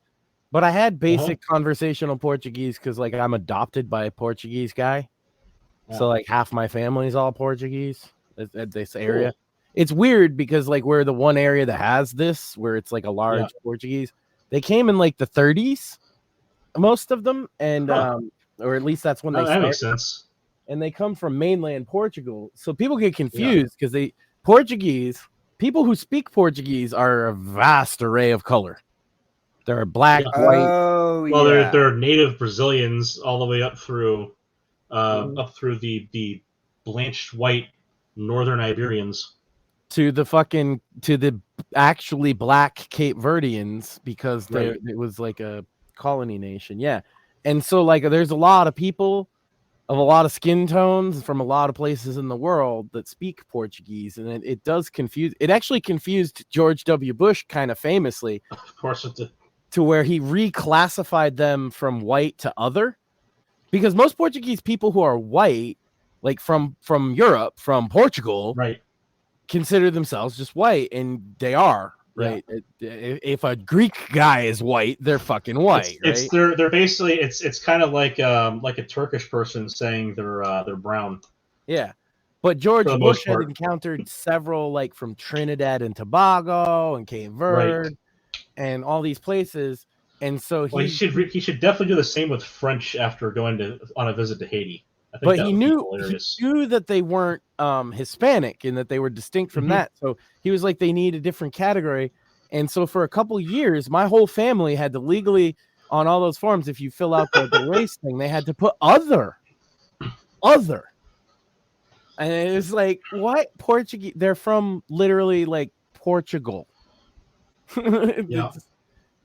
but I had basic conversational Portuguese because like I'm adopted by a Portuguese guy. Yeah. So like half my family is all Portuguese at this area. Cool. It's weird because like we're the one area that has this where it's like a large Portuguese. They came in like the 30s. Most of them, and or at least that's when they that makes sense. And they come from mainland Portugal, so people get confused because people who speak Portuguese are a vast array of color. There are black, white. They're native Brazilians all the way up through the blanched white northern Iberians to the actually black Cape Verdeans because it was like a colony nation. And so like there's a lot of people of a lot of skin tones from a lot of places in the world that speak Portuguese, and it does confuse. It actually confused George W. Bush kind of famously, of course it did, to where he reclassified them from white to other, because most Portuguese people who are white, like from Europe, from Portugal, consider themselves just white, and they are. Right. Yeah. If a Greek guy is white, they're fucking white. They're basically it's kind of like a Turkish person saying they're brown. Yeah, but George Bush had encountered several like from Trinidad and Tobago and Cape Verde and all these places, and so he should definitely do the same with French after going on a visit to Haiti. But he knew that they weren't Hispanic and that they were distinct from that. So he was like, they need a different category. And so for a couple years, my whole family had to legally, on all those forms, if you fill out the race thing, they had to put other. And it was like, what? Portuguese? They're from literally like Portugal.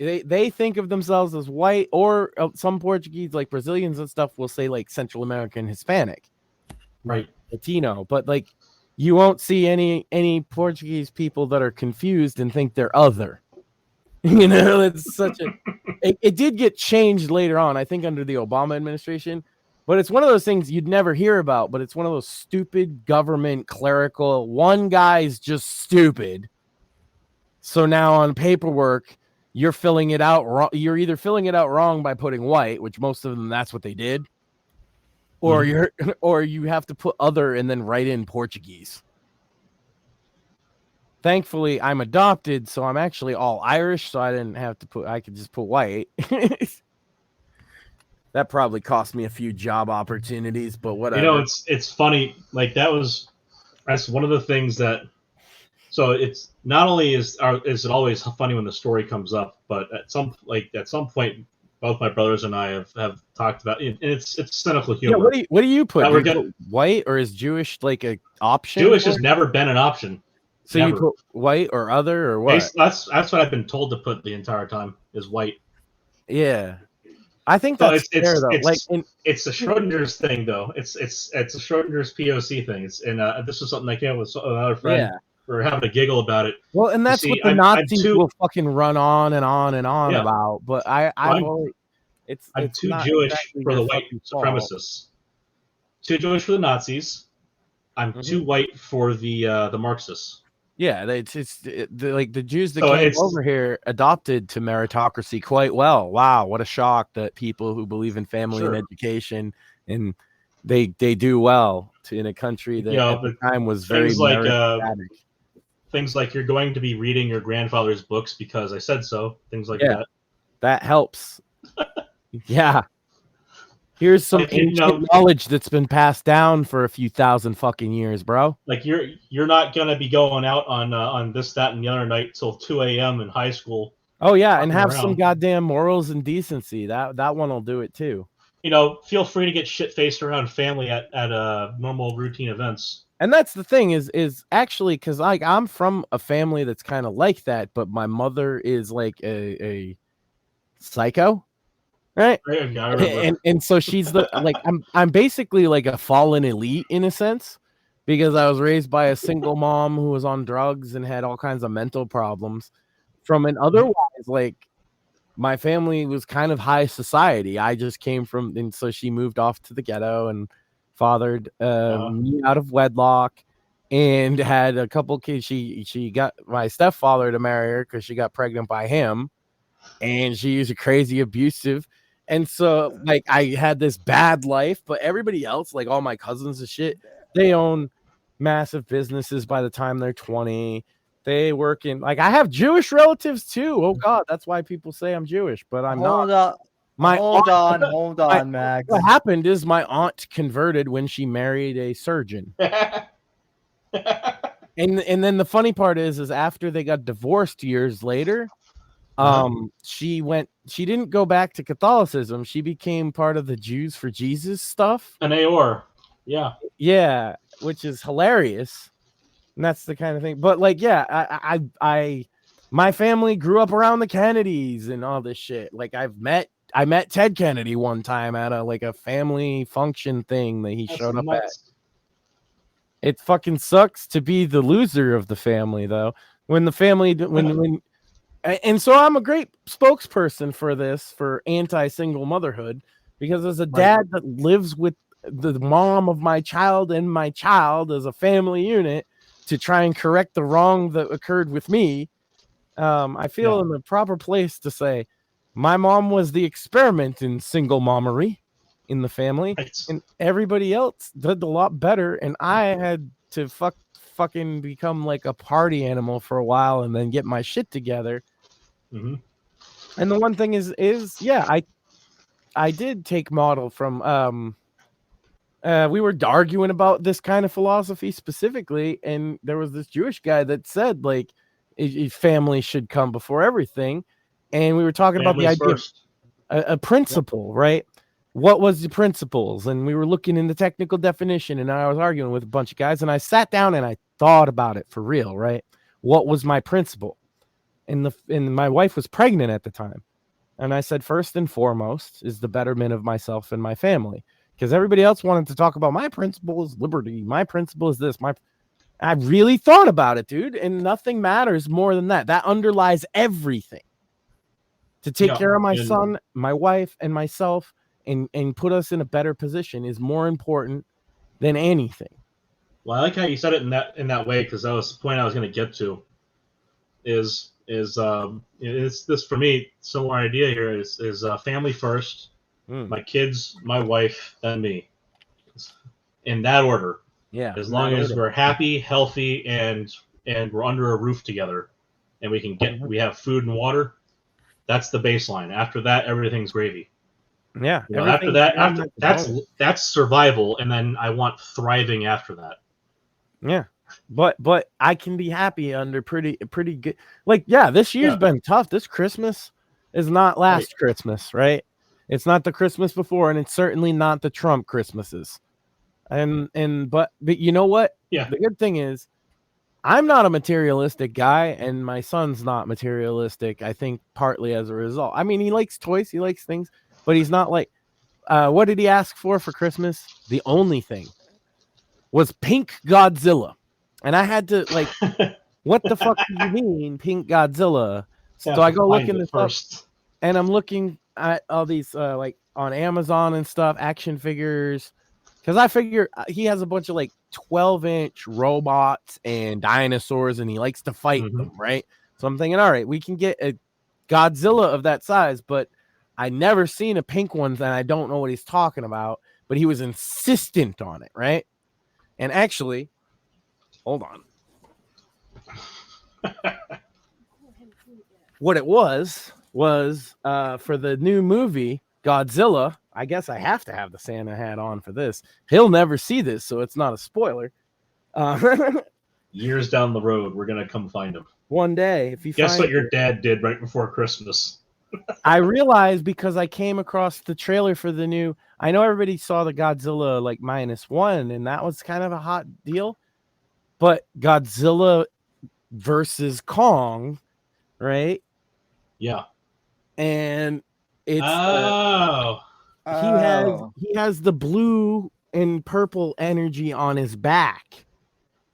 They think of themselves as white, or some Portuguese, like Brazilians and stuff, will say like Central American Hispanic, Latino. But like, you won't see any Portuguese people that are confused and think they're other. It's such a. It did get changed later on, I think, under the Obama administration. But it's one of those things you'd never hear about. But it's one of those stupid government clerical. One guy's just stupid. So now on paperwork, you're filling it out wrong. You're either filling it out wrong by putting white, which most of them that's what they did, or you have to put other and then write in Portuguese. Thankfully, I'm adopted, so I'm actually all Irish, so I didn't have to put. I could just put white. That probably cost me a few job opportunities, but whatever. You know, it's funny. Like that's one of the things that. So it's not only is it always funny when the story comes up, but at some point, both my brothers and I have talked about, and it's cynical humor. Yeah, what do you put? That Do you put white, or is Jewish like a option? Jewish has never been an option. So never. You put white or other or what? That's what I've been told to put the entire time is white. Yeah, I think that's fair though. It's a Schrodinger's thing though. It's a Schrodinger's POC thing. This was something I came up with another friend. Yeah. We're having a giggle about it. Well, and that's what the Nazis will fucking run on and on and on about. But I'm too Jewish for the white supremacists. Too Jewish for the Nazis. I'm too white for the Marxists. Yeah, like the Jews that came over here adopted to meritocracy quite well. Wow, what a shock that people who believe in family and education and they do well in a country that at the time was very meritocratic. Things like you're going to be reading your grandfather's books because I said so. Things like that. That helps. Yeah. Here's some ancient knowledge that's been passed down for a few thousand fucking years, bro. Like you're not gonna be going out on this, that, and the other night till 2 a.m. in high school. Oh yeah, and have some goddamn morals and decency. That one will do it too. You know, feel free to get shit faced around family at normal routine events. And that's the thing is actually because like I'm from a family that's kind of like that, but my mother is like a psycho, right? And so she's I'm basically like a fallen elite in a sense because I was raised by a single mom who was on drugs and had all kinds of mental problems. From an otherwise like my family was kind of high society. I just came from, and so she moved off to the ghetto and fathered me out of wedlock and had a couple kids. She got my stepfather to marry her because she got pregnant by him, and she was crazy abusive. And so like I had this bad life, but everybody else, like all my cousins and shit, they own massive businesses by the time they're 20. They work in, like, I have Jewish relatives too. Oh God, that's why people say I'm Jewish, but I'm not. Hold on, Max. What happened is my aunt converted when she married a surgeon. and then the funny part is after they got divorced years later, she didn't go back to Catholicism. She became part of the Jews for Jesus stuff. An AOR. Yeah. Yeah, which is hilarious. And that's the kind of thing. But like, yeah, I my family grew up around the Kennedys and all this shit. Like I met Ted Kennedy one time at a family function thing that he showed up at. It fucking sucks to be the loser of the family though. When the family and so I'm a great spokesperson for this, for anti-single motherhood, because as a dad that lives with the mom of my child and my child as a family unit to try and correct the wrong that occurred with me, I feel in the proper place to say my mom was the experiment in single mommery in the family, and everybody else did a lot better, and I had to fucking become like a party animal for a while and then get my shit together. Mm-hmm. And the one thing is I did take model from we were arguing about this kind of philosophy specifically, and there was this Jewish guy that said like family should come before everything, and we were talking about the idea of a principle, right? What was the principles? And we were looking in the technical definition, and I was arguing with a bunch of guys, and I sat down and I thought about it for real, right? What was my principle? And my wife was pregnant at the time, and I said first and foremost is the betterment of myself and my family. Because everybody else wanted to talk about my principle is liberty. My principle is this. I really thought about it, dude, and nothing matters more than that. That underlies everything. To take care of my son, my wife, and myself, and put us in a better position is more important than anything. Well, I like how you said it in that way, because that was the point I was going to get to. Is it's this for me? Similar idea here is family first. My kids, my wife, then me. In that order. Yeah. As long as we're happy, healthy, and we're under a roof together, and we have food and water, that's the baseline. After that, everything's gravy. Yeah. You know, after that, that's survival, and then I want thriving after that. Yeah. But I can be happy under pretty good. Like, yeah, this year's been tough. This Christmas is not last Christmas, right? It's not the Christmas before, and it's certainly not the Trump Christmases. But you know what? Yeah. The good thing is I'm not a materialistic guy, and my son's not materialistic, I think partly as a result. I mean, he likes toys, he likes things, but he's not like what did he ask for Christmas? The only thing was pink Godzilla. And I had to like, what the fuck do you mean pink Godzilla? So I go looking this up, and I'm looking at all these like on Amazon and stuff, action figures, because I figure he has a bunch of like 12-inch robots and dinosaurs, and he likes to fight them, right? So I'm thinking, all right, we can get a Godzilla of that size, but I never seen a pink one, and I don't know what he's talking about. But he was insistent on it, right? And actually, hold on. What it was for the new movie Godzilla. I guess I have to have the Santa hat on for this. He'll never see this, so it's not a spoiler. Years down the road, we're gonna come find him one day. If you guess what your dad did right before Christmas. I realized because I came across the trailer for the new. I know everybody saw the Godzilla like -1, and that was kind of a hot deal. But Godzilla versus Kong, right? Yeah. And it's he has the blue and purple energy on his back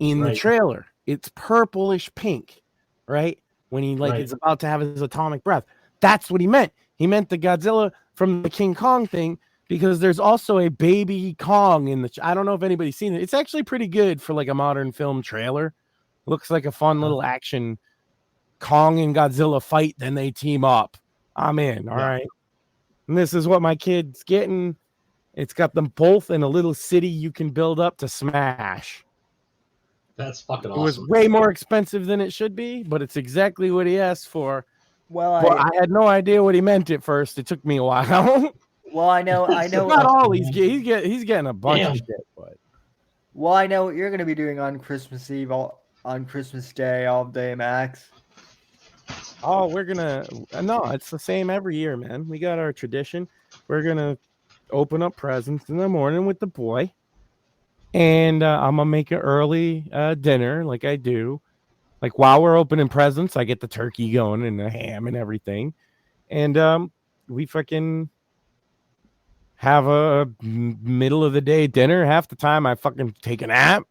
in the trailer. It's purplish pink, right? When he is about to have his atomic breath. That's what he meant. He meant the Godzilla from the King Kong thing, because there's also a baby Kong in the. I don't know if anybody's seen it. It's actually pretty good for like a modern film trailer. Looks like a fun little action. Kong and Godzilla fight, then they team up. I'm in. All right. And this is what my kid's getting. It's got them both in a little city you can build up to smash. That's fucking awesome. It was way more expensive than it should be, but it's exactly what he asked for. Well, I had no idea what he meant at first. It took me a while. Well, I know. Not all he's getting a bunch of shit, but. Well, I know what you're going to be doing on Christmas Eve, on Christmas Day, all day, Max. Oh, no, it's the same every year, man. We got our tradition. We're going to open up presents in the morning with the boy. And I'm going to make an early dinner like I do. Like while we're opening presents, I get the turkey going and the ham and everything. And we fucking have a middle of the day dinner. Half the time I fucking take a nap.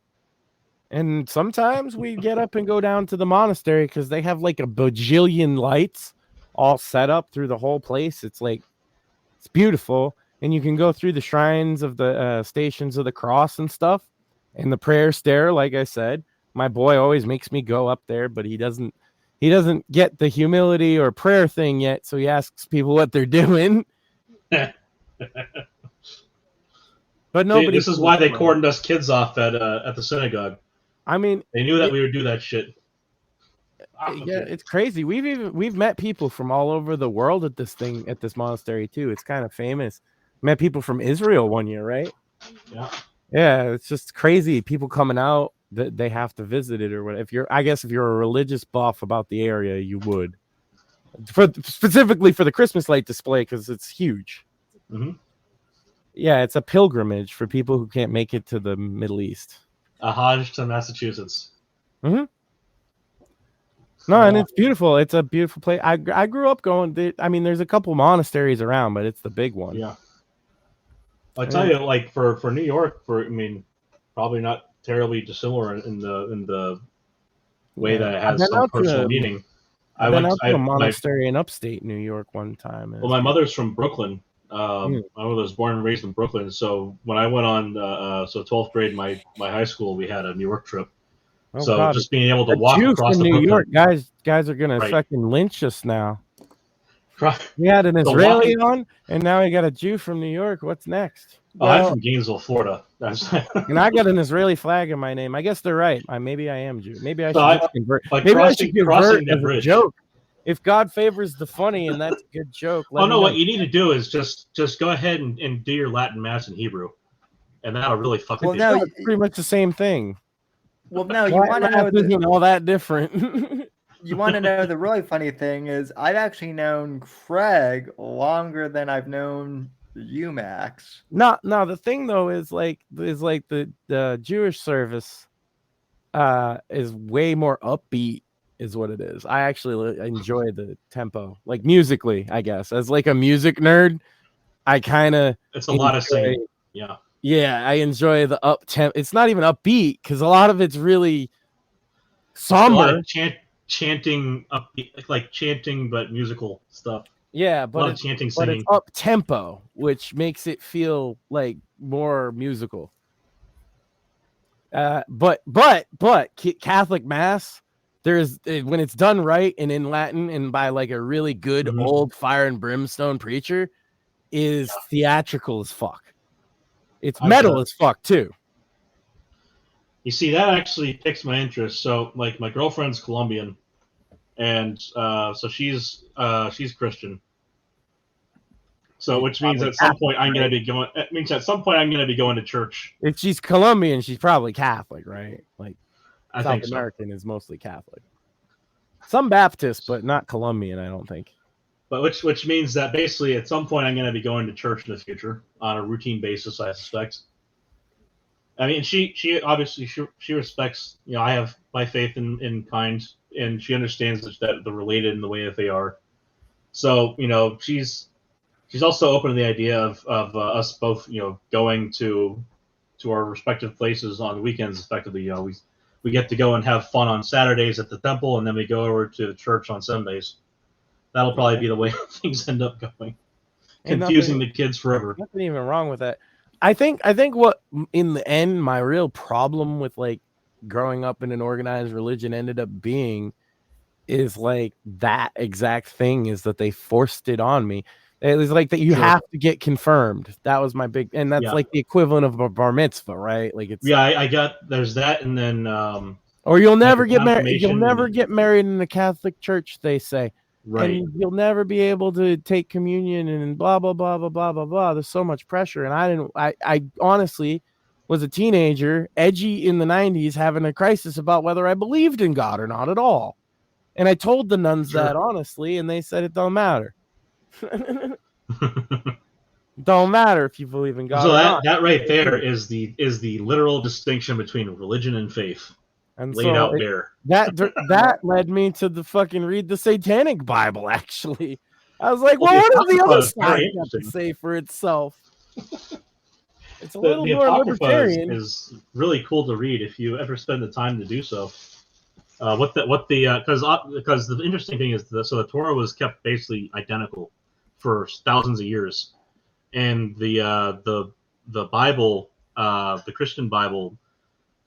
And sometimes we get up and go down to the monastery because they have like a bajillion lights all set up through the whole place. It's beautiful. And you can go through the shrines of the Stations of the Cross and stuff. And the prayer stair, like I said. My boy always makes me go up there, but he doesn't get the humility or prayer thing yet. So he asks people what they're doing. But nobody. This is why they cordoned us kids off at the synagogue. I mean, they knew that we would do that shit. Yeah, it's crazy. We've met people from all over the world at this monastery too. It's kind of famous. Met people from Israel one year, right? Yeah. Yeah, it's just crazy. People coming out that they have to visit it or whatever. I guess if you're a religious buff about the area, you would. Specifically for the Christmas light display because it's huge. Mm-hmm. Yeah, it's a pilgrimage for people who can't make it to the Middle East. A Hajj to Massachusetts. Mm-hmm. No, and it's beautiful. It's a beautiful place. I grew up going. I mean, there's a couple monasteries around, but it's the big one. Yeah. I tell you, like for New York, probably not terribly dissimilar in the way that it has some personal meaning. I went to a monastery in upstate New York one time. Well, my mother's from Brooklyn. My mother was born and raised in Brooklyn. So when I went on, 12th grade, my high school, we had a New York trip. Oh, so God. just being able to walk across New York, guys are gonna fucking lynch us now. We had an Israeli on, and now we got a Jew from New York. What's next? Oh, I'm from Gainesville, Florida. And I got an Israeli flag in my name. I guess they're right. Maybe I am Jew. Maybe I should convert. Like maybe I should convert as a joke. if God favors the funny and that's a good joke, let me know. What you need to do is just go ahead and do your Latin Mass in Hebrew, and that'll really fuck with you. no, It's pretty much the same thing. Well, no, you want to know isn't all that different. You want to know the really funny thing is I've actually known Craig longer than I've known you, Max. No, the thing though is like the Jewish service is way more upbeat is what it is. I actually enjoy the tempo, like musically, I guess. As like a music nerd, I kind of it's a lot of singing. Yeah, I enjoy the up tempo. It's not even upbeat because a lot of it's really somber. A lot of chanting upbeat, like chanting but musical stuff. Yeah, but it's chanting, singing. But it's up tempo, which makes it feel like more musical. But Catholic Mass, when it's done right and in Latin and by like a really good old fire and brimstone preacher, is theatrical as fuck. It's metal as fuck too. You see, that actually piques my interest. So, like, my girlfriend's Colombian, and so she's Christian. So, which means at some point I'm going to be going. It means at some point I'm going to be going to church. If she's Colombian, she's probably Catholic, right? Like, I South think American is mostly Catholic. Some Baptist, but not Colombian, I don't think. But which means that basically at some point I'm going to be going to church in the future on a routine basis, I suspect. I mean, she obviously she respects, I have my faith in kind, and she understands that they're related in the way that they are. So, she's also open to the idea of us both, going to our respective places on the weekends. Effectively, we get to go and have fun on Saturdays at the temple, and then we go over to the church on Sundays. That'll probably be the way things end up going, confusing the kids forever. Nothing even wrong with that. I think what in the end my real problem with like growing up in an organized religion ended up being is like that exact thing is that they forced it on me. It was like that you have to get confirmed. That was my big, and that's like the equivalent of a bar mitzvah, right? Like it's I got there's that, and then or you'll never get married. You'll never get married in the Catholic Church, they say. Right. And you'll never be able to take communion and blah, blah, blah, blah, blah, blah, blah. There's so much pressure. And I honestly was a teenager, edgy in the 90s, having a crisis about whether I believed in God or not at all. And I told the nuns that honestly, and they said it don't matter. Don't matter if you believe in God so or not. that right there is the literal distinction between religion and faith. And laid out there. That led me to the fucking read the Satanic Bible, actually. I was like, well, what does the other side have to say for itself? It's a little more libertarian. Is really cool to read if you ever spend the time to do so. Because the interesting thing is the Torah was kept basically identical for thousands of years, and the Bible, the Christian Bible,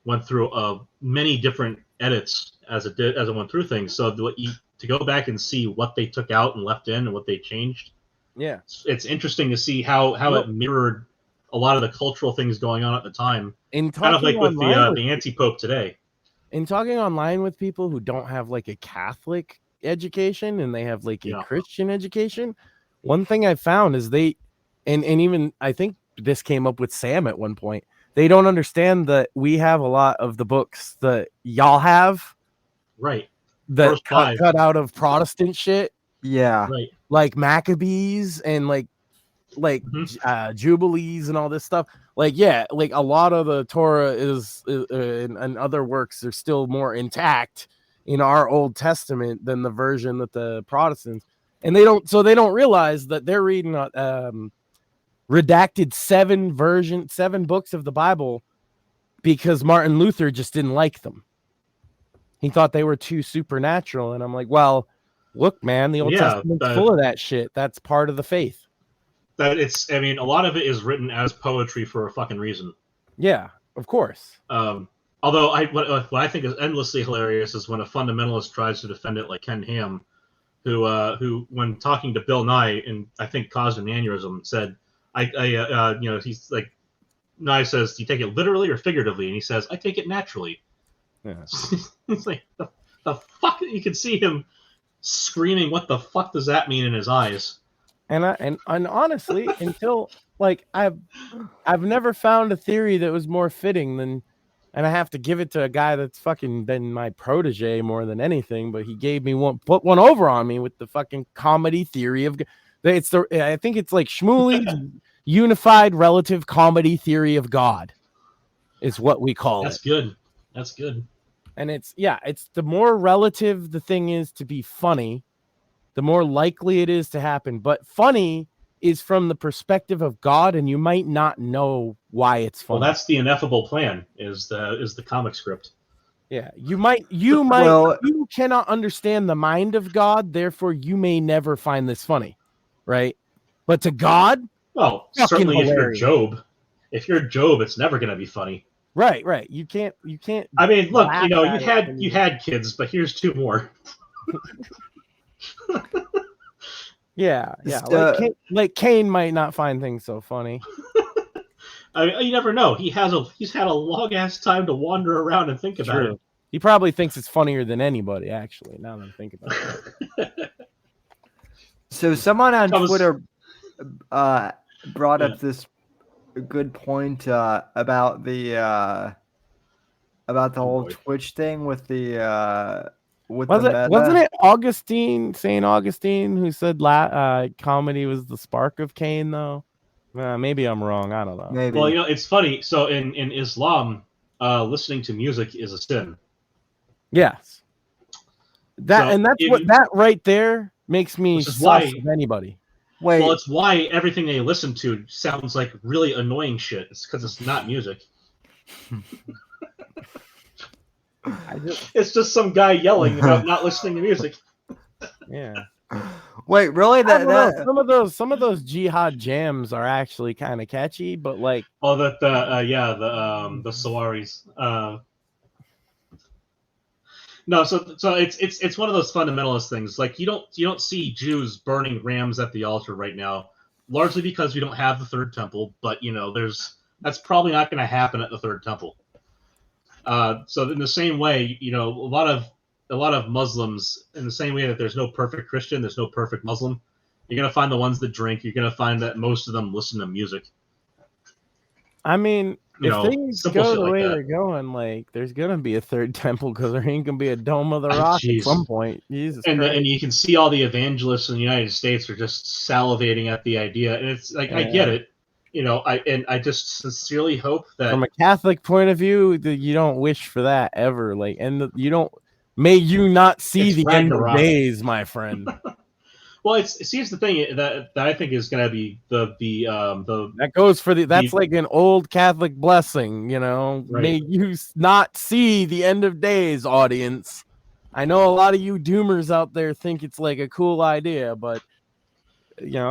went through many different edits as it went through things. So to go back and see what they took out and left in and what they changed. Yeah, it's interesting to see how it mirrored a lot of the cultural things going on at the time. Kind of like with the anti-pope today. In talking online with people who don't have like a Catholic education and they have like a Christian education, one thing I found is and even I think this came up with Sam at one point. They don't understand that we have a lot of the books that y'all have, right? That cut out of Protestant shit, right? Like Maccabees and like Jubilees and all this stuff. Like a lot of the Torah and other works are still more intact in our Old Testament than the version that the Protestants. And they don't realize that they're reading redacted 7 books of the Bible because Martin Luther just didn't like them. He thought they were too supernatural. And I'm like, well, look, man, the Old Testament's full of that shit. That's part of the faith. A lot of it is written as poetry for a fucking reason. Yeah, of course. Although what I think is endlessly hilarious is when a fundamentalist tries to defend it, like Ken Ham, who when talking to Bill Nye and I think caused an aneurysm, said, he's like, Nye says, do you take it literally or figuratively? And he says, I take it naturally. Yeah. It's like the fuck. You can see him screaming, "What the fuck does that mean?" in his eyes. And honestly, until like I've never found a theory that was more fitting than, and I have to give it to a guy that's fucking been my protege more than anything, but he gave me put one over on me with the fucking comedy theory of I think it's like Shmuley's unified relative comedy theory of God is what we call That's it. good. That's good. And it's the more relative the thing is to be funny, the more likely it is to happen. But funny is from the perspective of God, and you might not know why it's funny. Well, that's the ineffable plan. Is the comic script? Yeah, you cannot understand the mind of God, therefore you may never find this funny, right? But to God, well, certainly hilarious. If you're Job, it's never going to be funny. Right. You can't. I mean, look, you had kids, but here's two more. Yeah. Like Cain might not find things so funny. I mean, you never know. He's had a long ass time to wander around and think about it. He probably thinks it's funnier than anybody, actually. Now that I'm thinking about it. So someone on Twitter brought up this good point about the whole Twitch thing with the wasn't it St. Augustine who said comedy was the spark of Cain though? Maybe I'm wrong. I don't know. Maybe. Well, it's funny. So in Islam, listening to music is a sin. Yes. That right there makes me sus of anybody. Wait. Well, it's why everything they listen to sounds like really annoying shit. It's because it's not music. It's just some guy yelling about not listening to music. Yeah. Wait, really? Some of those jihad jams are actually kind of catchy, but like the Sawaris. No, so it's one of those fundamentalist things. Like you don't see Jews burning rams at the altar right now, largely because we don't have the third temple. But that's probably not going to happen at the third temple. So in the same way, a lot of Muslims, in the same way that there's no perfect Christian, there's no perfect Muslim. You're gonna find the ones that drink. You're gonna find that most of them listen to music. I mean, if things go the way they're going, like there's gonna be a third temple because there ain't gonna be a Dome of the Rock at some point. Jesus Christ. And you can see all the evangelists in the United States are just salivating at the idea, and it's like I get it. I just sincerely hope that from a Catholic point of view, you don't wish for that ever. Like, and you don't. May you not see the end of days, my friend. Well, it's the thing that I think is going to be the that goes for that's like an old Catholic blessing, Right. May you not see the end of days, audience. I know a lot of you doomers out there think it's like a cool idea, but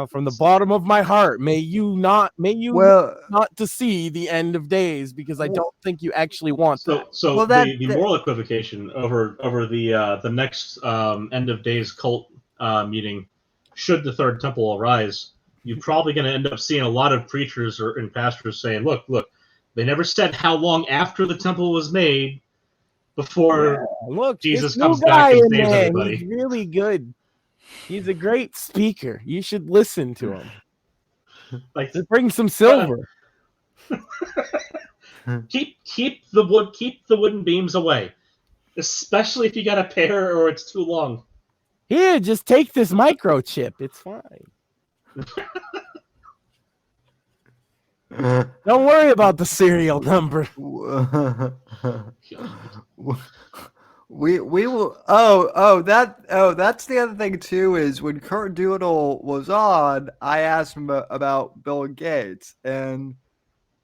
from the bottom of my heart, may you not to see the end of days, because I don't think you actually want that. So the moral equivocation over the next end of days cult meeting, should the third temple arise, you're probably going to end up seeing a lot of preachers and pastors saying, look, they never said how long after the temple was made before Jesus comes back and saves everybody. He's really good. He's a great speaker. You should listen to him. Like, to bring some silver. Keep the wooden beams away, especially if you got a pair or it's too long. Here, just take this microchip. It's fine. Don't worry about the serial number. We will. That's the other thing too. Is when Kurt Doodle was on, I asked him about Bill Gates, and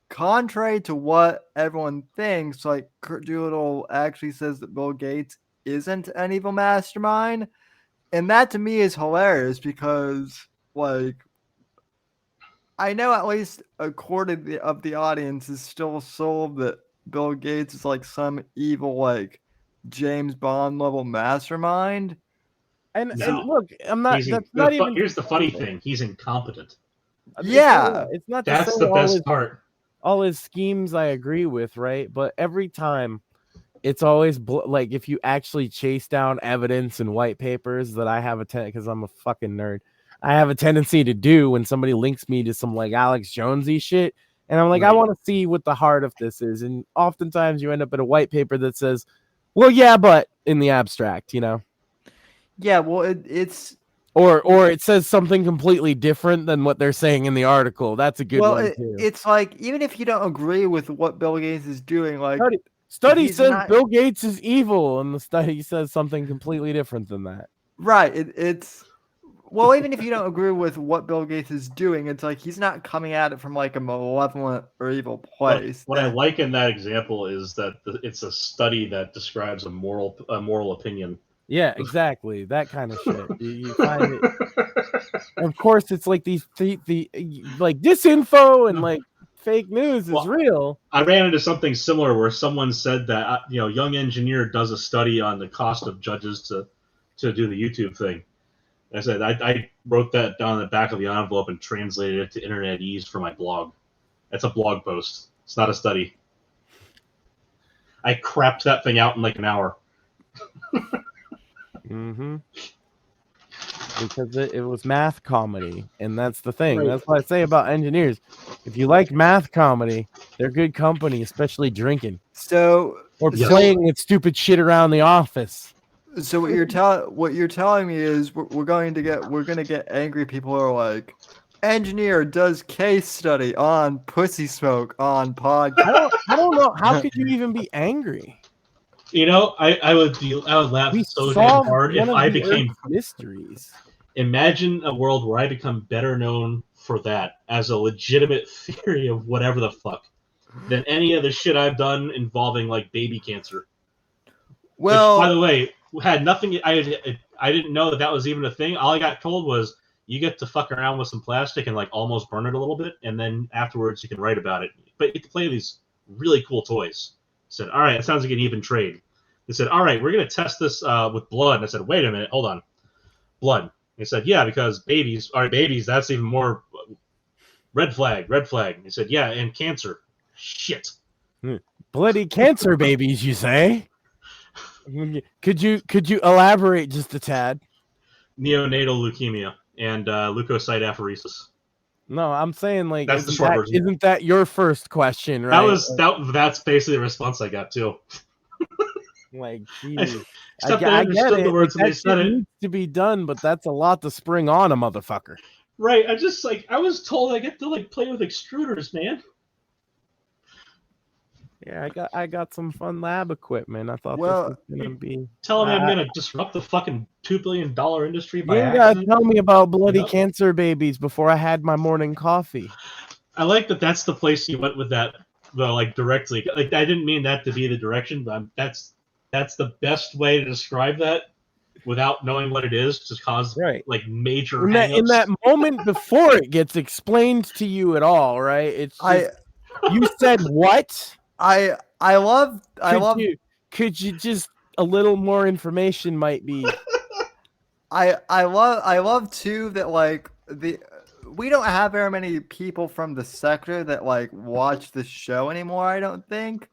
contrary to what everyone thinks, like Kurt Doodle actually says that Bill Gates isn't an evil mastermind, and that to me is hilarious because, like, I know at least a quarter of the audience is still sold that Bill Gates is like some evil, like, James Bond level mastermind. And look, I'm not. Here's the funny thing: he's incompetent. Yeah, it's not. That's the best part. All his schemes, I agree with, right? But every time it's always like if you actually chase down evidence and white papers that I have because I'm a fucking nerd. I have a tendency to do when somebody links me to some like Alex Jonesy shit. And I'm like, Right. I want to see what the heart of this is. And oftentimes you end up in a white paper that says, well, yeah, but in the abstract, you know? Yeah, well, it's Or it says something completely different than what they're saying in the article. That's a good one too. it's like even if you don't agree with what Bill Gates is doing, like Study he's says not- Bill Gates is evil, and the study says something completely different than that. right, it's well, even if you don't agree with what Bill Gates is doing, it's like he's not coming at it from like a malevolent or evil place. What I like in that example is that it's a study that describes a moral opinion. Yeah, exactly. That kind of shit. You find it. And of course, it's like the like disinfo and like fake news is real. I ran into something similar where someone said that young engineer does a study on the cost of judges to do the YouTube thing. I said I wrote that down in the back of the envelope and translated it to Internetese for my blog. That's a blog post. It's not a study. I crapped that thing out in like an hour. Mm-hmm. Because it was math comedy, and that's the thing. Right. That's what I say about engineers. If you like math comedy, they're good company, especially drinking or playing with stupid shit around the office. So what you're telling me is we're going to get angry people who are like, engineer does case study on pussy smoke on podcast. I don't know. How could you even be angry? You know, I would laugh so damn hard if I became mysteries. Imagine a world where I become better known for that as a legitimate theory of whatever the fuck than any of the shit I've done involving like baby cancer. Well, which, by the way, had nothing. I didn't know that was even a thing. All I got told was you get to fuck around with some plastic and like almost burn it a little bit, and then afterwards you can write about it. But you get to play these really cool toys. I said, all right, it sounds like an even trade. They said, all right, we're gonna test this with blood. And I said, wait a minute, hold on, blood. He said, yeah, because babies, that's even more red flag. He said, yeah, and cancer. Shit. Bloody cancer babies, you say? Could you elaborate just a tad? Neonatal leukemia and leukocyte apheresis. No, I'm saying like that's the short version. Isn't that your first question, right? That's basically the response I got too. Like, geez. Except I understood the words and they said it. Needs to be done, but that's a lot to spring on a motherfucker. Right. I was told I get to like play with extruders, man. Yeah, I got some fun lab equipment. I thought this was gonna be. Telling me I'm gonna disrupt the fucking $2 billion industry by accident? You gotta tell me about bloody cancer babies before I had my morning coffee. I like that. That's the place you went with that, like directly. Like I didn't mean that to be the direction, but that's the best way to describe that without knowing what it is, to cause like major in that moment before it gets explained to you at all, right? It's just, you said what? I love. Could you just a little more information might be. I love too that like we don't have very many people from the sector that like watch the show anymore. I don't think.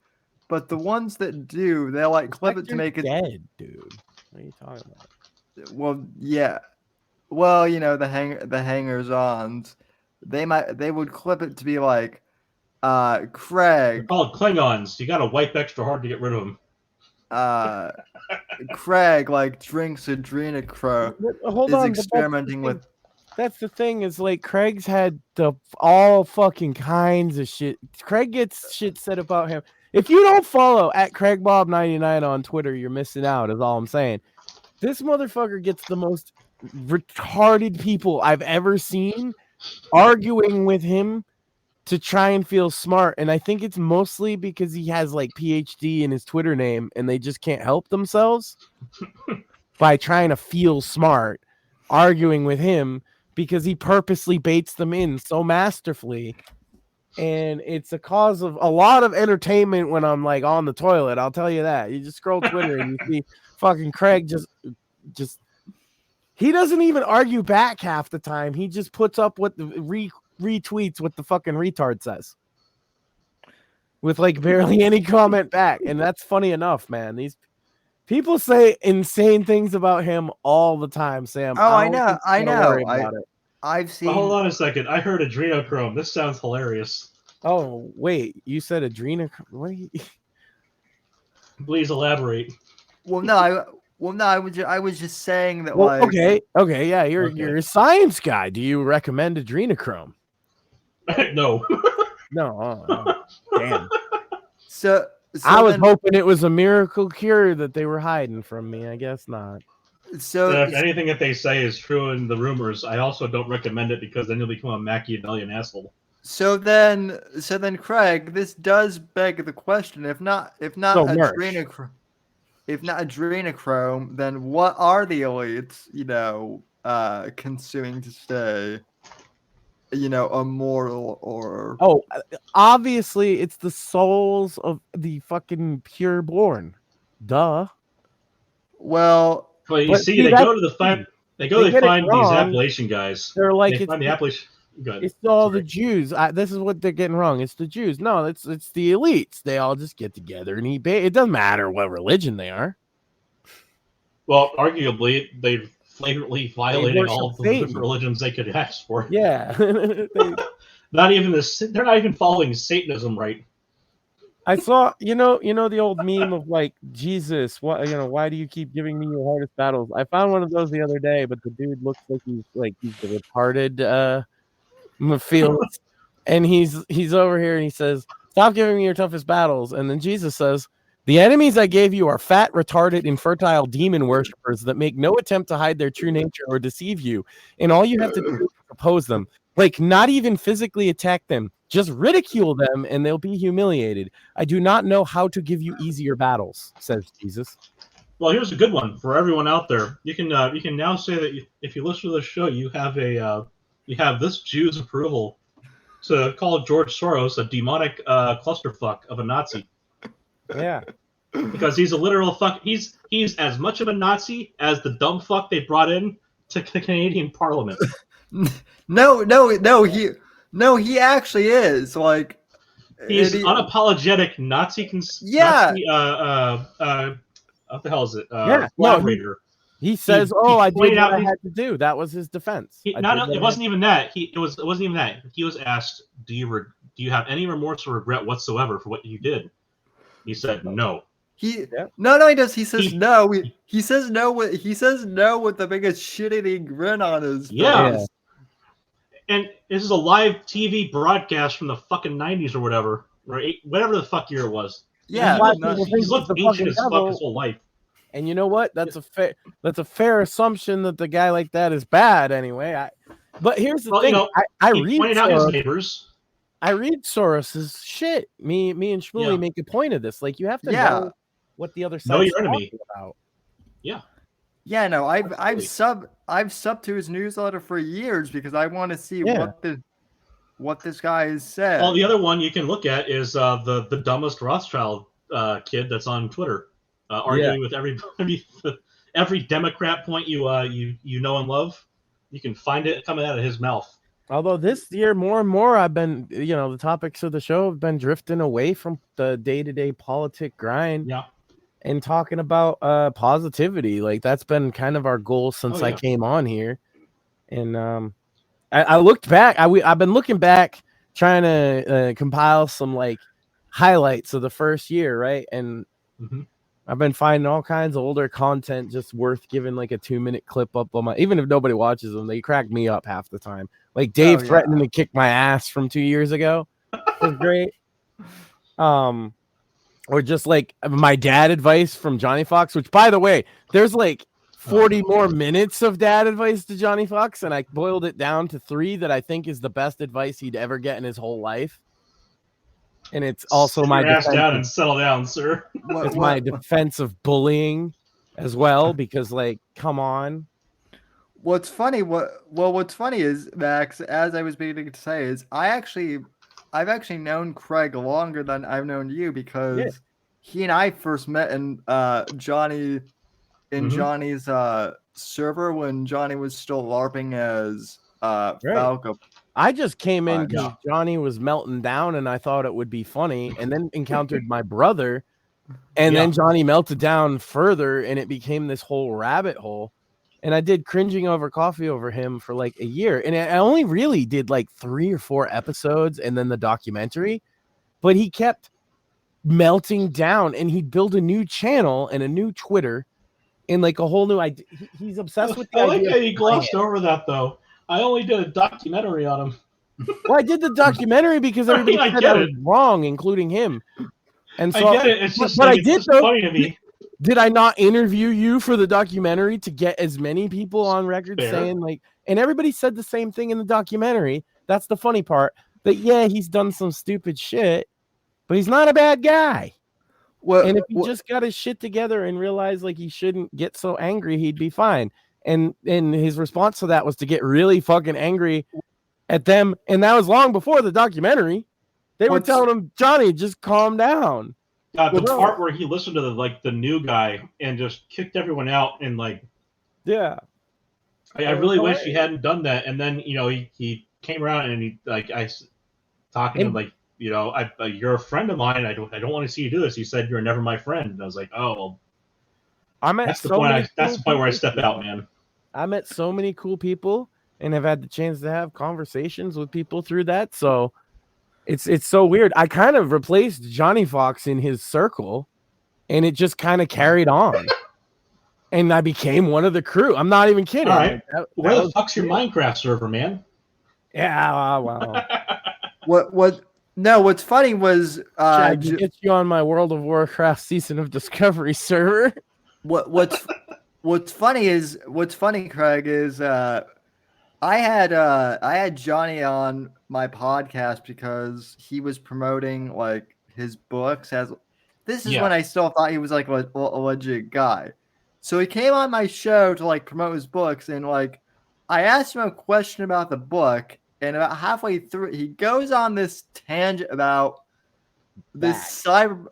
But the ones that do, they like clip it to make it dead, dude. What are you talking about? Well, yeah. Well, you know, the hangers-ons, they would clip it to be like, Craig. They're called Klingons. You gotta wipe extra hard to get rid of them. Craig like drinks adrenochrome. Hold on, experimenting with. That's the thing is like Craig's had all fucking kinds of shit. Craig gets shit said about him. If you don't follow at CraigBob99 on Twitter, you're missing out, is all I'm saying. This motherfucker gets the most retarded people I've ever seen arguing with him to try and feel smart. And I think it's mostly because he has like PhD in his Twitter name and they just can't help themselves by trying to feel smart, arguing with him because he purposely baits them in so masterfully. And it's a cause of a lot of entertainment when I'm like on the toilet. I'll tell you that. You just scroll Twitter and you see fucking Craig just he doesn't even argue back half the time. He just puts up what the retweets what the fucking retard says. with like barely any comment back, and that's funny enough, man. These people say insane things about him all the time, Sam. Oh, I don't know, think you gotta worry about it. I've seen. Hold on a second. I heard adrenochrome. This sounds hilarious. Oh wait, you said adrenochrome? What? Please elaborate. Well, no, I was just saying that. Well, like, okay, yeah, you're a science guy. Do you recommend adrenochrome? No. No, damn. So I was hoping it was a miracle cure that they were hiding from me. I guess not. So If anything that they say is true in the rumors, I also don't recommend it because then you'll become a Machiavellian asshole. So then, Craig, this does beg the question: if not adrenochrome, then what are the elites, consuming to stay, immortal or? Oh, obviously, it's the souls of the fucking pureborn. Duh. Well, you see, they go to find these Appalachian guys. They're like, they find the Appalachian. It's all the Jews. This is what they're getting wrong. It's the Jews. No, it's the elites. They all just get together and eat. It doesn't matter what religion they are. Well, arguably, they've flagrantly violated all the different religions they could ask for. Yeah, they're not even following Satanism right. I saw, the old meme of like, Jesus, why do you keep giving me your hardest battles? I found one of those the other day, but the dude looks like he's the retarded Whitfield, and he's over here and he says, "Stop giving me your toughest battles." And then Jesus says, "The enemies I gave you are fat, retarded, infertile demon worshippers that make no attempt to hide their true nature or deceive you, and all you have to do is oppose them. Like, not even physically attack them, just ridicule them, and they'll be humiliated. I do not know how to give you easier battles," says Jesus. Well, here's a good one for everyone out there. You can now say that if you listen to the show, you have this Jew's approval to call George Soros a demonic clusterfuck of a Nazi. Yeah, because he's a literal fuck. He's as much of a Nazi as the dumb fuck they brought in to the Canadian Parliament. No, he actually is. Like, he's unapologetic Nazi. Nazi, what the hell is it? Moderator. He says, I did what I had to do. That was his defense. It wasn't even that. It wasn't even that. He was asked, do you have any remorse or regret whatsoever for what you did? He said no. No, he does. He says no. He says no. He says no with the biggest shit-eating grin on his face. Yeah. And this is a live TV broadcast from the fucking 90s or whatever, right? Whatever the fuck year it was. Yeah, he's looked ancient as fuck his whole life. And you know what? That's a fair assumption that the guy like that is bad anyway. But here's the thing. I read pointed out his neighbors. I read Soros's shit. Me and Shmuley make a point of this. Like, you have to know what the other side is talking about. Yeah. Yeah, no, I've subbed to his newsletter for years because I want to see what this guy has said. Well, the other one you can look at is the dumbest Rothschild kid that's on Twitter, arguing with every Democrat point you know and love. You can find it coming out of his mouth. Although this year, more and more, I've been, the topics of the show have been drifting away from the day-to-day politic grind. Yeah. And talking about positivity. Like, that's been kind of our goal since I came on here. And I looked back. I've been looking back, trying to compile some like highlights of the first year, right? And I've been finding all kinds of older content just worth giving like a 2-minute clip up on my. Even if nobody watches them, they crack me up half the time. Like Dave threatening to kick my ass from 2 years ago was great. Or just like my dad advice from Johnny Fox, which, by the way, there's like 40 more minutes of dad advice to Johnny Fox, and I boiled it down to 3 that I think is the best advice he'd ever get in his whole life. And it's also my ass down and settle down, sir. It's my defense of bullying as well, because like, come on. What's funny is, Max, as I was beginning to say, is I've actually known Craig longer than I've known you, because he and I first met in Johnny's server when Johnny was still LARPing as Falco. I just came in because Johnny was melting down and I thought it would be funny, and then encountered my brother, and then Johnny melted down further and it became this whole rabbit hole. And I did Cringing Over Coffee over him for like a year, and I only really did like 3 or 4 episodes and then the documentary, but he kept melting down and he'd build a new channel and a new Twitter and like a whole new idea. He's obsessed with the I like idea. how you glossed over that though. I only did a documentary on him. Well, I did the documentary because everybody said I was wrong, including him. And so I get it. It's just, but like, I did it's though. funny to me. Did I not interview you for the documentary to get as many people on record saying like, and everybody said the same thing in the documentary. That's the funny part. That he's done some stupid shit, but he's not a bad guy. And if he just got his shit together and realized like he shouldn't get so angry, he'd be fine. And his response to that was to get really fucking angry at them. And that was long before the documentary. They were telling him, Johnny, just calm down. The part where he listened to the new guy and just kicked everyone out and like, I really wish he hadn't done that. And then he came around and he I talking to him like, you're a friend of mine. I don't want to see you do this. He said you're never my friend. And I was like, oh well. That's the point where I step out, man. I met so many cool people and have had the chance to have conversations with people through that. So it's so weird. I kind of replaced Johnny Fox in his circle, and it just kind of carried on. And I became one of the crew. I'm not even kidding. All right. Where the fuck's your Minecraft server, man? Yeah, wow. What's funny was I can get you on my World of Warcraft Season of Discovery server. What's funny, Craig, is I had Johnny on my podcast because he was promoting like his books when I still thought he was like a legit guy. So he came on my show to like promote his books, and like I asked him a question about the book, and about halfway through he goes on this tangent about this cyberbully.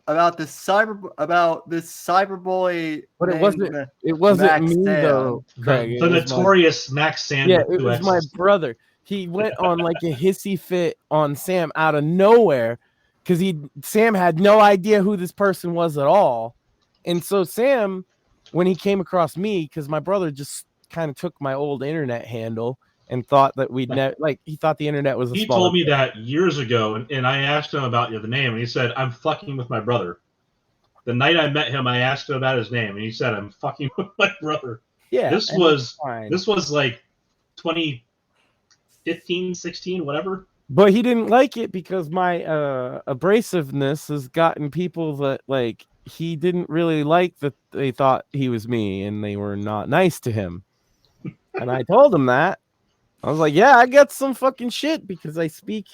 But it wasn't me though, Craig. The notorious Max Sand. Yeah, it was my brother. He went on like a hissy fit on Sam out of nowhere because Sam had no idea who this person was at all. And so Sam, when he came across me, because my brother just kind of took my old internet handle and thought that he thought the internet was He told me that years ago, and I asked him about the name, and he said, I'm fucking with my brother. The night I met him, I asked him about his name, and he said, I'm fucking with my brother. Yeah. This was like 2015, 16, whatever. But he didn't like it because my abrasiveness has gotten people that like he didn't really like that they thought he was me and they were not nice to him. And I told him that. I was like, yeah, I got some fucking shit because I speak.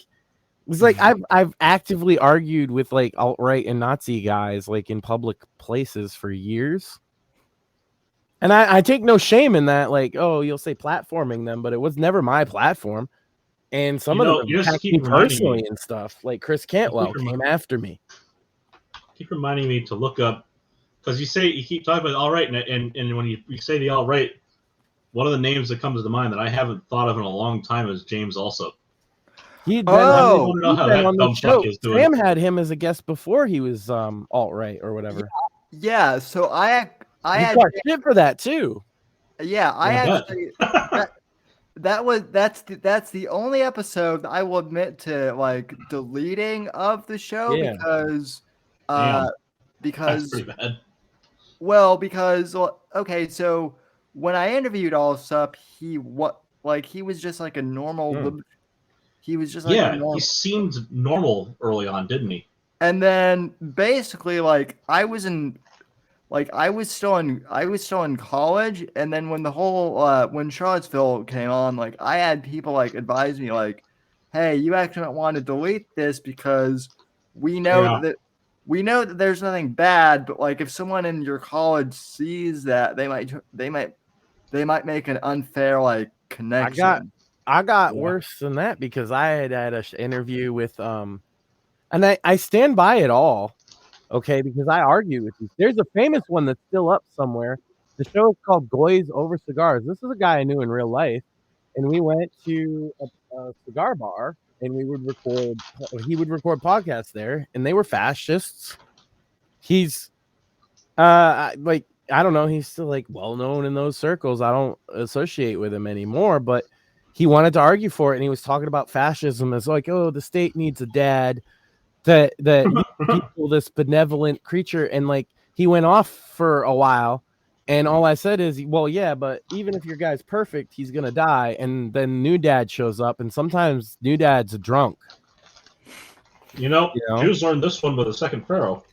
It's like I've actively argued with like alt-right and Nazi guys like in public places for years. And I take no shame in that, like, oh, you'll say platforming them, but it was never my platform. And some of them attacked me personally and stuff. Like Chris Cantwell came after me. Keep reminding me to look up, because you keep talking about alt-right, and when you say the alt-right, one of the names that comes to mind that I haven't thought of in a long time is James Alsop. Sam had him as a guest before he was alt-right or whatever. Yeah, so I had shit for that too. Yeah, that's the only episode that I will admit to like deleting of the show because that's pretty bad. Well, because okay, so when I interviewed Alsop, he was just like a normal. He was just like he seemed normal early on, didn't he? And then basically, like I was still in college, and then when the whole when Charlottesville came on, like I had people like advise me like, hey, you actually don't want to delete this because we know that there's nothing bad, but like if someone in your college sees that, they might make an unfair like connection. I got worse than that because I had an interview with and I stand by it all, okay, because I argue with you. There's a famous one that's still up somewhere. The show is called Goys Over Cigars. This is a guy I knew in real life, and we went to a cigar bar, and he would record podcasts there, and they were fascists. He's like, I don't know, he's still like well known in those circles. I don't associate with him anymore, but he wanted to argue for it, and he was talking about fascism as like, oh, the state needs a dad, that people, this benevolent creature, and like he went off for a while, and all I said is, well, yeah, but even if your guy's perfect, he's gonna die, and then new dad shows up, and sometimes new dad's a drunk. You know, Jews learned this one with the second pharaoh.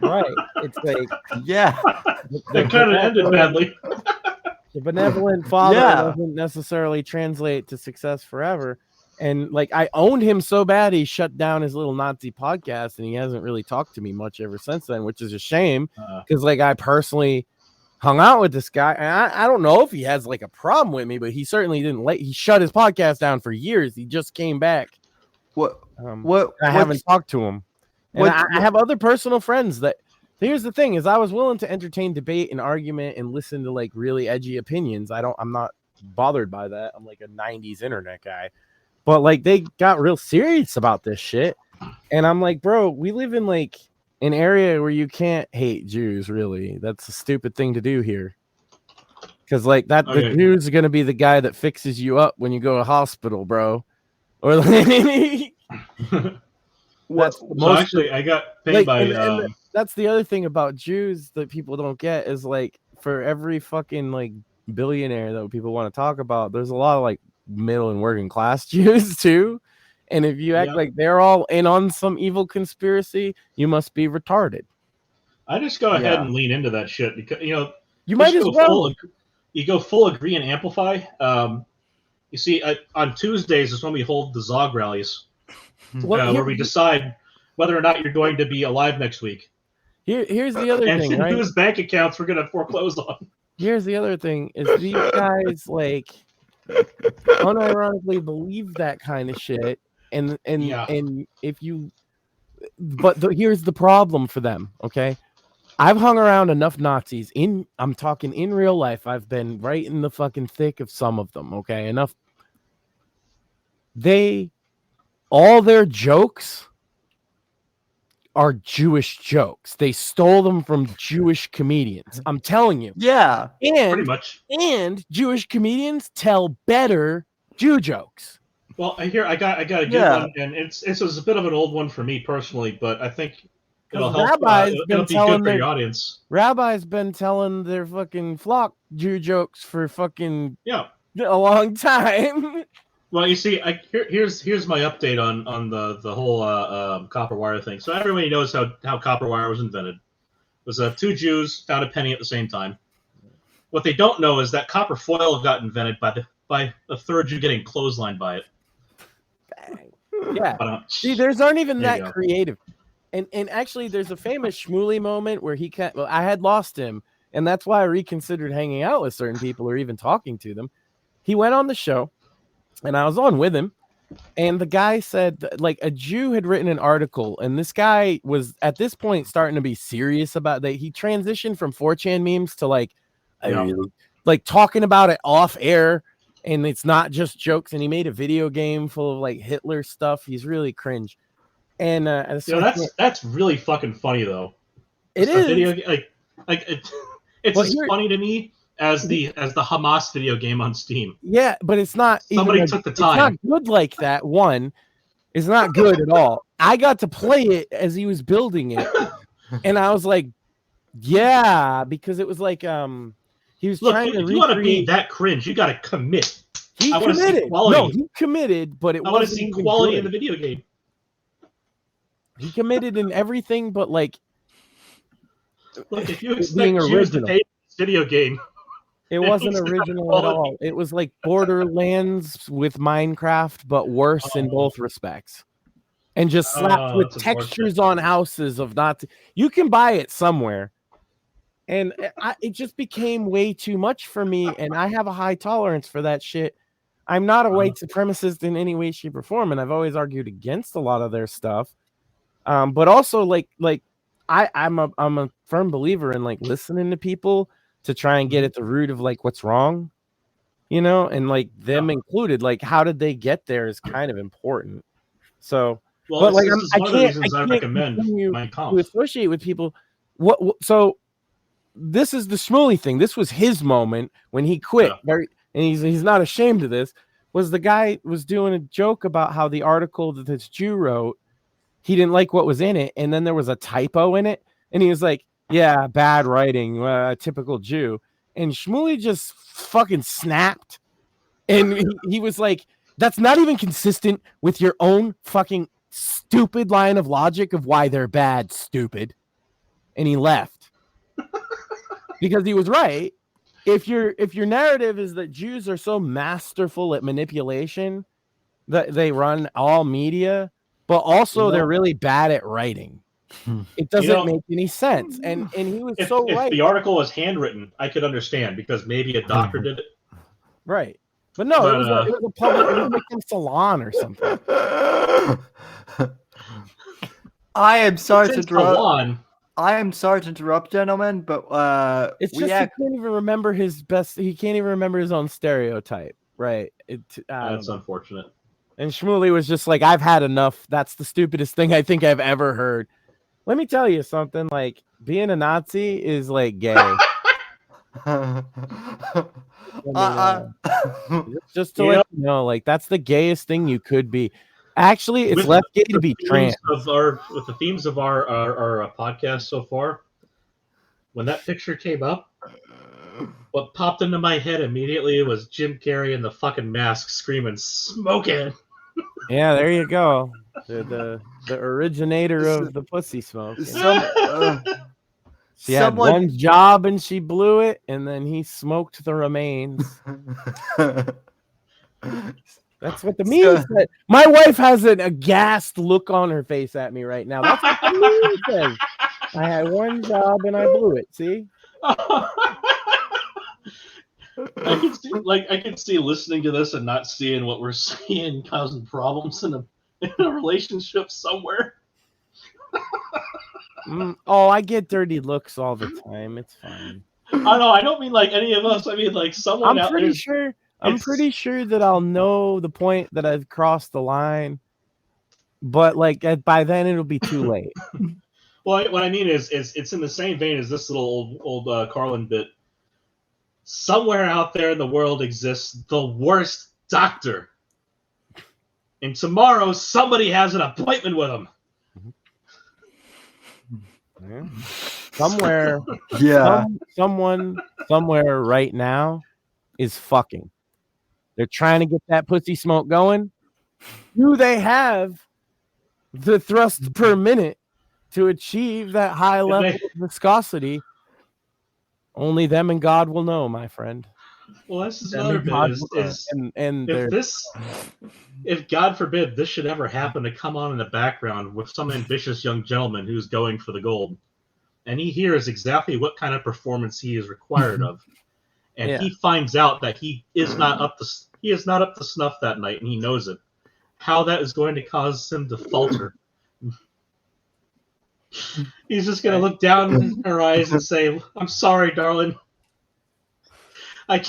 Right. It's like, yeah, it kind of ended badly. The benevolent father doesn't necessarily translate to success forever. And like, I owned him so bad, he shut down his little Nazi podcast, and he hasn't really talked to me much ever since then, which is a shame, because like I personally hung out with this guy, and I don't know if he has like a problem with me, but he certainly didn't he shut his podcast down for years. He just came back. I haven't talked to him. And I have other personal friends that, here's the thing, is I was willing to entertain debate and argument and listen to like really edgy opinions. I'm not bothered by that. I'm like a 90s internet guy. But like, they got real serious about this shit. And I'm like, bro, we live in like an area where you can't hate Jews, really. That's a stupid thing to do here. Because like the Jews are going to be the guy that fixes you up when you go to hospital, bro. Or like... Actually, I got paid by. And that's the other thing about Jews that people don't get, is like, for every fucking like billionaire that people want to talk about, there's a lot of like middle and working class Jews too. And if you act like they're all in on some evil conspiracy, you must be retarded. I just go ahead and lean into that shit, because you might as well. You go full agree and amplify. You see, on Tuesdays is when we hold the Zog rallies. Where we decide whether or not you're going to be alive next week. Here's the other thing, right? Whose bank accounts we're going to foreclose on. Here's the other thing, is these guys like unironically believe that kind of shit, and if you, but here's the problem for them. Okay, I've hung around enough Nazis I'm talking in real life. I've been right in the fucking thick of some of them. Okay, enough. All their jokes are Jewish jokes. They stole them from Jewish comedians. I'm telling you. Yeah. And pretty much. And Jewish comedians tell better Jew jokes. Well, I got a good one, and it's a bit of an old one for me personally, but I think it'll help. It'll be good for your audience. Rabbis been telling their fucking flock Jew jokes for fucking a long time. Well, you see, here's my update on the whole copper wire thing. So everybody knows how copper wire was invented. It was two Jews found a penny at the same time. What they don't know is that copper foil got invented by a third Jew getting clotheslined by it. Yeah. See, theirs aren't even that creative. And actually, there's a famous Shmuley moment where I had lost him, and that's why I reconsidered hanging out with certain people or even talking to them. He went on the show, and I was on with him, and the guy said, like, a Jew had written an article, and this guy was at this point starting to be serious about that. He transitioned from 4chan memes to like talking about it off air, and it's not just jokes. And he made a video game full of like Hitler stuff. He's really cringe. And that's really fucking funny though. It is video, it's as funny to me as the Hamas video game on Steam. Yeah, but it's not. Somebody took the time. It's not good like that. One, it's not good at all. I got to play it as he was building it, and I was like, yeah, because it was like he was trying to. If you want to be that cringe, you got to commit. He committed. No, he committed, but I want to see quality in the video game. He committed in everything, but like, look, if you expect Jews to pay this video game, it wasn't original at all. It was like Borderlands with Minecraft, but worse in both respects, and just slapped with textures on houses of not. You can buy it somewhere, and it just became way too much for me, and I have a high tolerance for that shit. I'm not a white supremacist in any way, shape, or form, and I've always argued against a lot of their stuff. But also I'm a firm believer in like listening to people to try and get at the root of like what's wrong. you know, and like them included, like how did they get there is kind of important. So, Well, but like this is one of the reasons I can't recommend continue Mein to Kampf. associate with people. So this is the Shmuley thing. This was his moment when he quit, and he's not ashamed of this. Was the guy was doing a joke about how the article that this Jew wrote, he didn't like what was in it, and then there was a typo in it, and he was like, "Yeah, bad writing, typical Jew." And Shmuley just fucking snapped, and he was like, "That's not even consistent with your own fucking stupid line of logic of why they're bad, stupid." And he left because he was right. If your narrative is that Jews are so masterful at manipulation that they run all media, but also they're really bad at writing, it doesn't make any sense. And he was if right. The article was handwritten, I could understand because maybe a doctor did it. Right. But no, it was a public, it was like in salon or something. I am sorry to interrupt. Salon. I am sorry to interrupt, gentlemen, but it's just he can't even remember his best. He can't even remember his own stereotype, right? That's unfortunate. And Shmuley was just like, "I've had enough. That's the stupidest thing I think I've ever heard." Let me tell you something. Like being a Nazi is like gay. Just to let you know, like that's the gayest thing you could be. Actually, it's less gay to be trans. With the themes of our podcast so far, when that picture came up, what popped into my head immediately was Jim Carrey in the fucking mask screaming "smoking." Yeah, there you go. The originator of the pussy smoke. She had one job and she blew it, and then he smoked the remains. That's what the meme said. My wife has an aghast look on her face at me right now. That's what the meme says. I had one job and I blew it. See? I can see listening to this and not seeing what we're seeing causing problems in a relationship somewhere. I get dirty looks all the time. It's fine. I don't mean like any of us. I mean like someone I'm pretty sure that I'll know the point that I've crossed the line, but like by then it'll be too late. Well, what I mean is it's in the same vein as this little old Carlin bit. Somewhere out there in the world exists the worst doctor, and tomorrow somebody has an appointment with him. Yeah. Somewhere, someone somewhere right now is fucking. They're trying to get that pussy smoke going. Do they have the thrust per minute to achieve that high level of viscosity? Only them and God will know, my friend. Well, this is another bit. If God forbid this should ever happen to come on in the background with some ambitious young gentleman who's going for the gold, and he hears exactly what kind of performance he is required of, and he finds out that he is not up to snuff that night, and he knows it, how that is going to cause him to falter. He's just going to look down in her eyes and say, "I'm sorry, darling. I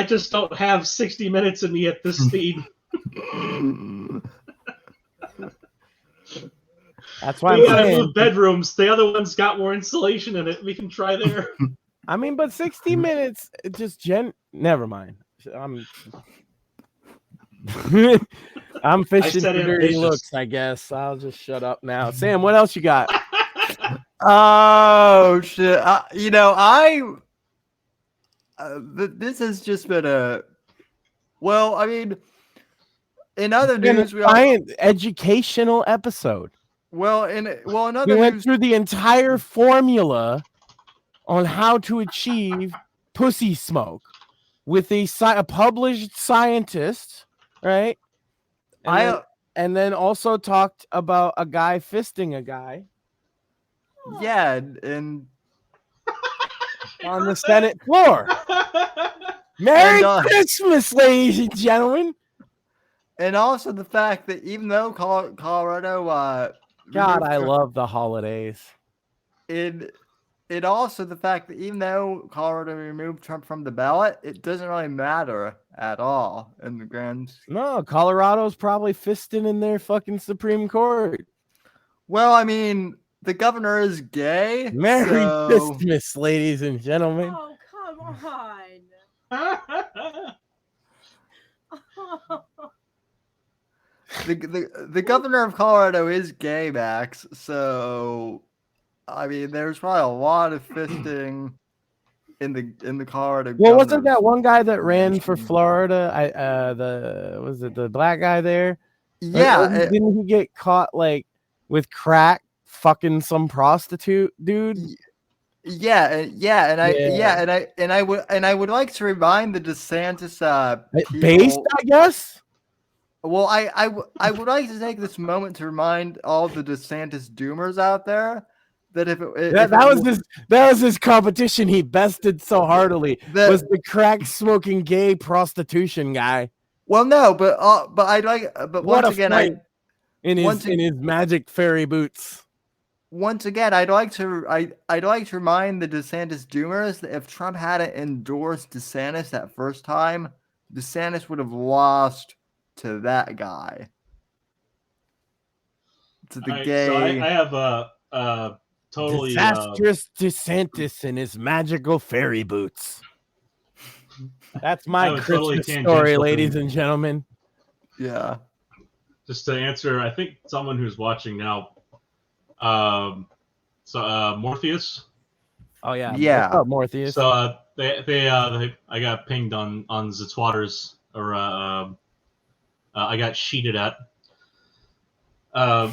just don't have 60 minutes in me at this speed." That's why we gotta move bedrooms. The other one's got more insulation in it. We can try there. I mean, but 60 minutes, never mind. I'm fishing for dirty looks, I guess. I'll just shut up now. Sam, what else you got? Oh shit! This has just been I mean, in other news, we educational episode. In other we went through the entire formula on how to achieve pussy smoke with a published scientist, right? And then also talked about a guy fisting a guy. Yeah, and on the Senate floor. Merry Christmas, ladies and gentlemen. And also the fact that even though Colorado, God, I love the holidays. In it also the fact that even though Colorado removed Trump from the ballot, it doesn't really matter at all in the grand. No, Colorado's probably fisting in their fucking Supreme Court. Well, I mean, the governor is gay. Merry so... Christmas, ladies and gentlemen. Oh, come on. The governor of Colorado is gay, Max. So, I mean, there's probably a lot of fisting in the Colorado. Well, wasn't that one guy that ran for Florida? Was it the black guy there? Yeah, didn't he get caught like with crack fucking some prostitute dude? And I would like to remind the DeSantis based, I guess. Well, I would like to take this moment to remind all the DeSantis doomers out there that that was his competition. He bested so heartily was the crack smoking gay prostitution guy. Well, no, but once again, in his magic fairy boots. Once again, I'd like to remind the DeSantis doomers that if Trump hadn't endorsed DeSantis that first time, DeSantis would have lost to that guy. To the gay. So I have a totally disastrous DeSantis in his magical fairy boots. That's my Christmas story, ladies and gentlemen. Yeah. Just to answer, I think someone who's watching now. Morpheus. Oh yeah. Yeah. What's up, Morpheus? So I got pinged on the Twitters, or I got cheated at.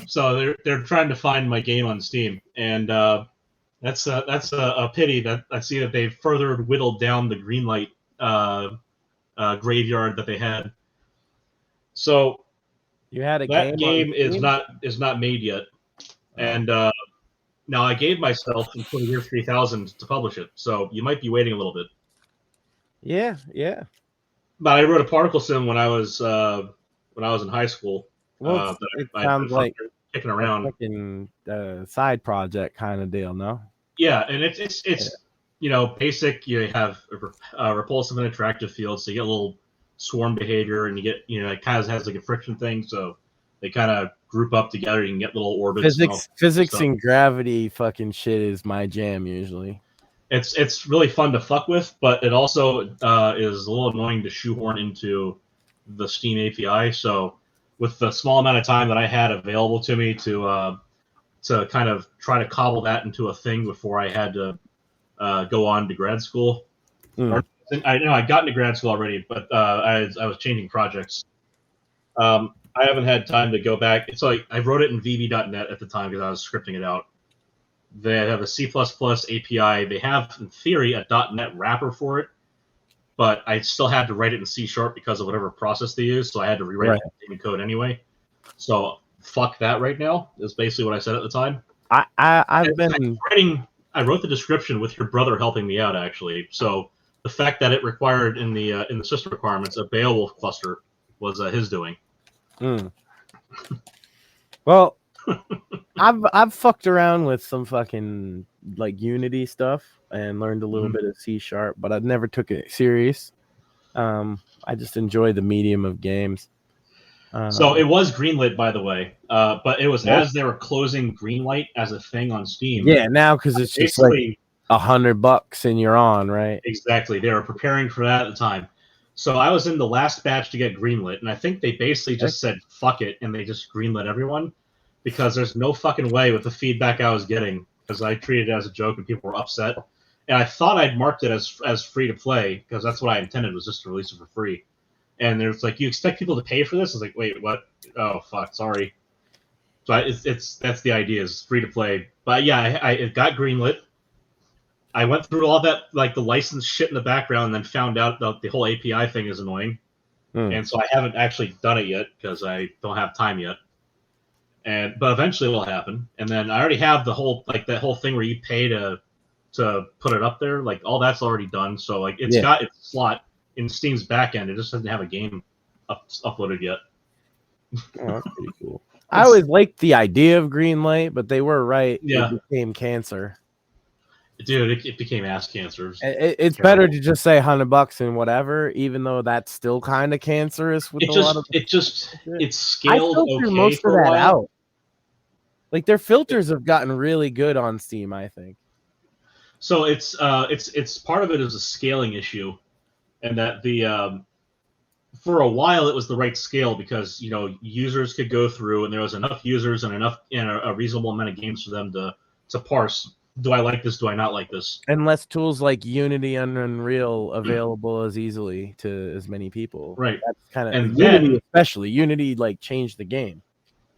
So they're trying to find my game on Steam, and that's a pity that I see that they've further whittled down the Greenlight graveyard that they had. So you had that game is not made yet, and now I gave myself until the year 3000 to publish it. So you might be waiting a little bit. Yeah. But I wrote a particle sim when I was in high school. Well, it sounds like kicking around, fucking side project kind of deal, no? Yeah, and it's basic. You have a repulsive and attractive field, so you get a little swarm behavior, and you get it kind of has like a friction thing, so they kind of group up together. You can get little orbits. Physics and gravity fucking shit is my jam usually. It's really fun to fuck with, but it also is a little annoying to shoehorn into the Steam API. So with the small amount of time that I had available to me to kind of try to cobble that into a thing before I had to go on to grad school. I got into grad school already, but I was changing projects. I haven't had time to go back. It's like I wrote it in VB.NET at the time because I was scripting it out. They have a C++ API. They have, in theory, a .NET wrapper for it, but I still had to write it in C# because of whatever process they use, so I had to rewrite the code anyway. So fuck that right now is basically what I said at the time. I wrote the description with your brother helping me out, actually. So the fact that it required in the system requirements a Beowulf cluster was his doing. Well, I've fucked around with some fucking like Unity stuff and learned a little bit of C#, but I never took it serious. I just enjoy the medium of games. So it was greenlit, by the way, but it was as they were closing Greenlight as a thing on Steam. Yeah, now because it's just like $100 and you're on, right? Exactly. They were preparing for that at the time. So I was in the last batch to get greenlit, and I think they basically just said fuck it, and they just greenlit everyone because there's no fucking way with the feedback I was getting, because I treated it as a joke and people were upset. And I thought I'd marked it as free to play because that's what I intended, was just to release it for free. And there's like, you expect people to pay for this? I was like, wait, what? Oh fuck, sorry. So that's the idea, is free to play. But yeah, it got greenlit. I went through all that, like the license shit in the background, and then found out that the whole API thing is annoying. And so I haven't actually done it yet because I don't have time yet. But eventually it'll happen. And then I already have the whole, like that whole thing where you pay to put it up there. Like all that's already done. So like it's got its slot in Steam's backend. It just doesn't have a game uploaded yet. Oh, that's pretty cool. I always liked the idea of Greenlight, but they were right. Yeah. It became cancer. Dude, it became ass cancer. It's better to just say $100 and whatever, even though that's still kind of cancerous with it's scaled I filter okay most for of a that while. out. Like their filters have gotten really good on Steam, I think. So it's part of it is a scaling issue, and that the for a while it was the right scale because users could go through and there was enough users and a reasonable amount of games for them to parse. Do I like this? Do I not like this? And less tools like Unity and Unreal available as easily to as many people. Right. That's kind of And Unity, then, especially Unity, like changed the game.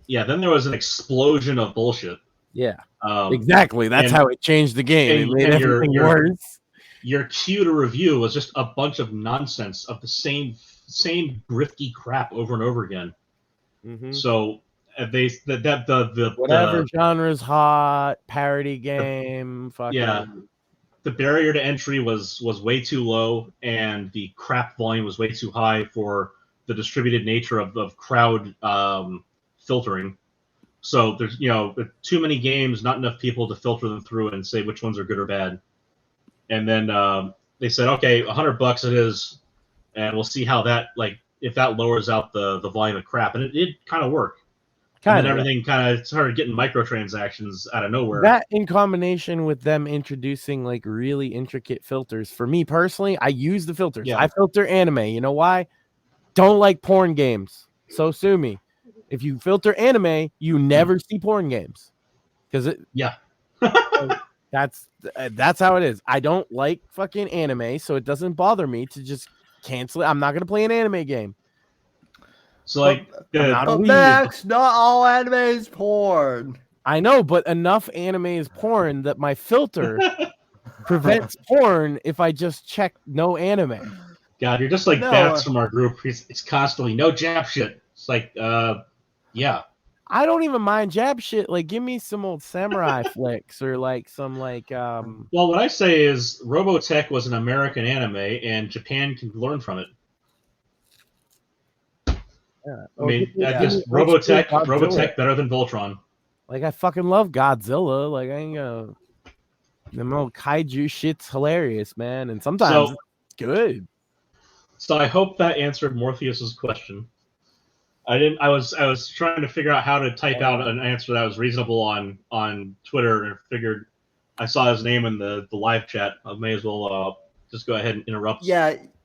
Yeah. Then there was an explosion of bullshit. Yeah. Exactly. That's how it changed the game. It made everything worse. Your queue to review was just a bunch of nonsense of the same grifty crap over and over again. Mm-hmm. So the whatever genre's hot, parody game, the barrier to entry was way too low, and the crap volume was way too high for the distributed nature of crowd filtering. So there's too many games, not enough people to filter them through and say which ones are good or bad. And then they said, okay, $100 it is, and we'll see how that if that lowers out the volume of crap, and it did kind of work. And then everything kind of started getting microtransactions out of nowhere. That in combination with them introducing like really intricate filters. For me personally, I use the filters. Yeah. I filter anime. You know why? Don't like porn games. So sue me. If you filter anime, you never see porn games. Because that's how it is. I don't like fucking anime, so it doesn't bother me to just cancel it. I'm not gonna play an anime game. So Max, not all anime is porn. I know, but enough anime is porn that my filter prevents porn if I just check no anime. God, you're just like Bats from our group. It's constantly no Jap shit. It's like, yeah. I don't even mind Jap shit. Like, give me some old samurai flicks or like some like. Well, what I say is Robotech was an American anime, and Japan can learn from it. Yeah. I mean, Robotech better than Voltron. Like, I fucking love Godzilla. Like, I ain't gonna. The old kaiju shit's hilarious, man, and sometimes it's good. So I hope that answered Morpheus's question. I was trying to figure out how to type out an answer that was reasonable on Twitter, and figured I saw his name in the live chat. I may as well just go ahead and interrupt.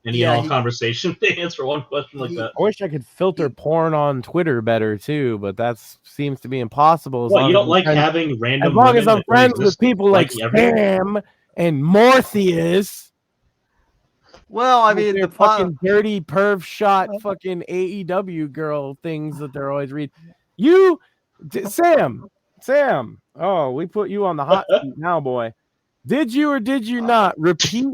All conversation to answer one question like that. I wish I could filter porn on Twitter better too, but that seems to be impossible. You don't like having random. As long as I'm friends with people like Sam and Morpheus. Well, I mean, the fucking dirty perv shot fucking AEW girl things that they're always reading. Sam. Oh, we put you on the hot seat now, boy. Did you or did you not repeat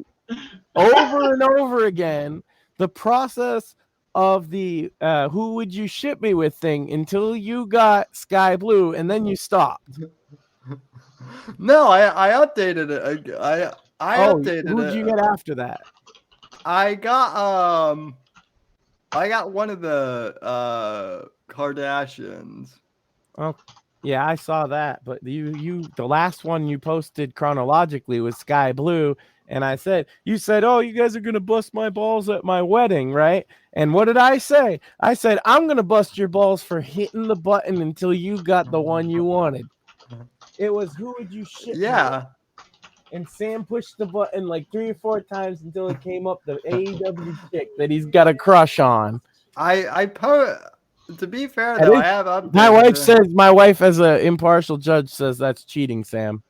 over and over again the process of the who would you ship me with thing until you got Sky Blue and then you stopped? No, I updated it. I updated it. Who'd you get after that? I got one of the Kardashians. Oh, yeah, I saw that. But the last one you posted chronologically was Sky Blue. And you said, oh, you guys are going to bust my balls at my wedding, right? And what did I say? I said, I'm going to bust your balls for hitting the button until you got the one you wanted. It was who would you ship? Yeah. And Sam pushed the button like 3 or 4 times until it came up the AEW chick that he's got a crush on. To be fair, though, I have updated. My wife as an impartial judge says that's cheating, Sam.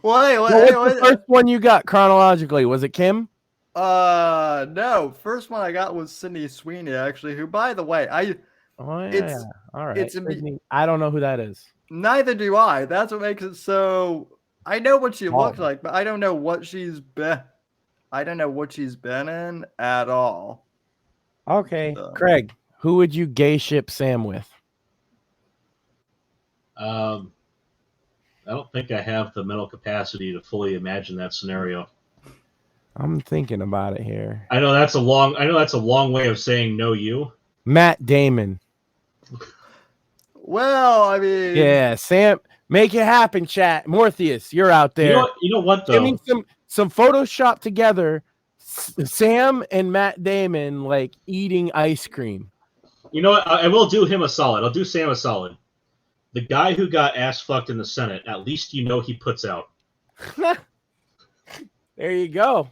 What's the first one you got chronologically? Was it Kim? No. First one I got was Sydney Sweeney, actually, who, by the way, all right. I don't know who that is. Neither do I. That's what makes it so. I know what she looks like, but I don't know what she's been. I don't know what she's been in at all. Okay, Craig, who would you gay ship Sam with? I don't think I have the mental capacity to fully imagine that scenario. I'm thinking about it here. I know that's a long way of saying no you. Matt Damon. Well, I mean, yeah, Sam. Make it happen, chat. Morpheus, you're out there. You know what Give though? me some Photoshop together. Sam and Matt Damon like eating ice cream. You know what? I will do him a solid. I'll do Sam a solid. The guy who got ass fucked in the Senate, at least you know he puts out. There you go.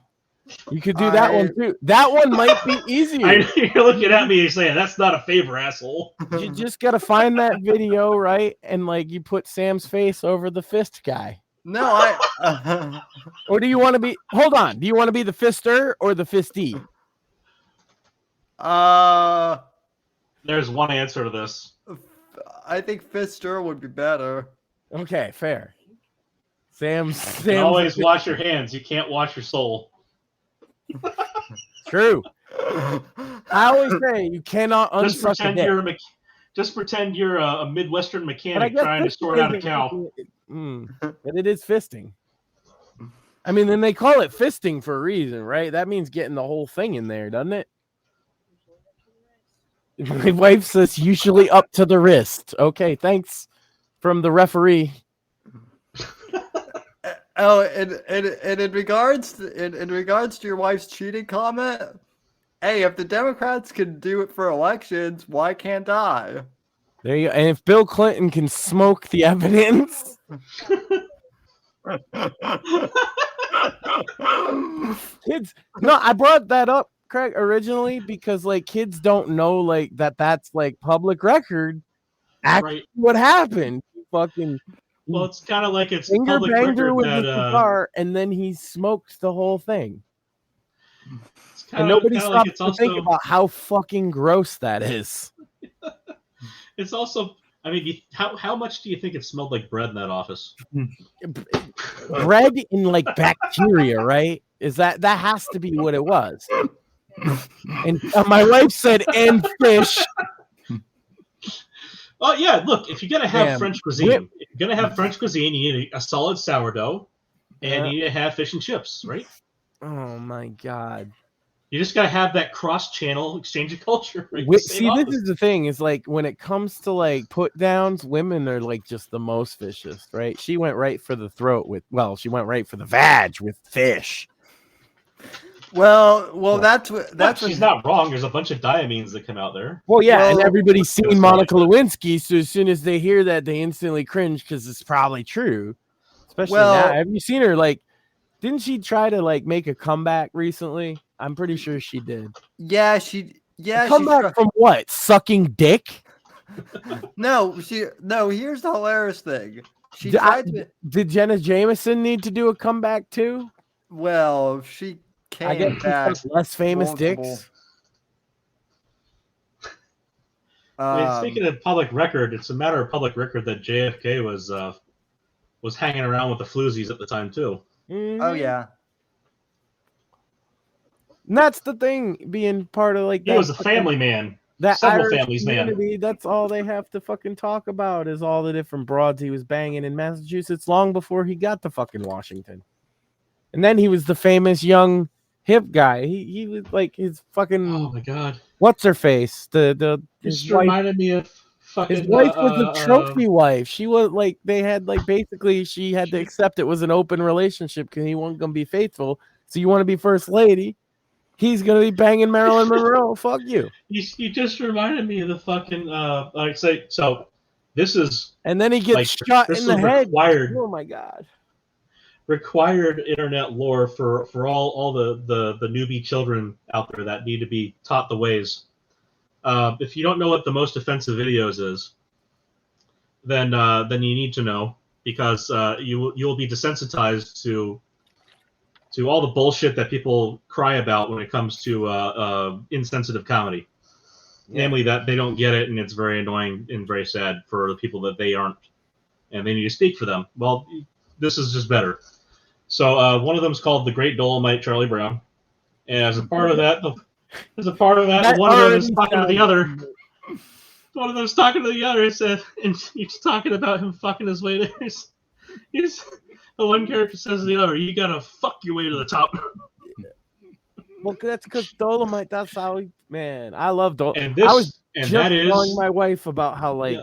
You could do that one too. That one might be easier. You're looking at me and saying, that's not a favor, asshole. You just got to find that video, right? And like you put Sam's face over the fist guy. No, Or do you want to be, hold on. Do you want to be the fister or the fisty? There's one answer to this. I think fister would be better. Okay, fair. Sam's always wash your hands. You can't wash your soul. True. I always say you cannot unsuck a dick. Just pretend you're a Midwestern mechanic trying to sort out a cow. But it is fisting. I mean, then they call it fisting for a reason, right? That means getting the whole thing in there, doesn't it? My wife says usually up to the wrist. Okay, thanks from the referee. Oh, and in regards to your wife's cheating comment, hey, if the Democrats can do it for elections, why can't I? There you go. And if Bill Clinton can smoke the evidence. Kids, no, I brought that up, Craig, originally because like kids don't know like that's like public record. Actually, what happened? Fucking. Well, it's kind of like it's Finger public banged her record with that the cigar, and then he smoked the whole thing. And kinda, nobody kinda stopped like to think also, about how fucking gross that is. It's also, I mean, how much do you think it smelled like bread in that office? Bread and like bacteria, right? Is that has to be what it was? And my wife said, "And fish." Oh yeah, look, if you're gonna have Damn. French cuisine, you need a solid sourdough, and you need to have fish and chips, right? Oh my god. You just gotta have that cross-channel exchange of culture. Right? See, this is the thing, is like when it comes to like put downs, women are like just the most vicious, right? She went right for the throat she went right for the vag with fish. Well, that's she's not wrong. There's a bunch of diamines that come out there. Well, yeah, and everybody's seen Monica Lewinsky, so as soon as they hear that, they instantly cringe because it's probably true. Especially now. Have you seen her? Like, didn't she try to like make a comeback recently? I'm pretty sure she did. Yeah, comeback from what? Sucking dick? No. Here's the hilarious thing. Did Jenna Jameson need to do a comeback too? Well, she came I guess back less famous multiple. dicks. I mean, speaking of public record, it's a matter of public record that JFK was hanging around with the floozies at the time too. Mm-hmm. Oh yeah. And that's the thing, being part of like he was a family man. That several Irish families community, man. That's all they have to fucking talk about is all the different broads he was banging in Massachusetts long before he got to fucking Washington. And then he was the famous young hip guy. He was like his fucking oh my god. What's her face? His wife reminded me of fucking his wife was a trophy wife. She was like they had like basically she had to accept it was an open relationship because he wasn't gonna be faithful. So you want to be first lady? He's gonna be banging Marilyn Monroe. Fuck you. You just reminded me of the fucking so this is and then he gets like, shot in the head. Required, oh my god. Required internet lore for all the newbie children out there that need to be taught the ways. If you don't know what the most offensive videos is, then you need to know because you will be desensitized to all the bullshit that people cry about when it comes to insensitive comedy. Yeah. Namely that they don't get it and it's very annoying and very sad for the people that they aren't and they need to speak for them. Well, this is just better. So one of them is called The Great Dolomite Charlie Brown. And as a part of that, one of them is talking to the other. One of them is talking to the other and said, and he's talking about him fucking his way there. He's the one character says to the other, "You gotta fuck your way to the top." Well, that's because Dolomite. That's how man. I love Dolomite. And this, I was and just that is telling my wife about how like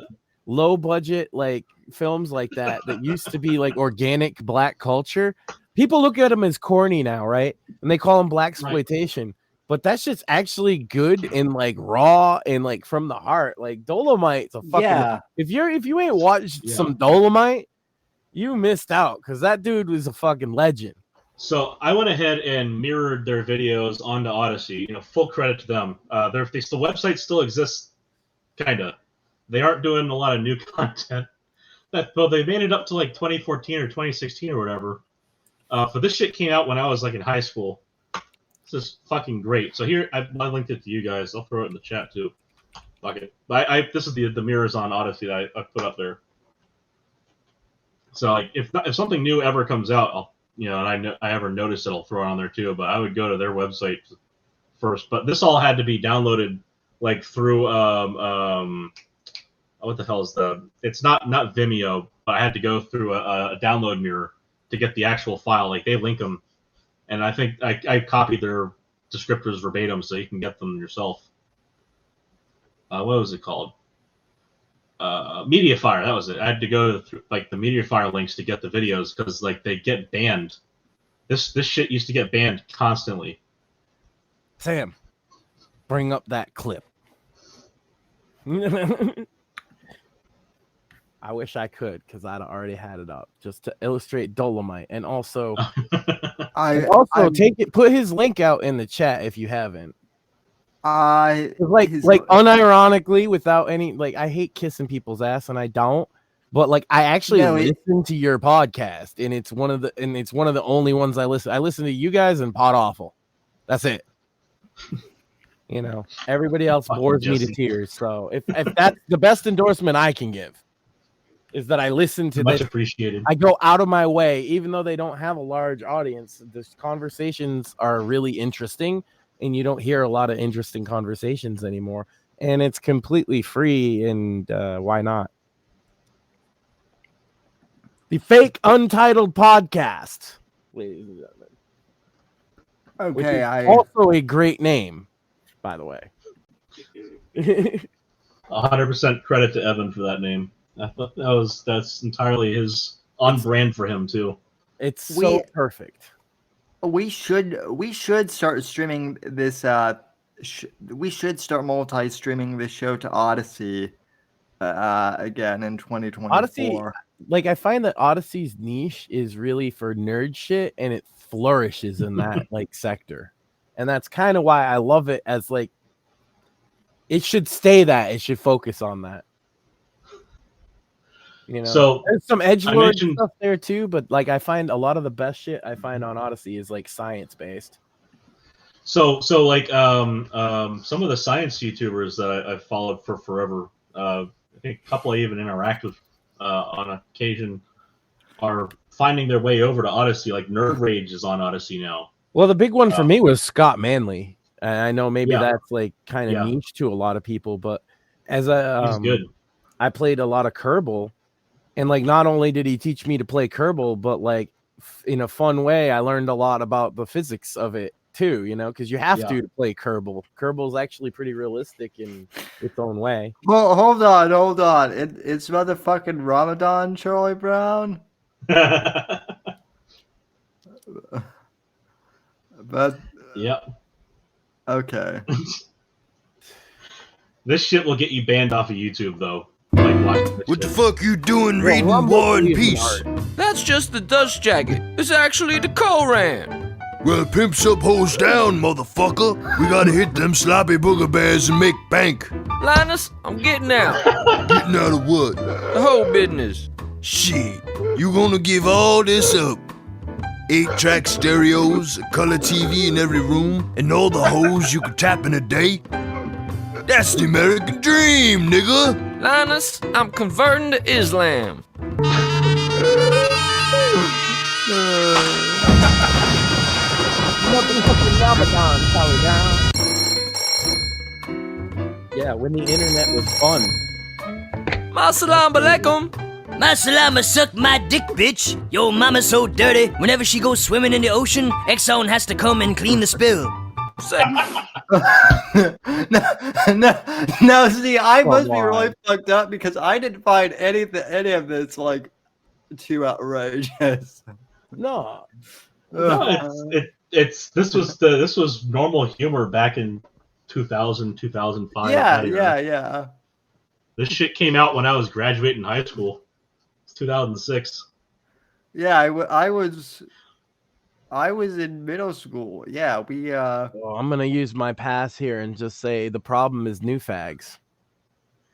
low budget like films like that used to be like organic black culture. People look at them as corny now, right? And they call them black exploitation. Right. But that shit's actually good and like raw and like from the heart. Like Dolomite's a fucking if you ain't watched some Dolomite, you missed out because that dude was a fucking legend. So I went ahead and mirrored their videos onto Odyssey. Full credit to them. The website still exists, kinda. They aren't doing a lot of new content. Well, they made it up to like 2014 or 2016 or whatever. But this shit came out when I was like in high school. This is fucking great. So here, I linked it to you guys. I'll throw it in the chat too. Fuck it. This is the mirrors on Odyssey that I put up there. So like, if something new ever comes out, I'll and I ever notice it, I'll throw it on there too. But I would go to their website first. But this all had to be downloaded like through what the hell is it's not Vimeo, but I had to go through a download mirror to get the actual file. Like they link them, and I think I copied their descriptors verbatim so you can get them yourself. What was it called? Mediafire. That was it. I had to go through like the Mediafire links to get the videos because like they get banned. This shit used to get banned constantly. Sam, bring up that clip. I wish I could because I'd already had it up just to illustrate Dolomite, and also, put his link out in the chat if you haven't. Unironically, without any I hate kissing people's ass, and I don't. But I actually listen to your podcast, and it's one of the only ones I listen. I listen to you guys and Pod Awful. That's it. Everybody else bores me to tears. So if that's the best endorsement I can give. Is that I listen to much this. Appreciated. I go out of my way, even though they don't have a large audience. The conversations are really interesting, and you don't hear a lot of interesting conversations anymore. And it's completely free, and why not? The Fake Untitled Podcast, ladies and gentlemen. Okay, also a great name, by the way. 100% credit to Evan for that name. I thought that's entirely his on brand for him too. It's so perfect. We should start streaming this. We should start multi-streaming this show to Odyssey again in 2024. Odyssey, I find that Odyssey's niche is really for nerd shit, and it flourishes in that sector, and that's kind of why I love it. As it should stay that. It should focus on that. So there's some edgelord stuff there too, but I find a lot of the best shit I find on Odyssey is science based. So some of the science YouTubers that I've followed for forever, I think a couple I even interact with on occasion, are finding their way over to Odyssey. Like Nerd Rage is on Odyssey now. Well, the big one for me was Scott Manley. I know maybe that's kind of niche to a lot of people, but as he's good. I played a lot of Kerbal. And not only did he teach me to play Kerbal, but in a fun way, I learned a lot about the physics of it too, because you have to play Kerbal. Kerbal's actually pretty realistic in its own way. Well, hold on. It's motherfucking Ramadan, Charlie Brown. But okay. This shit will get you banned off of YouTube though. What the fuck you doing reading War and Peace? That's just the dust jacket. It's actually the Koran. Well, pimps up, hoes down, motherfucker. We gotta hit them sloppy booger bears and make bank. Linus, I'm getting out. Getting out of what? The whole business. Shit, you gonna give all this up? 8-track stereos, a color TV in every room, and all the hoes you could tap in a day? That's the American dream, nigga! Linus, I'm converting to Islam. Yeah, when the internet was fun. Assalamu alaikum. My salama suck my dick, bitch. Yo mama's so dirty, whenever she goes swimming in the ocean, Exxon has to come and clean the spill. No, see, I must be Come really on. fucked up because I didn't find any of this like too outrageous. No. This was normal humor back in 2000, 2005. Yeah. This shit came out when I was graduating high school. It's 2006. Yeah, I was in middle school. Yeah, we Well, I'm gonna use my pass here and just say the problem is new fags.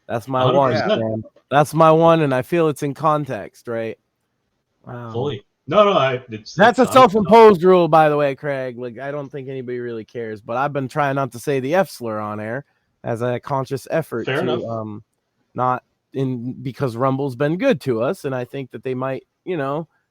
That's my one, 100%. man. That's my one, and I feel it's in context, right? Fully. No, That's a self-imposed rule, by the way, Craig. Like, I don't think anybody really cares, but I've been trying not to say the F slur on air as a conscious effort Fair to enough. not in because Rumble's been good to us, and I think that they might,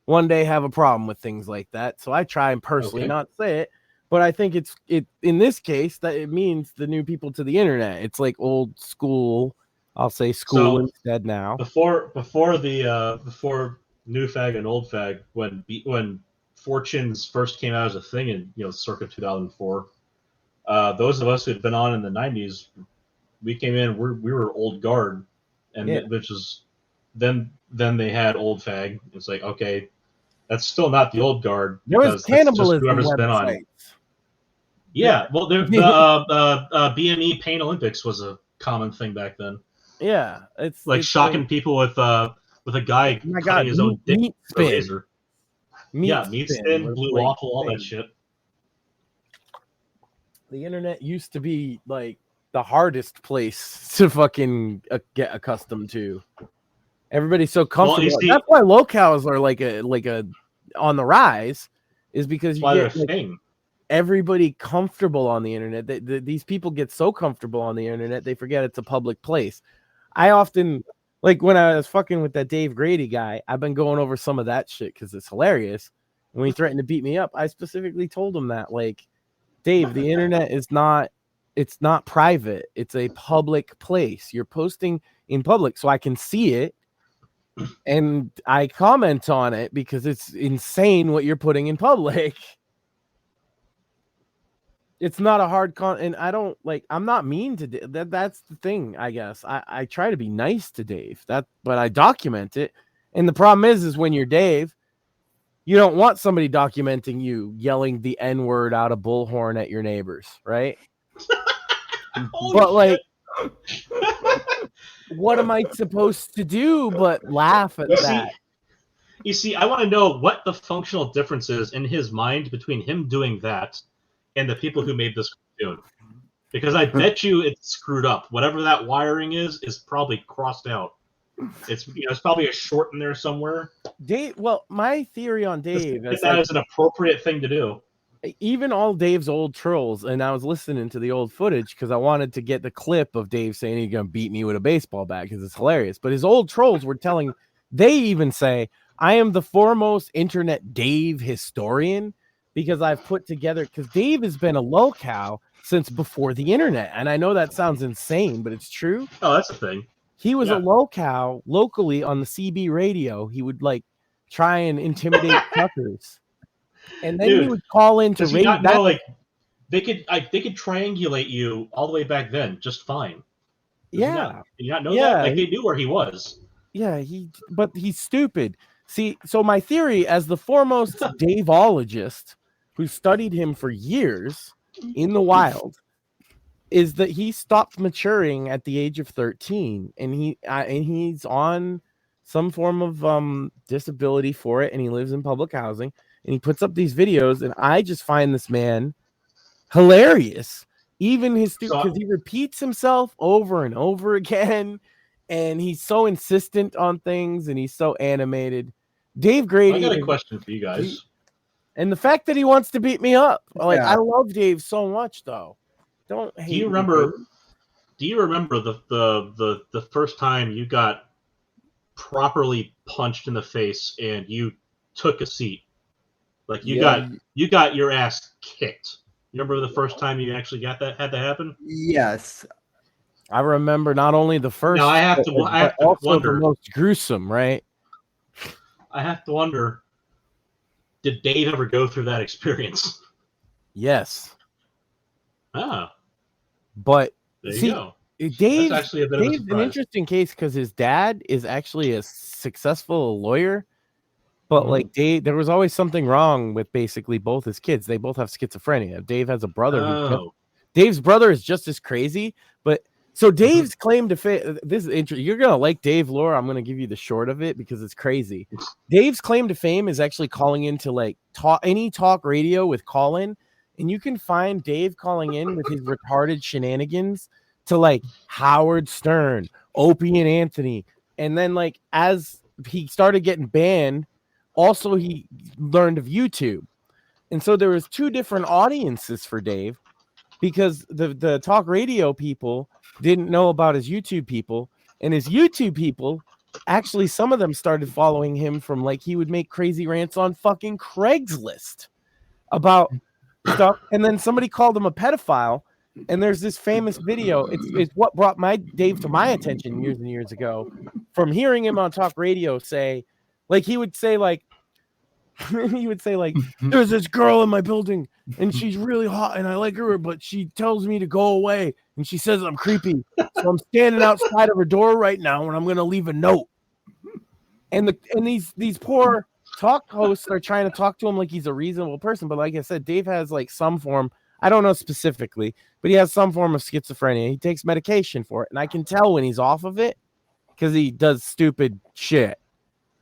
one day have a problem with things like that. So I try and personally not say it, but I think it in this case that it means the new people to the internet. It's like old school. I'll say school instead now. Before new fag and old fag, when fortunes first came out as a thing in circa 2004, those of us who had been on in the 90s, we came in. We were old guard, and which is then they had old fag. It's like, okay, that's still not the old guard. There was cannibalism whoever's been on. Yeah, well, the BME Pain Olympics was a common thing back then. Yeah, it's shocking people with a guy cutting his own dick with a razor. Meat spin, blue waffle, all that shit. The internet used to be like the hardest place to fucking get accustomed to. Everybody's so comfortable. Well, that's why locales are like a on the rise, is because you get like, everybody comfortable on the internet. These people get so comfortable on the internet they forget it's a public place. I often, like when I was fucking with that Dave Grady guy, I've been going over some of that shit because it's hilarious. When he threatened to beat me up, I specifically told him that, like, Dave, the internet is not, it's not private. It's a public place. You're posting in public so I can see it. And I comment on it because it's insane what you're putting in public. It's not a hard and I don't like, I'm not mean to Dave. That's the thing, I guess. I try to be nice to Dave, but I document it. And the problem is when you're Dave, you don't want somebody documenting you yelling the N-word out of bullhorn at your neighbors, right? But like, what am I supposed to do but laugh at that? You see, I want to know what the functional difference is in his mind between him doing that and the people who made this cartoon. Because I bet you it's screwed up. Whatever that wiring is probably crossed out. It's it's probably a short in there somewhere. Dave, well, my theory on Dave is that is an appropriate thing to do. Even all Dave's old trolls, and I was listening to the old footage because I wanted to get the clip of Dave saying he's gonna beat me with a baseball bat because it's hilarious. But his old trolls were telling, they even say, I am the foremost internet Dave historian because I've put together, because Dave has been a locale since before the internet. And I know that sounds insane, but it's true. Oh, that's a thing. He was a locale locally on the CB radio. He would like try and intimidate truckers. And then he would call into radio. Like they could triangulate you all the way back then just fine. Did you not know that? Like they knew where he was. Yeah, but he's stupid. See, so my theory as the foremost Daveologist who studied him for years in the wild is that he stopped maturing at the age of 13, and he's on some form of disability for it, and he lives in public housing, and he puts up these videos, and I just find this man hilarious. Even his because he repeats himself over and over again, and he's so insistent on things, and he's so animated. Dave Grady. I got a question for you guys. And the fact that he wants to beat me up, like I love Dave so much, though. Don't hate. Do you remember the first time you got properly punched in the face and you took a seat? Like you got your ass kicked. You remember the first time you actually had that happen? Yes. I remember not only the first, now I have to wonder. The most gruesome, right? I have to wonder, did Dave ever go through that experience? Yes. Ah, But there you see, go. Dave's That's actually a bit of a an surprise. interesting case because his dad is actually a successful lawyer. But like Dave, there was always something wrong with basically both his kids. They both have schizophrenia. Dave has a brother Dave's brother is just as crazy. But so Dave's claim to fame, this is interesting. You're gonna like Dave lore. I'm gonna give you the short of it because it's crazy. Dave's claim to fame is actually calling into like any talk radio with call in, and you can find Dave calling in with his retarded shenanigans to like Howard Stern, Opie and Anthony, and then like as he started getting banned. Also, he learned of YouTube. And so there was two different audiences for Dave because the talk radio people didn't know about his YouTube people. And his YouTube people, actually, some of them started following him from like he would make crazy rants on fucking Craigslist about stuff. And then somebody called him a pedophile. And there's this famous video. It's what brought Dave to my attention years and years ago from hearing him on talk radio say, like he would say like there's this girl in my building and she's really hot and I like her, but she tells me to go away and she says I'm creepy. So I'm standing outside of her door right now and I'm gonna leave a note. And these poor talk hosts are trying to talk to him like he's a reasonable person. But like I said, Dave has like some form, I don't know specifically, but he has some form of schizophrenia. He takes medication for it. And I can tell when he's off of it because he does stupid shit.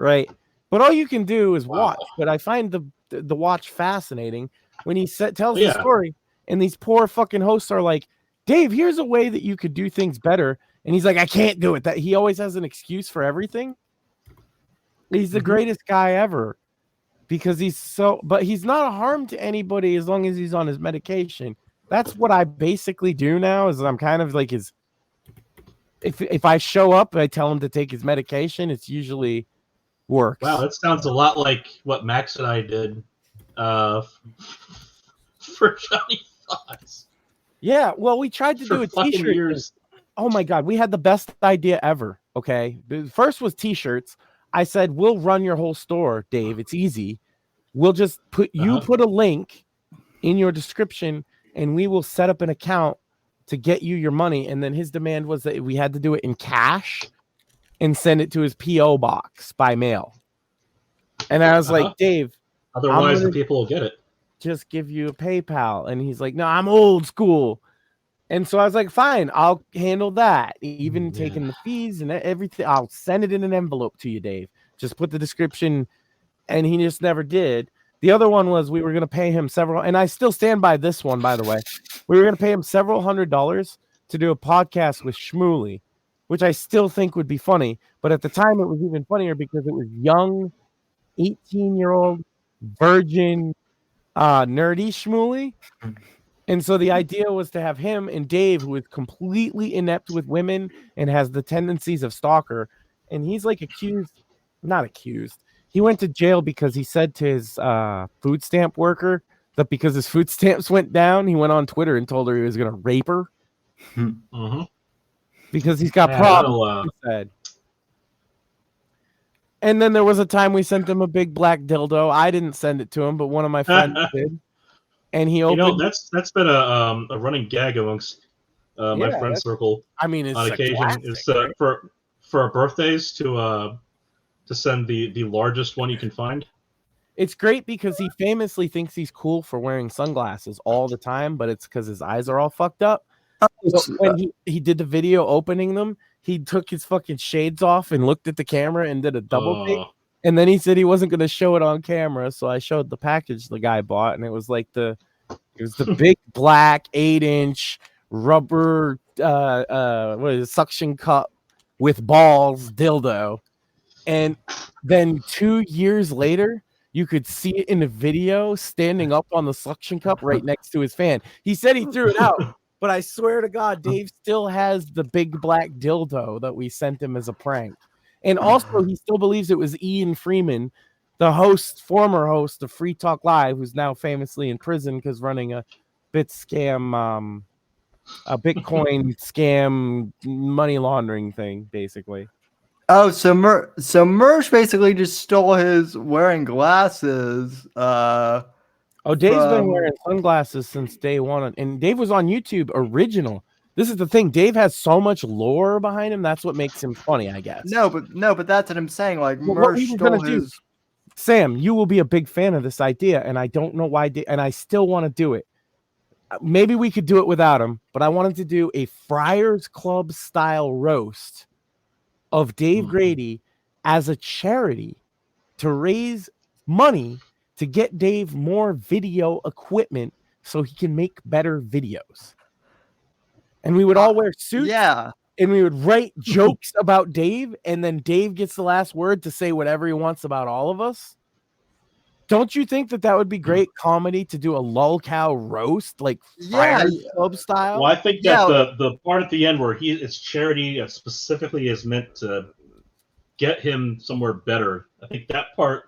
Right. But all you can do is watch. But I find the watch fascinating when he tells the story, and these poor fucking hosts are like, Dave, here's a way that you could do things better. And he's like, I can't do it. That he always has an excuse for everything. He's the greatest guy ever because but he's not a harm to anybody as long as he's on his medication. That's what I basically do now is I'm kind of like if I show up, I tell him to take his medication. It's usually works. Wow, that sounds a lot like what Max and I did for Johnny Fox. Yeah, well, we tried to do a t-shirt. Years. Oh my God, we had the best idea ever. Okay, the first was t-shirts. I said, we'll run your whole store, Dave. It's easy. We'll just put a link in your description and we will set up an account to get you your money. And then his demand was that we had to do it in cash and send it to his P.O. box by mail. And I was like, Dave. Otherwise, the people will get it. Just give you a PayPal. And he's like, no, I'm old school. And so I was like, fine, I'll handle that. Even taking the fees and everything. I'll send it in an envelope to you, Dave. Just put the description. And he just never did. The other one was we were going to pay him several. And I still stand by this one, by the way. We were going to pay him several $100s to do a podcast with Shmuley, which I still think would be funny. But at the time, it was even funnier because it was young, 18-year-old, virgin, nerdy Shmuley. And so the idea was to have him and Dave, who is completely inept with women and has the tendencies of stalker. And he's like not accused. He went to jail because he said to his food stamp worker that because his food stamps went down, he went on Twitter and told her he was going to rape her. Because he's got problems. And then there was a time we sent him a big black dildo. I didn't send it to him, but one of my friends did. And he opened. That's been a running gag amongst my friend circle. I mean, it's on occasion classic, is right? for our birthdays to send the largest one you can find. It's great because he famously thinks he's cool for wearing sunglasses all the time, but it's because his eyes are all fucked up. So when he did the video opening them, he took his fucking shades off and looked at the camera and did a double take. And then he said he wasn't going to show it on camera, so I showed the package the guy bought, and it was like the big black 8-inch rubber suction cup with balls dildo. And then 2 years later, you could see it in the video standing up on the suction cup right next to his fan. He said he threw it out. But I swear to God, Dave still has the big black dildo that we sent him as a prank. And also, he still believes it was Ian Freeman, the former host of Free Talk Live, who's now famously in prison because running a Bitcoin scam money laundering thing, basically. Oh, so Mersh basically just stole his wearing glasses. Oh, Dave's been from- wearing sunglasses since day one, and Dave was on YouTube original. This is the thing. Dave has so much lore behind him. That's what makes him funny, I guess. No, but that's what I'm saying. Like, Well, what we Mersh were gonna stole do- his. Sam, you will be a big fan of this idea, and I don't know why, and I still want to do it. Maybe we could do it without him, but I wanted to do a Friars Club style roast of Dave Grady as a charity to raise money to get Dave more video equipment so he can make better videos. And we would all wear suits. Yeah. And we would write jokes about Dave, and then Dave gets the last word to say whatever he wants about all of us. Don't you think that would be great comedy to do a lolcow roast, like Friars Club style? Well, I think that the part at the end where it's charity specifically is meant to get him somewhere better. I think that part,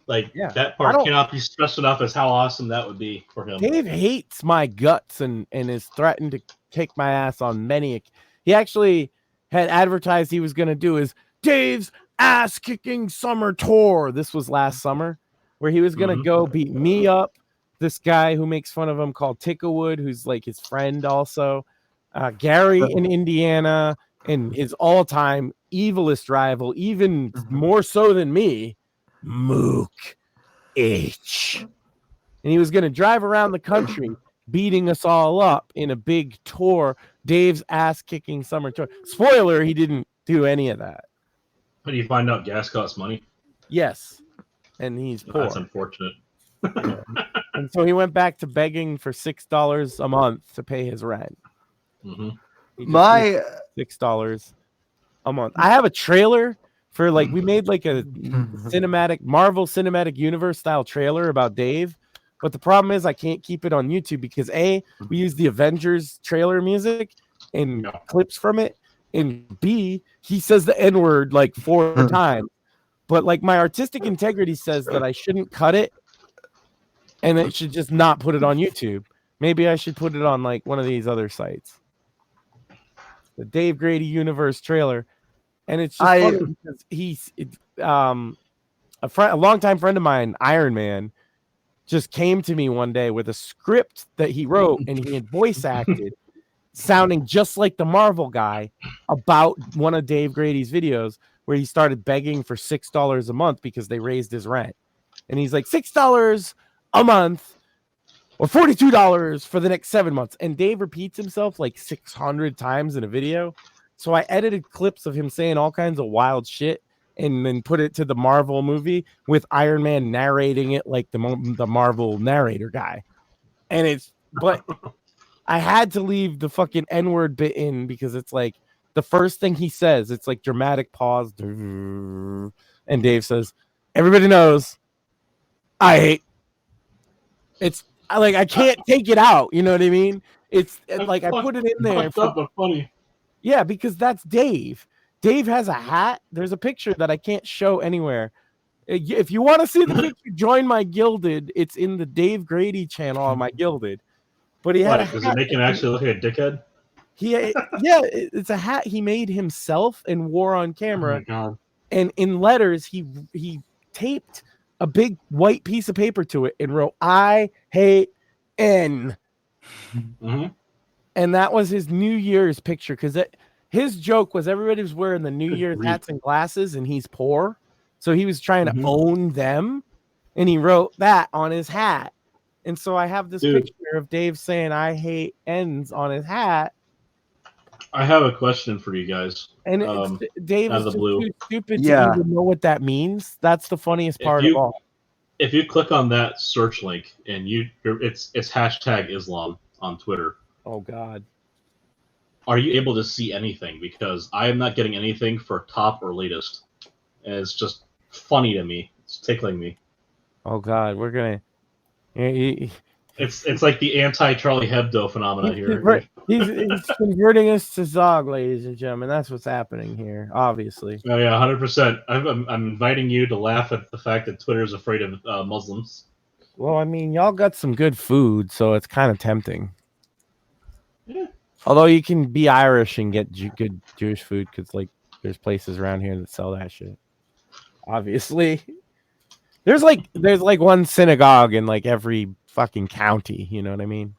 cannot be stressed enough as how awesome that would be for him. Dave hates my guts and is threatened to kick my ass on many. He actually had advertised he was going to do his Dave's ass kicking summer tour. This was last summer, where he was going to go beat me up. This guy who makes fun of him called Ticklewood, who's like his friend also. Gary in Indiana, and his all-time evilest rival, even more so than me, Mook H. And he was going to drive around the country beating us all up in a big tour, Dave's ass-kicking summer tour. Spoiler, he didn't do any of that. How do you find out gas costs money? Yes, and he's poor. That's unfortunate. And so he went back to begging for $6 a month to pay his rent. My $6 a month. I have a trailer for we made like a Marvel Cinematic Universe style trailer about Dave. But the problem is I can't keep it on YouTube because A, we use the Avengers trailer music and clips from it. And B, he says the N-word like 4 times. But like my artistic integrity says that I shouldn't cut it and I should just not put it on YouTube. Maybe I should put it on like one of these other sites. The Dave Grady Universe trailer. And it's just funny because he's a longtime friend of mine, Iron Man, just came to me one day with a script that he wrote and he had voice acted sounding just like the Marvel guy about one of Dave Grady's videos where he started begging for $6 a month because they raised his rent. And he's like, $6 a month or $42 for the next 7 months. And Dave repeats himself like 600 times in a video. So I edited clips of him saying all kinds of wild shit and then put it to the Marvel movie with Iron Man narrating it like the Marvel narrator guy. But I had to leave the fucking N-word bit in because it's like the first thing he says, it's like dramatic pause. And Dave says, everybody knows I hate. It's like, I can't take it out. You know what I mean? It's like, I put it in there. But funny. Yeah, because that's Dave. Dave has a hat. There's a picture that I can't show anywhere. If you want to see the picture, join my Gilded. It's in the Dave Grady channel on my Gilded. But he had does it make him actually look like a dickhead? It's a hat he made himself and wore on camera. Oh my God. And in letters, he taped a big white piece of paper to it and wrote, I hate N. And that was his New Year's picture because his joke was everybody was wearing the New Year's hats and glasses and he's poor. So he was trying to own them. And he wrote that on his hat. And so I have this picture of Dave saying, I hate N's on his hat. I have a question for you guys. And Dave is too stupid to even know what that means. That's the funniest part of all. If you click on that search link and it's hashtag Islam on Twitter. Oh God. Are you able to see anything? Because I am not getting anything for top or latest. And it's just funny to me. It's tickling me. Oh God, we're gonna. It's like the anti-Charlie Hebdo phenomena here. He's converting us to Zog, ladies and gentlemen. That's what's happening here, obviously. Oh yeah, 100%. I'm inviting you to laugh at the fact that Twitter is afraid of Muslims. Well, I mean, y'all got some good food, so it's kind of tempting. Yeah. Although you can be Irish and get good Jewish food because, like, there's places around here that sell that shit. Obviously, There's like one synagogue in like every fucking county. You know what I mean?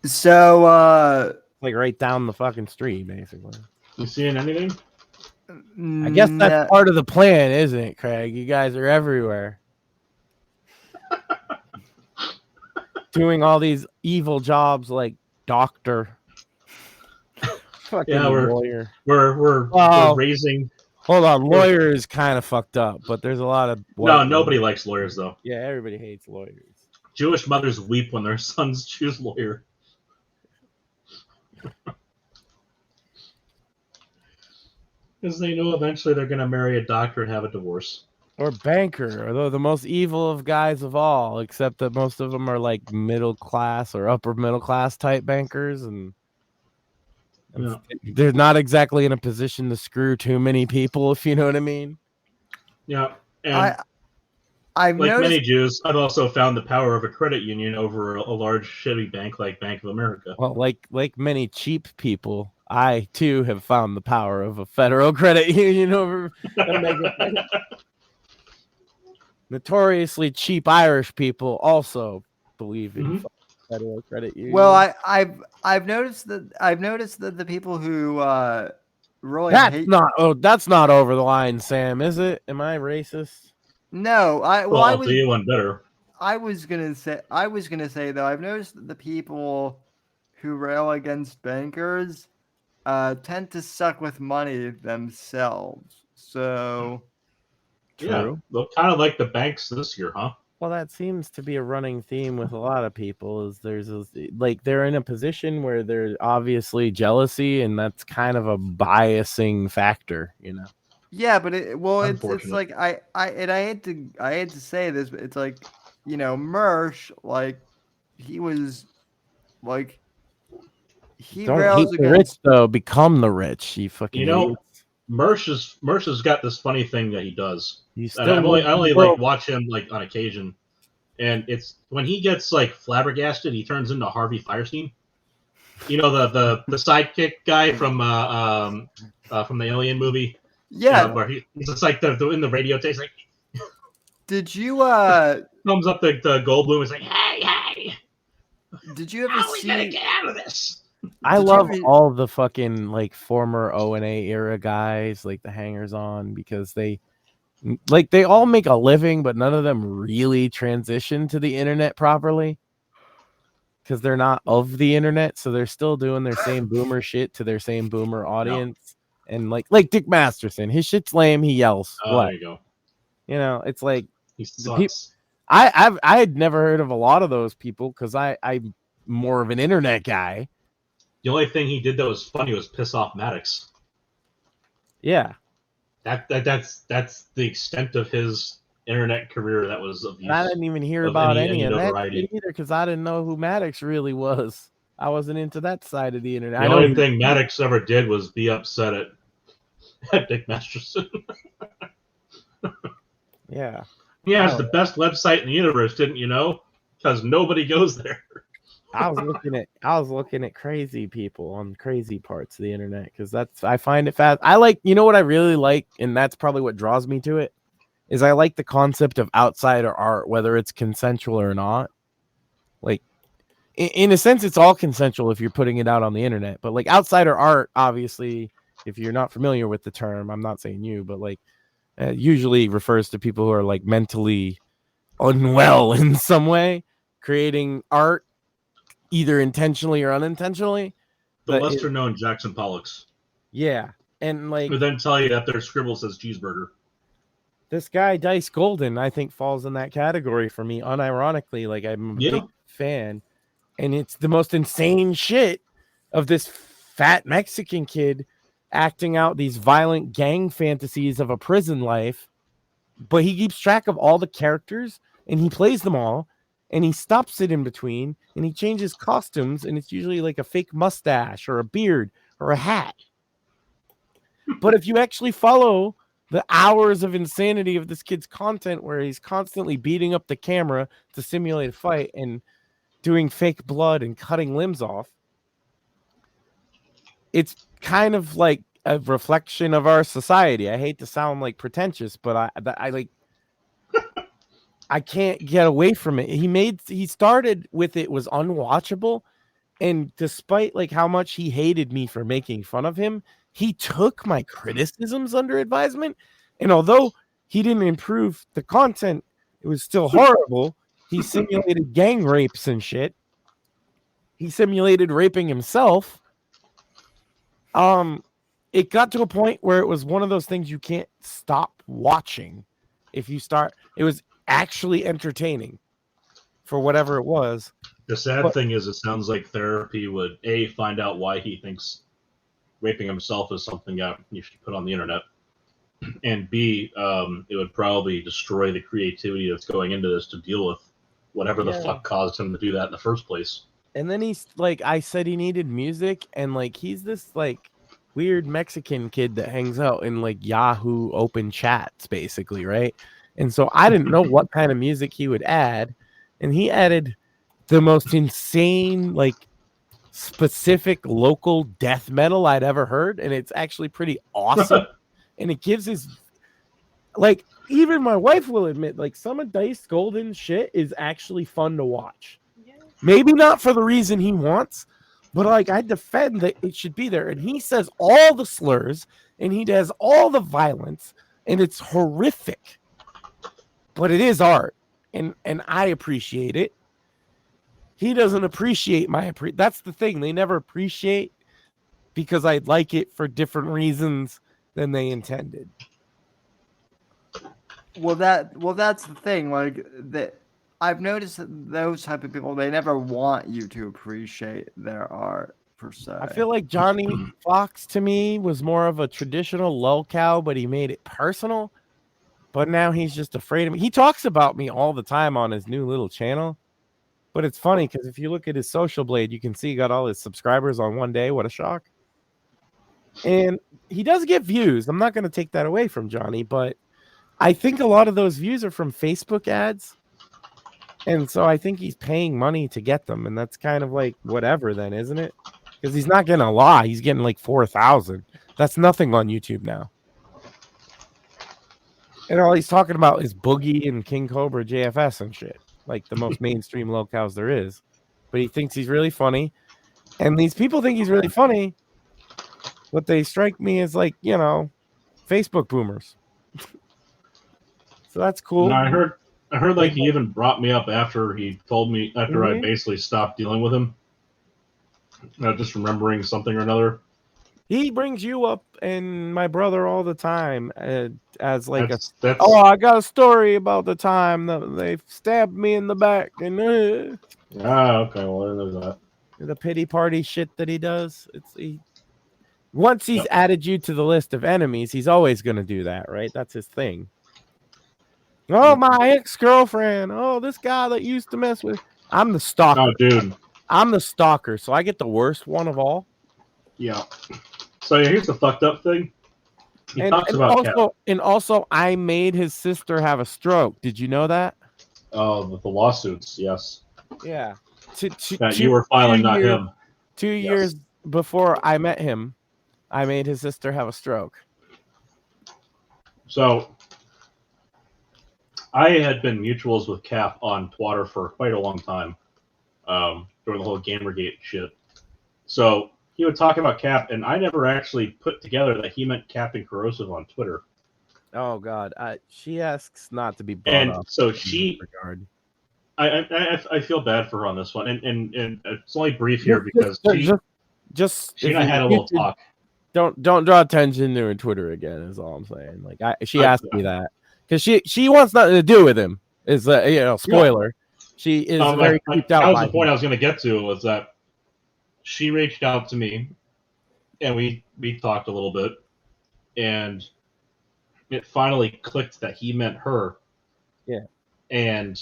So, Like right down the fucking street, basically. You seeing anything? I guess that's part of the plan, isn't it, Craig? You guys are everywhere. Doing all these evil jobs like doctor. Fucking Yeah, lawyer. We're raising. Hold on, lawyer is kind of fucked up, but there's a lot of No, nobody likes lawyers though. Yeah, everybody hates lawyers. Jewish mothers weep when their sons choose lawyer. Because they know eventually they're going to marry a doctor and have a divorce. Or banker, although the most evil of guys of all, except that most of them are like middle class or upper middle class type bankers, and they're not exactly in a position to screw too many people, if you know what I mean. Yeah, and I've like noticed... many Jews, I've also found the power of a credit union over a large shitty bank like Bank of America. Well, like many cheap people, I too have found the power of a federal credit union over a mega bank. Notoriously cheap Irish people also believe in federal credit union. Well, I've noticed that the people who really hate... that's not over the line, Sam, is it? Am I racist? No, I'll do you one better. I was gonna say though, I've noticed that the people who rail against bankers tend to suck with money themselves. So yeah, look kind of like the banks this year, huh? Well, that seems to be a running theme with a lot of people. Is they're in a position where there's obviously jealousy, and that's kind of a biasing factor, you know. Yeah, but it's like I hate to say this, but it's like, you know, Mersh, like he was like he don't rails hate the against... rich though, become the rich. He fucking, you know, Mersh has got this funny thing that he does. And I only like watch him like on occasion, and it's when he gets like flabbergasted, he turns into Harvey Firestein. You know, the sidekick guy from the Alien movie. Yeah, where he's just like in the radio tape, like. Did you thumbs up the Goldblum? Is like, hey. Did you ever see? How are we gonna get out of this? I love all the fucking like former O&A era guys, like the hangers on, because they all make a living, but none of them really transition to the internet properly because they're not of the internet, so they're still doing their same boomer shit to their same boomer audience. No. And like Dick Masterson, his shit's lame. He yells. Oh, there you go. You know, it's like he sucks. I had never heard of a lot of those people because I'm more of an internet guy. The only thing he did that was funny was piss off Maddox. Yeah, that's the extent of his internet career. That was of use. I didn't even hear about any of that either because I didn't know who Maddox really was. I wasn't into that side of the internet. The only thing Maddox ever did was be upset at Dick Masterson. Yeah. He has the best website in the universe, didn't you know? Because nobody goes there. I was looking at crazy people on crazy parts of the internet because I find it fast. You know what I really like, and that's probably what draws me to it, is I like the concept of outsider art, whether it's consensual or not. Like, in a sense, it's all consensual if you're putting it out on the internet. But like outsider art, obviously, if you're not familiar with the term, I'm not saying you, but like usually refers to people who are like mentally unwell in some way, creating art either intentionally or unintentionally. The lesser known Jackson Pollocks. Yeah. And like, but then tell you that their scribble says cheeseburger. This guy, Dice Golden, I think falls in that category for me, unironically. Like, I'm a big fan. And it's the most insane shit of this fat Mexican kid acting out these violent gang fantasies of a prison life. But he keeps track of all the characters and he plays them all. And he stops it in between and he changes costumes. And it's usually like a fake mustache or a beard or a hat. But if you actually follow the hours of insanity of this kid's content where he's constantly beating up the camera to simulate a fight and doing fake blood and cutting limbs off, it's kind of like a reflection of our society. I hate to sound like pretentious, but I like I can't get away from it. He started with it was unwatchable, and despite like how much he hated me for making fun of him, he took my criticisms under advisement. And although he didn't improve the content, it was still horrible. He simulated gang rapes and shit. He simulated raping himself. It got to a point where it was one of those things you can't stop watching. If you start, it was actually entertaining for whatever it was. The sad thing is, it sounds like therapy would A, find out why he thinks raping himself is something that you should put on the internet, and B, it would probably destroy the creativity that's going into this to deal with whatever the fuck caused him to do that in the first place. And then he's like, I said he needed music, and like he's this like weird Mexican kid that hangs out in like Yahoo open chats, basically, right? And so I didn't know what kind of music he would add, and he added the most insane, like specific local death metal I'd ever heard, and it's actually pretty awesome. And it gives his, like, even my wife will admit, like, some of Dice Golden shit is actually fun to watch. Maybe not for the reason he wants, but like I defend that it should be there. And he says all the slurs and he does all the violence, and it's horrific. But it is art, and I appreciate it. He doesn't appreciate that's the thing. They never appreciate because I like it for different reasons than they intended. Well, that's the thing. Like that, I've noticed that those type of people, they never want you to appreciate their art per se. I feel like Johnny Fox to me was more of a traditional lolcow, but he made it personal. But now he's just afraid of me. He talks about me all the time on his new little channel. But it's funny because if you look at his social blade, you can see he got all his subscribers on one day. What a shock. And he does get views. I'm not going to take that away from Johnny, but I think a lot of those views are from Facebook ads. And so I think he's paying money to get them. And that's kind of like whatever then, isn't it? Because he's not getting a lot. He's getting like 4,000. That's nothing on YouTube now. And all he's talking about is Boogie and King Cobra JFS and shit. Like the most mainstream locals there is. But he thinks he's really funny. And these people think he's really funny. But they strike me as like, you know, Facebook boomers. So that's cool. No, I heard like he even brought me up after he told me, after I basically stopped dealing with him. Just remembering something or another. He brings you up and my brother all the time as like that's, I got a story about the time that they stabbed me in the back and okay, well there's that. The pity party shit that he does. Once he's added you to the list of enemies, he's always going to do that, right? That's his thing. Oh, my ex-girlfriend. Oh, this guy that used to mess with. I'm the stalker. Oh, dude. I'm the stalker, so I get the worst one of all. Yeah. So here's the fucked up thing. He talks about also, and also, I made his sister have a stroke. Did you know that? Oh, the lawsuits, yes. Yeah. That you were filing, not him. 2 years before I met him, I made his sister have a stroke. So I had been mutuals with Cap on TWR for quite a long time, during the whole Gamergate shit. So he would talk about Cap, and I never actually put together that he meant Captain Corrosive on Twitter. Oh God, she asks not to be brought up. And so she, I feel bad for her on this one, and it's only brief here because she and I had a little talk. Don't draw attention to her Twitter again. Is all I'm saying. Like she asked me that because she wants nothing to do with him. Is spoiler? Yeah. She is very creeped out. That was the point I was going to get to, was that she reached out to me, and we talked a little bit, and it finally clicked that he meant her. Yeah. And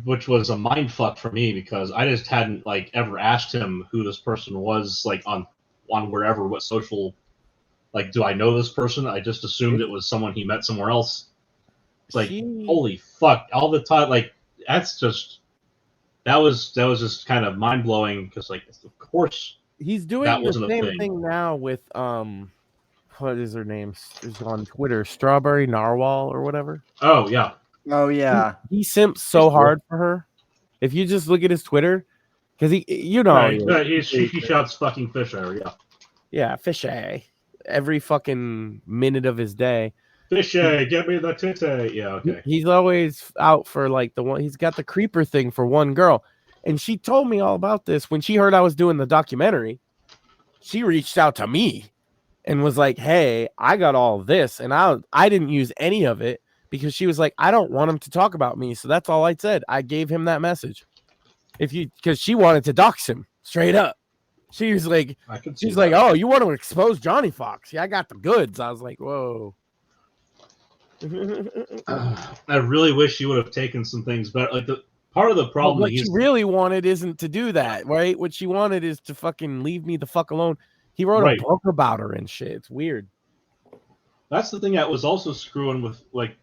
which was a mind fuck for me because I just hadn't like ever asked him who this person was, like on wherever, what social, like, do I know this person? I just assumed it was someone he met somewhere else. It's like, holy fuck, all the time. Like, that was just kind of mind blowing because, like, of course, he's doing the same thing now with what is her name? Is on Twitter, Strawberry Narwhal or whatever. Oh yeah. Oh yeah. He simps so hard for her. If you just look at his Twitter, because She shouts fucking fish at her, yeah. Yeah, fishy. Every fucking minute of his day. Fishy, get me the titty. Yeah, okay. He's always out for like the one. He's got the creeper thing for one girl, and she told me all about this when she heard I was doing the documentary. She reached out to me and was like, "Hey, I got all this, and I didn't use any of it because she was like, I don't want him to talk about me, so that's all I said. I gave him that message. Because she wanted to dox him straight up. She was like, oh, you want to expose Johnny Fox? Yeah, I got the goods. I was like, whoa." I really wish you would have taken some things better. Like the part of the problem what she really wanted isn't to do that, right? What she wanted is to fucking leave me the fuck alone. He wrote a book about her and shit. It's weird. That's the thing that was also screwing with like.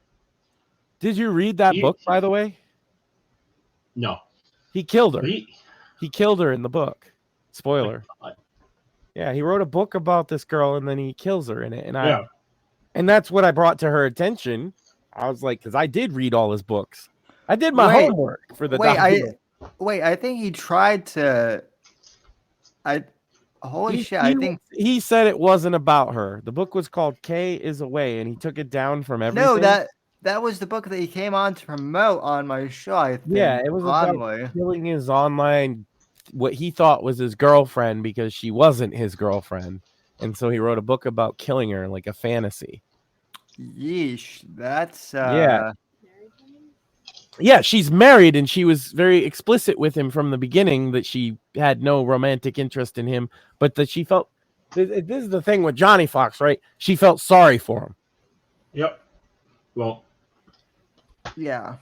Did you read that book, by the way? No. He killed her. He killed her in the book. Spoiler. Yeah, he wrote a book about this girl and then he kills her in it. And that's what I brought to her attention. I was like, because I did read all his books. I did my homework for the documentary. I think he tried to. Holy shit! I think he said it wasn't about her. The book was called K is Away, and he took it down from everything. No, that was the book that he came on to promote on my show. I think. Yeah, it was about killing his online, what he thought was his girlfriend because she wasn't his girlfriend, and so he wrote a book about killing her, like a fantasy. Yeesh, that's Yeah, she's married, and she was very explicit with him from the beginning that she had no romantic interest in him, but that she felt. This is the thing with Johnny Fox, right? She felt sorry for him. Yep. Well. Yeah.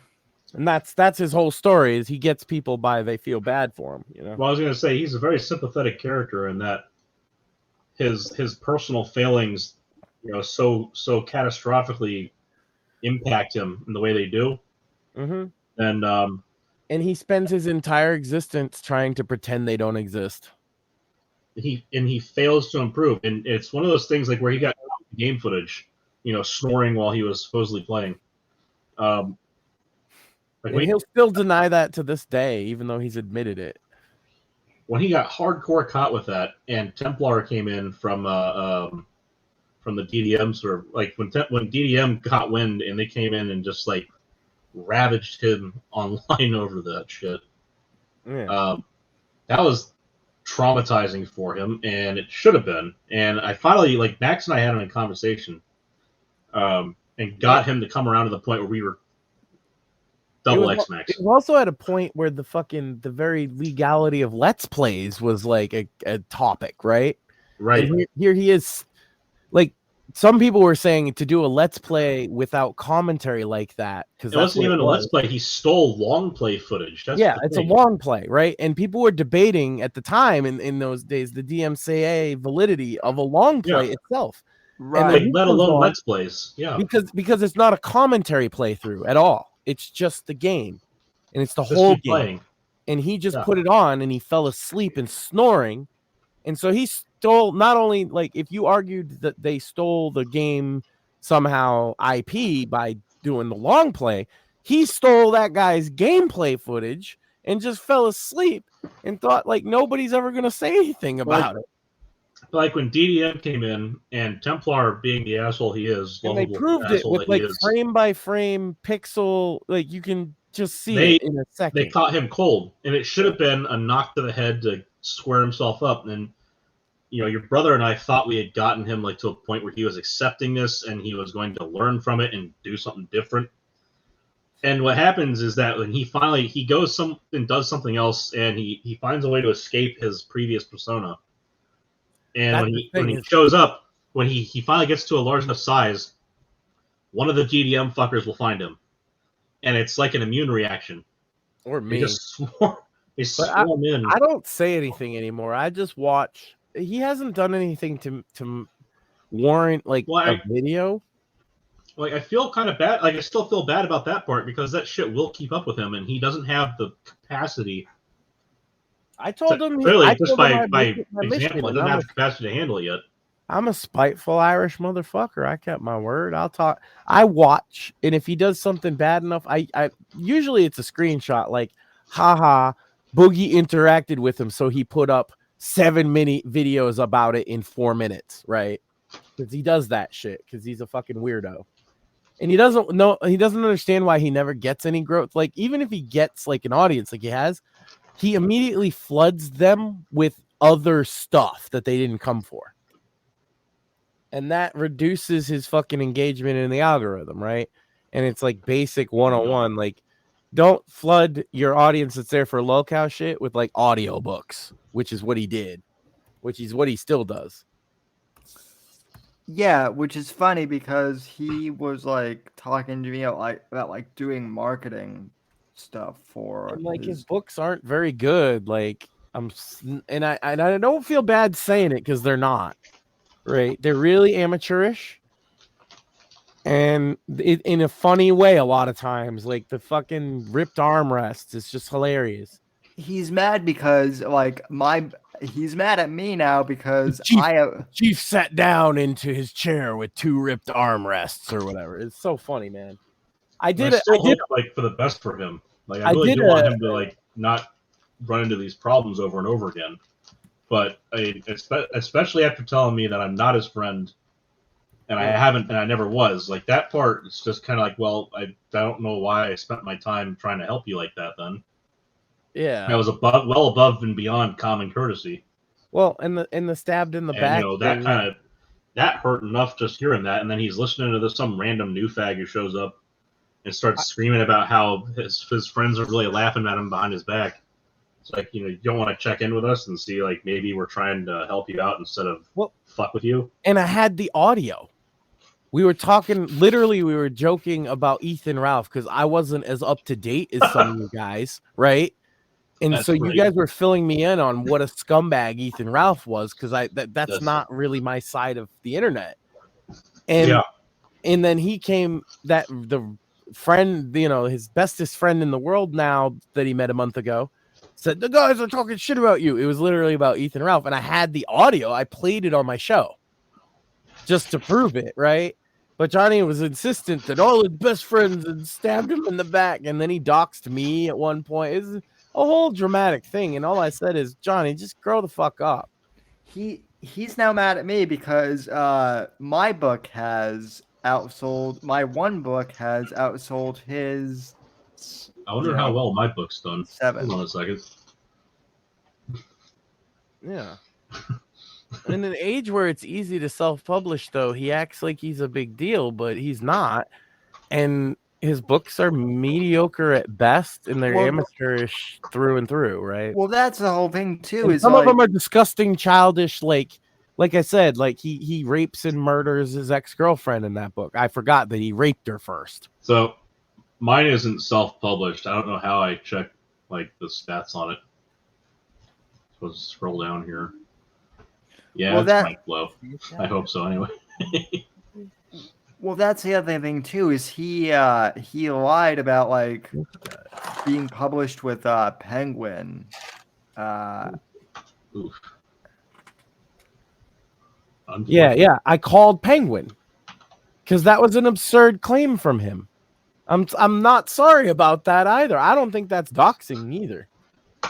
And that's his whole story. Is he gets people by they feel bad for him. You know. Well, I was going to say he's a very sympathetic character in that his personal failings, so catastrophically impact him in the way they do. Mm-hmm. And he spends his entire existence trying to pretend they don't exist. He fails to improve, and it's one of those things like where he got game footage, snoring while he was supposedly playing. He'll still deny that to this day, even though he's admitted it. When he got hardcore caught with that, and Templar came in from the DDM sort of like when DDM got wind and they came in and just like ravaged him online over that shit. Yeah. That was traumatizing for him, and it should have been. And I finally, like Max and I had him in conversation, and got him to come around to the point where we were double X Max. It was also at a point where the very legality of Let's Plays was like a topic, right? Right. And here he is, like some people were saying to do a Let's Play without commentary like that, because it wasn't even a Let's Play. He stole long play footage. It's a long play, right? And people were debating at the time in those days the DMCA validity of a long play itself, right? And let alone Let's Plays, because it's not a commentary playthrough at all. It's just the game, and it's the whole game. Playing. And he just put it on, and he fell asleep and snoring, and so he stole not only like if you argued that they stole the game somehow IP by doing the long play, he stole that guy's gameplay footage and just fell asleep and thought like nobody's ever gonna say anything about it. Like when DDM came in and Templar being the asshole he is, and they proved it with like frame by frame pixel, like you can just see it in a second. They caught him cold, and it should have been a knock to the head to square himself up. And your brother and I thought we had gotten him like to a point where he was accepting this and he was going to learn from it and do something different. And what happens is that when he goes and does something else, and he finds a way to escape his previous persona. And when he shows up, when he finally gets to a large enough size, one of the GDM fuckers will find him, and it's like an immune reaction. Or me. They swarm in. I don't say anything anymore. I just watch. He hasn't done anything to warrant like a video. Like I feel kind of bad. Like I still feel bad about that part because that shit will keep up with him, and he doesn't have the capacity. I told him clearly just by example, he doesn't have the capacity to handle it yet. I'm a spiteful Irish motherfucker. I kept my word. I watch, and if he does something bad enough, I usually it's a screenshot like, haha, Boogie interacted with him, so he put up 7-minute videos about it in 4 minutes, right? Because he does that shit because he's a fucking weirdo. And he doesn't understand why he never gets any growth. Like, even if he gets like an audience like he has, he immediately floods them with other stuff that they didn't come for. And that reduces his fucking engagement in the algorithm, right? And it's like basic 101. Like, don't flood your audience that's there for lolcow shit with like audiobooks, which is what he did, which is what he still does. Yeah, which is funny because he was like talking to me about like doing marketing stuff for And like his books aren't very good. Like I don't feel bad saying it because they're not. Right? They're really amateurish, and in a funny way. A lot of times, like the fucking ripped armrests, it's just hilarious. He's mad because he's mad at me now because Chief sat down into his chair with 2 ripped armrests or whatever. It's so funny, man. I did hope, like, for the best for him. Like, I really do want him to like not run into these problems over and over again. But especially after telling me that I'm not his friend, and I haven't, and I never was, like that part, it's just kind of like, well, I don't know why I spent my time trying to help you like that. Then, yeah, that was well above and beyond common courtesy. Well, and the stabbed in the back, that hurt enough just hearing that, and then he's listening to some random new fag who shows up and starts screaming about how his friends are really laughing at him behind his back. It's like, you don't want to check in with us and see, like, maybe we're trying to help you out instead of fuck with you. And I had the audio. We were talking, literally, we were joking about Ethan Ralph because I wasn't as up to date as some of you guys, right? And that's so you guys were filling me in on what a scumbag Ethan Ralph was because that's not really my side of the internet. And and then he came, the friend, his bestest friend in the world now that he met a month ago, said, the guys are talking shit about you. It was literally about Ethan Ralph. And I had the audio. I played it on my show just to prove it, right? But Johnny was insistent that all his best friends had stabbed him in the back. And then he doxed me at one point. It's a whole dramatic thing. And all I said is, Johnny, just grow the fuck up. He's now mad at me because my book has outsold, my one book has outsold his. I wonder how well my book's done. 7. Hold on a second. Yeah. In an age where it's easy to self-publish, though, he acts like he's a big deal, but he's not. And his books are mediocre at best, and they're amateurish through and through, right? Well, that's the whole thing, too. Is some of them are disgusting, childish, like I said, like he rapes and murders his ex-girlfriend in that book. I forgot that he raped her first. So mine isn't self-published. I don't know how I check like the stats on it. Let's scroll down here. Yeah, it's might blow. I hope so. Anyway. Well, that's the other thing too. Is he lied about like being published with Penguin. Oof. Yeah. I called Penguin because that was an absurd claim from him. I'm not sorry about that either. I don't think that's doxing either.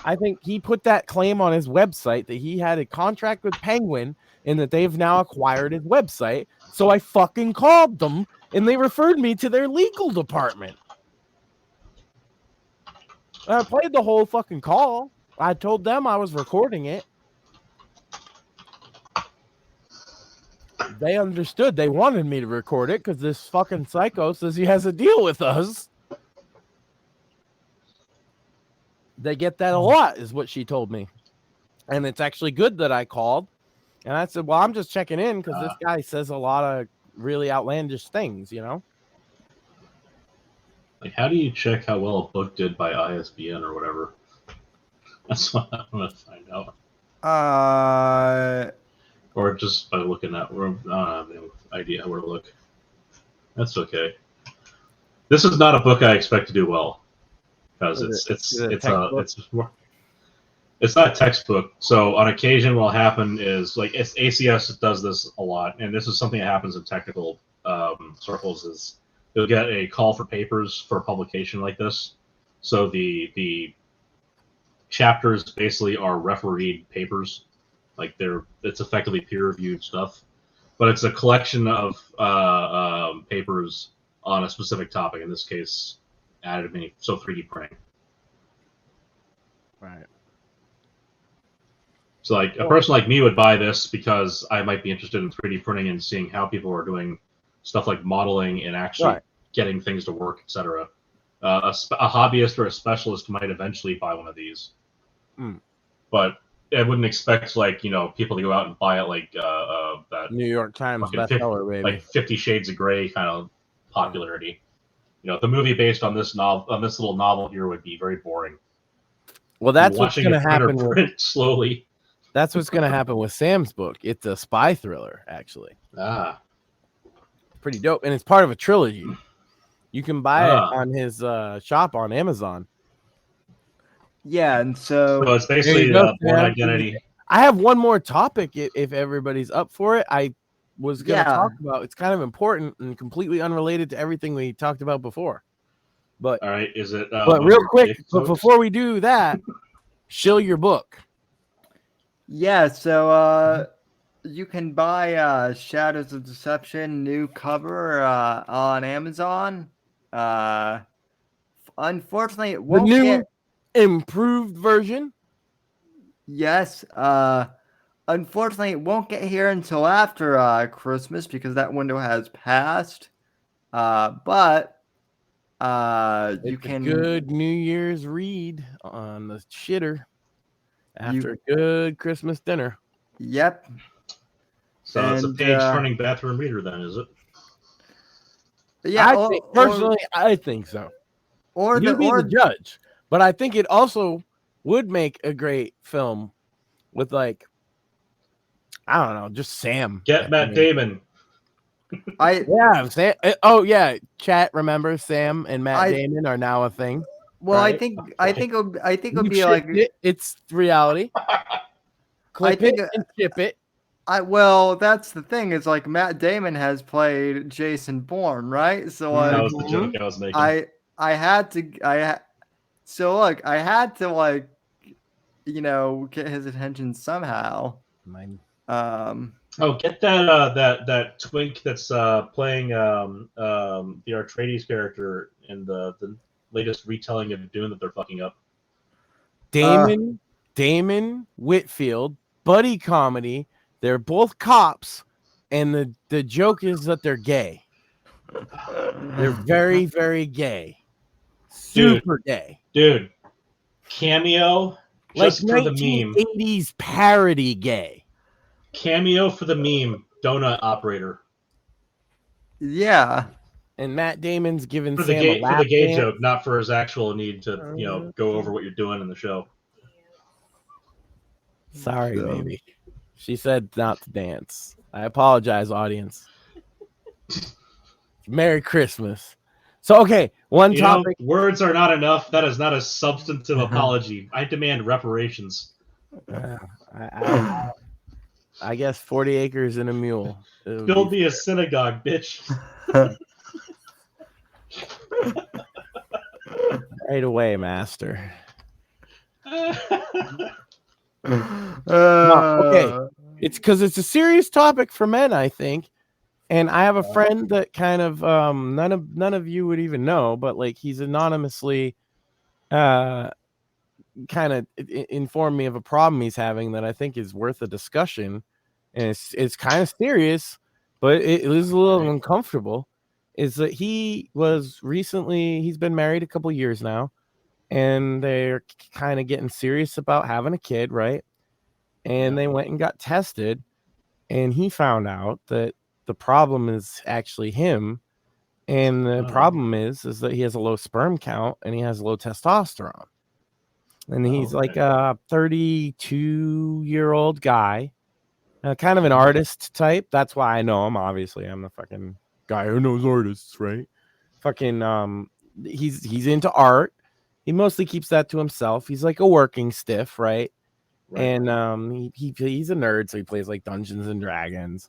I think he put that claim on his website that he had a contract with Penguin and that they've now acquired his website. So I fucking called them and they referred me to their legal department. I played the whole fucking call. I told them I was recording it. They understood. They wanted me to record it because this fucking psycho says he has a deal with us. They get that a lot, is what she told me. And it's actually good that I called. And I said, well, I'm just checking in because this guy says a lot of really outlandish things, Like, how do you check how well a book did by ISBN or whatever? That's what I'm going to find out. Or just by looking at, I don't have any idea where to look. That's okay. This is not a book I expect to do well. Because it's more. It's not a textbook. So on occasion, what'll happen is like ACS does this a lot, and this is something that happens in technical circles. Is you'll get a call for papers for a publication like this. So the chapters basically are refereed papers, like it's effectively peer reviewed stuff, but it's a collection of papers on a specific topic. In this case, additive, so 3D printing. Right. So like a person like me would buy this because I might be interested in 3D printing and seeing how people are doing stuff like modeling and actually getting things to work, etc. A hobbyist or a specialist might eventually buy one of these, but I wouldn't expect people to go out and buy it like that New York Times bestseller, baby. Like 50 Shades of Grey kind of popularity. The movie based on this little novel here would be very boring. Well, that's what's going to happen. Print slowly. That's what's going to happen with Sam's book. It's a spy thriller, actually. Pretty dope, and it's part of a trilogy. You can buy it on his shop on Amazon. Yeah, and so it's basically Born Identity. I have one more topic if everybody's up for it. I was going to talk about. It's kind of important and completely unrelated to everything we talked about before. But all right, is it? But real quick, but before we do that, shill your book. Yeah, so you can buy Shadows of Deception new cover on Amazon. Unfortunately, it won't get improved version. Yes. Unfortunately, it won't get here until after Christmas because that window has passed. But you can good New Year's read on the shitter after a good Christmas dinner. Yep. So it's a page-turning bathroom reader, then, is it? Yeah. I think so. Or you be the judge, but I think it also would make a great film with I don't know, just Sam. Get Matt Damon. Sam. Oh yeah, chat. Remember, Sam and Matt Damon are now a thing. Well, right? I think it'll be like it's reality. Clip it and ship it. Well, that's the thing. Is like Matt Damon has played Jason Bourne, right? So that was the joke I was making. I had to get his attention somehow. Get that twink that's playing the Atreides character in the latest retelling of Dune that they're fucking up. Damon Whitfield, buddy comedy. They're both cops, and the joke is that they're gay. They're very, very gay. Super gay. Dude. Cameo just for the meme. 1980s parody gay. Cameo for the meme. Donut operator. Yeah. And Matt Damon's giving Sam a lap for the gay dance. joke, not for his actual need to go over what you're doing in the show. Sorry, baby. She said not to dance. I apologize, audience. Merry Christmas. So, okay, one topic. Words are not enough. That is not a substantive apology. I demand reparations. I guess 40 acres and a mule. Build me a synagogue, bitch. Right away, master. Okay. It's because it's a serious topic for men, I think. And I have a friend that kind of none of you would even know, but he's anonymously kind of informed me of a problem he's having that I think is worth a discussion. And it's kind of serious, but it is a little uncomfortable. Is that he's been married a couple years now, and they're kind of getting serious about having a kid, right? And they went and got tested, and he found out that the problem is actually him, and the problem is that he has a low sperm count and he has low testosterone, and he's like a 32-year-old guy, kind of an artist type. That's why I know him. Obviously, I'm the fucking guy who knows artists, right? Fucking he's into art. He mostly keeps that to himself. He's like a working stiff, right? Right. And he's a nerd, so he plays like Dungeons and Dragons.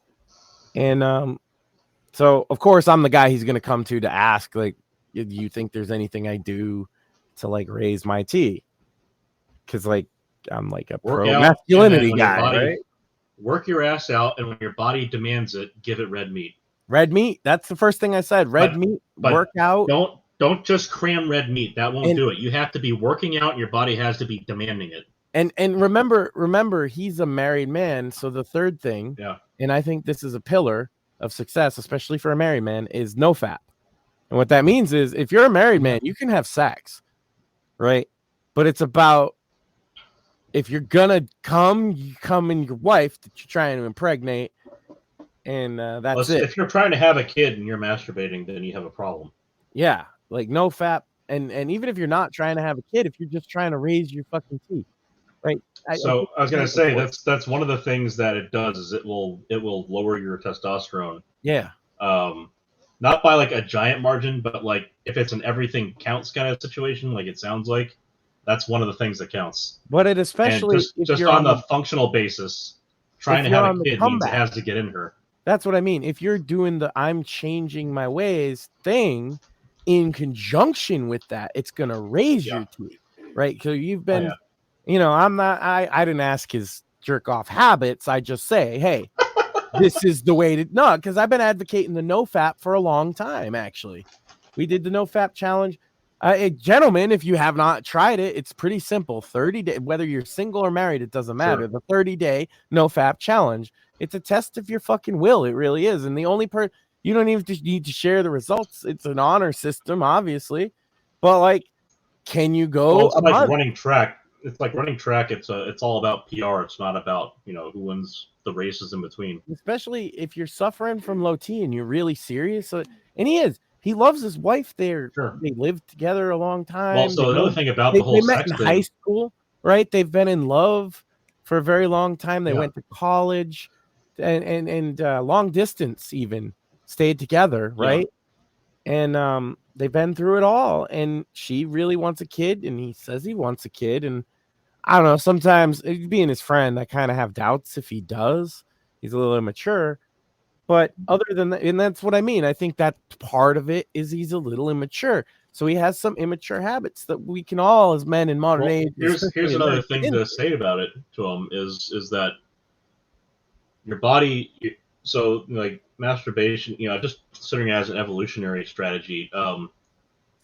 And so of course I'm the guy he's gonna come to ask, like, do you think there's anything I do to like raise my T? Because like I'm like a Work pro out, masculinity and then when your guy, body- right? Work your ass out, and when your body demands it, give it red meat. Red meat. That's the first thing I said. Red meat. but Work out. Don't just cram red meat. That won't do it. You have to be working out, and your body has to be demanding it. And remember, he's a married man. So the third thing, and I think this is a pillar of success, especially for a married man, is no fap. And what that means is, if you're a married man, you can have sex, right? But it's about, if you're gonna come, you come in your wife that you're trying to impregnate, and that's it. If you're trying to have a kid and you're masturbating, then you have a problem. Yeah, like no fap, and even if you're not trying to have a kid, if you're just trying to raise your fucking teeth, right? I was gonna say that's one of the things that it does is it will lower your testosterone. Yeah. Not by like a giant margin, but like if it's an everything counts kind of situation, like it sounds like, that's one of the things that counts. But it especially just on the functional basis, trying to have a kid means it has to get in her. That's what I mean. If you're doing the I'm changing my ways thing in conjunction with that, it's gonna raise your teeth, right? So you've been, I didn't ask his jerk off habits. I just say, hey, this is the way to because I've been advocating the no fap for a long time. Actually, we did the no fap challenge. Gentlemen, if you have not tried it, it's pretty simple. 30 days, whether you're single or married, it doesn't matter. Sure. The 30-day no fap challenge. It's a test of your fucking will. It really is. And the only you don't even need to share the results. It's an honor system, obviously. But like, can you go? Well, it's like running track. It's like running track. It's all about PR. It's not about who wins the races in between. Especially if you're suffering from low T and you're really serious. And he is. He loves his wife. Sure. They lived together a long time. Well, so another thing about the whole they met sex in thing, high school, right? They've been in love for a very long time. They went to college, and long distance even stayed together, right? And they've been through it all. And she really wants a kid, and he says he wants a kid. And I don't know. Sometimes, being his friend, I kind of have doubts if he does. He's a little immature. But other than that, and that's what I mean. I think that part of it is he's a little immature. So he has some immature habits that we can all, as men in modern age. Here's another thing to say about it to him is that your body. So like masturbation, just considering it as an evolutionary strategy,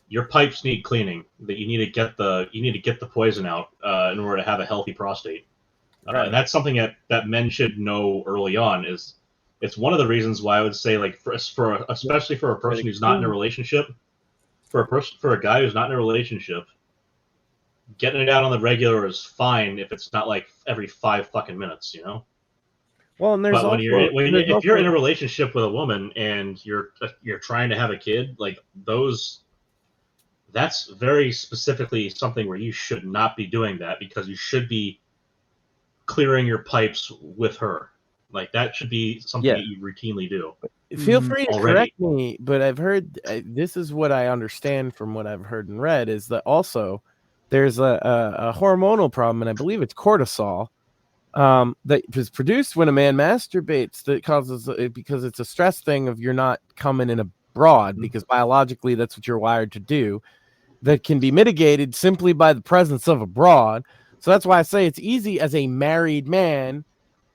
your pipes need cleaning. That you need to get the poison out in order to have a healthy prostate. Right. And that's something that men should know early on. It's one of the reasons why I would say, like, especially for a person who's not in a relationship, for a guy who's not in a relationship, getting it out on the regular is fine if it's not like every 5 fucking minutes, Well, and but if you're in a relationship with a woman and you're trying to have a kid, like that's very specifically something where you should not be doing that, because you should be clearing your pipes with her. Like that should be something that you routinely do. Feel free to correct me, but I've heard this is what I understand from what I've heard and read is that also there's a hormonal problem, and I believe it's cortisol that is produced when a man masturbates that causes it, because it's a stress thing of you're not coming in abroad, because biologically that's what you're wired to do, that can be mitigated simply by the presence of a broad. So that's why I say it's easy as a married man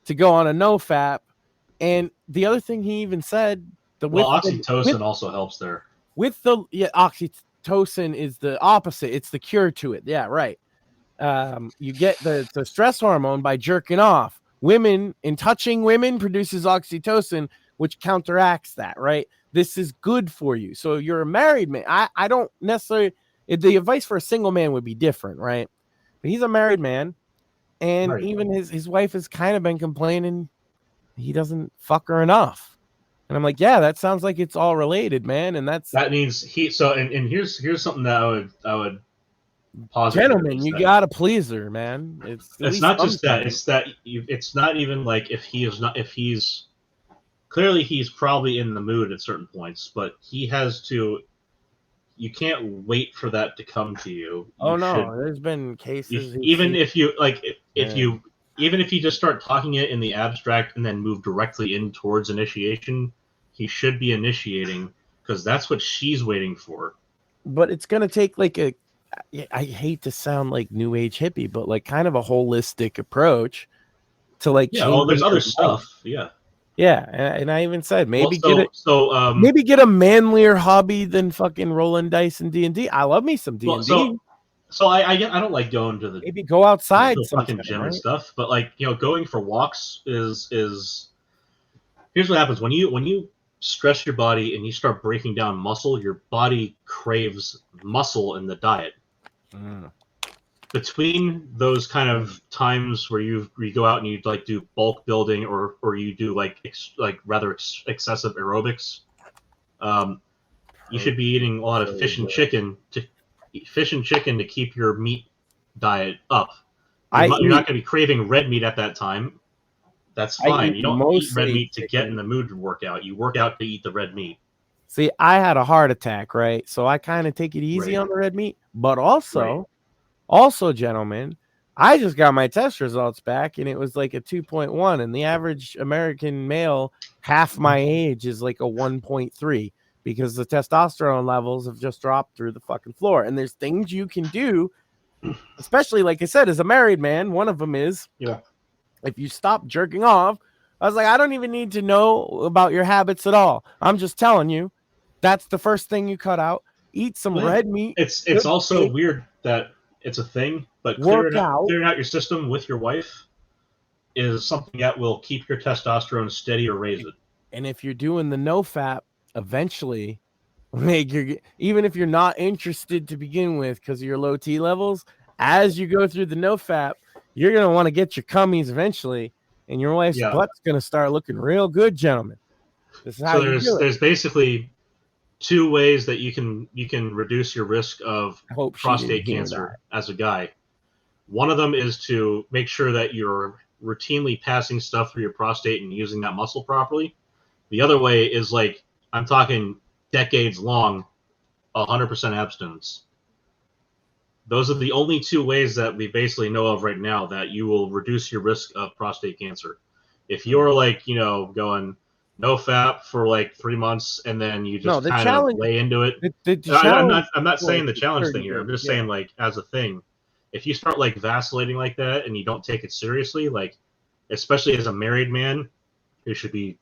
to go on a no fap. And the other thing he even said, oxytocin also helps there. Oxytocin is the opposite. It's the cure to it. Yeah, right. You get the stress hormone by jerking off. Women, in touching women, produces oxytocin, which counteracts that, right? This is good for you. So you're a married man. I don't necessarily, the advice for a single man would be different, right? But he's a married man. And even his wife has kind of been complaining he doesn't fuck her enough. And I'm like, yeah, that sounds like it's all related, man. And that means and here's something that I would posit. Gentlemen, you gotta please her, man. It's not just that. It's that it's not even like if he's clearly he's probably in the mood at certain points, but he has to you can't wait for that to come to you. Oh no, there's been cases. Even if you even if you just start talking it in the abstract and then move directly in towards initiation, he should be initiating because that's what she's waiting for. But it's gonna take like I hate to sound like new age hippie, but like kind of a holistic approach to like. Yeah, well, there's other stuff. Yeah. Yeah, and I even said maybe maybe get a manlier hobby than fucking rolling dice and D&D. I love me some D&D. So I don't like going to the maybe go outside the fucking gym and stuff, but like going for walks is here's what happens when you stress your body and you start breaking down muscle. Your body craves muscle in the diet. Between those kind of times where you go out and you like do bulk building or you do like rather excessive aerobics, you should be eating a lot of fish and chicken to keep your meat diet up. You're not going to be craving red meat at that time. That's fine. You don't eat red meat to get in the mood to work out. You work out to eat the red meat. See, I had a heart attack, right? So I kind of take it easy on the red meat, but also, gentlemen, I just got my test results back, and it was like a 2.1, and the average American male half my age is like a 1.3 because the testosterone levels have just dropped through the fucking floor. And there's things you can do, especially, like I said, as a married man, one of them is, if you stop jerking off, I was like, I don't even need to know about your habits at all. I'm just telling you, that's the first thing you cut out. Eat some red meat. It's also weird that it's a thing, but clearing out your system with your wife is something that will keep your testosterone steady or raise it. And if you're doing the no fap, eventually, even if you're not interested to begin with because of your low T levels, as you go through the no fap, you're gonna want to get your cummies eventually, and your wife's butt's gonna start looking real good, gentlemen. This is how there's basically two ways that you can reduce your risk of prostate cancer as a guy. One of them is to make sure that you're routinely passing stuff through your prostate and using that muscle properly. The other way is like, I'm talking decades long, 100% abstinence. Those are the only two ways that we basically know of right now that you will reduce your risk of prostate cancer. If you're like, going no fap for like 3 months, and then you just kind of lay into it. I'm not saying the challenge thing here. I'm just saying, like, as a thing, if you start like vacillating like that and you don't take it seriously, like, especially as a married man who should be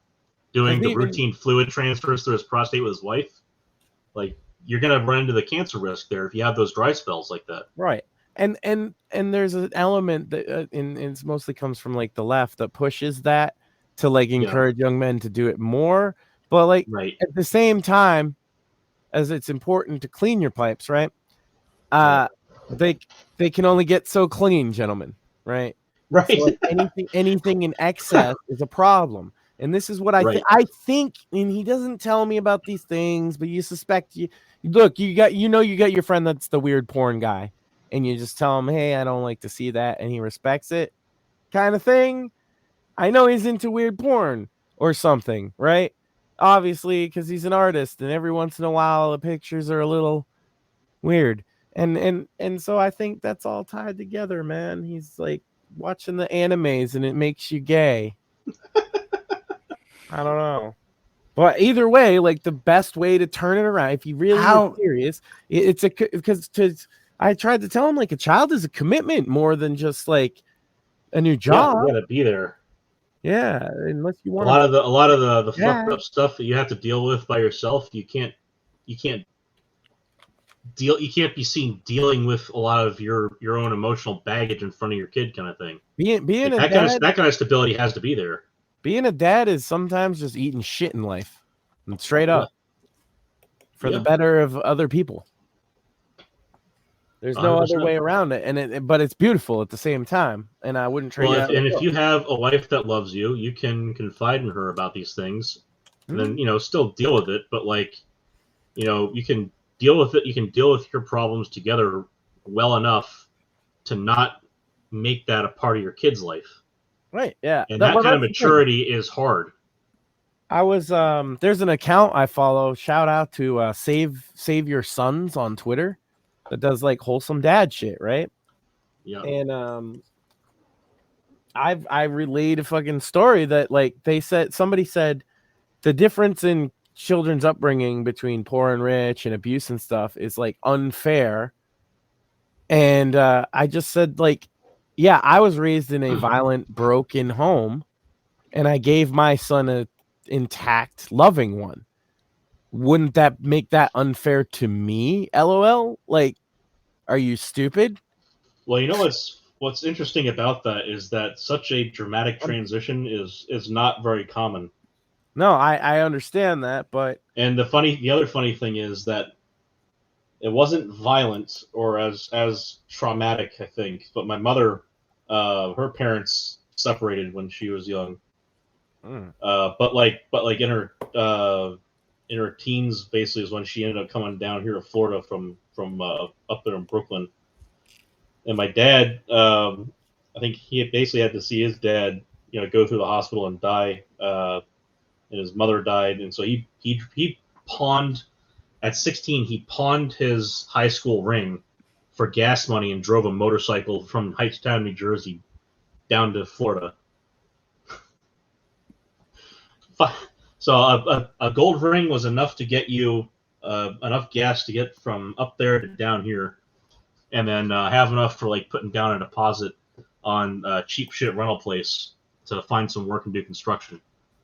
doing the routine fluid transfers through his prostate with his wife, like, you're gonna run into the cancer risk there if you have those dry spells like that. Right. And there's an element that it mostly comes from like the left that pushes that to like encourage young men to do it more, but like at the same time as it's important to clean your pipes, right? They can only get so clean, gentlemen, right? So like anything in excess is a problem, and this is what I think. And he doesn't tell me about these things, but you suspect you got your friend that's the weird porn guy, and you just tell him, hey, I don't like to see that, and he respects it, kind of thing. I know he's into weird porn or something, right? Obviously, because he's an artist, and every once in a while the pictures are a little weird. And so I think that's all tied together, man. He's like watching the animes and it makes you gay. I don't know. But either way, like the best way to turn it around, if you really are serious, because I tried to tell him like a child is a commitment more than just like a new job. You gotta be there. Yeah, unless you want a lot of the fucked up stuff that you have to deal with by yourself, you can't be seen dealing with a lot of your own emotional baggage in front of your kid, kind of thing. That kind of stability has to be there. Being a dad is sometimes just eating shit in life, and straight up for the better of other people. There's no 100%. Other way around it, but it's beautiful at the same time, and I wouldn't trade it. And if you have a wife that loves you, you can confide in her about these things, and then still deal with it. But like, you can deal with it. You can deal with your problems together well enough to not make that a part of your kid's life. Right. Yeah. And that kind of maturity is hard. I was there's an account I follow. Shout out to Save Your Sons on Twitter that does like wholesome dad shit, right? Yeah. And I relayed a fucking story that like somebody said the difference in children's upbringing between poor and rich and abuse and stuff is like unfair. And I just said like, yeah, I was raised in a violent, broken home, and I gave my son a intact, loving one. Wouldn't that make that unfair to me? LOL. Like, are you stupid? Well, you know what's interesting about that is that such a dramatic transition is not very common. No, I understand that, but And the other funny thing is that it wasn't violent or as traumatic, I think. But my mother, her parents separated when she was young. But in her teens, basically, is when she ended up coming down here to Florida from up there in Brooklyn. And my dad, I think he basically had to see his dad, go through the hospital and die. And his mother died, and so he pawned at 16. He pawned his high school ring for gas money and drove a motorcycle from Hightstown, New Jersey, down to Florida. So a gold ring was enough to get you enough gas to get from up there to down here, and then have enough for like putting down a deposit on a cheap shit rental place to find some work and do construction.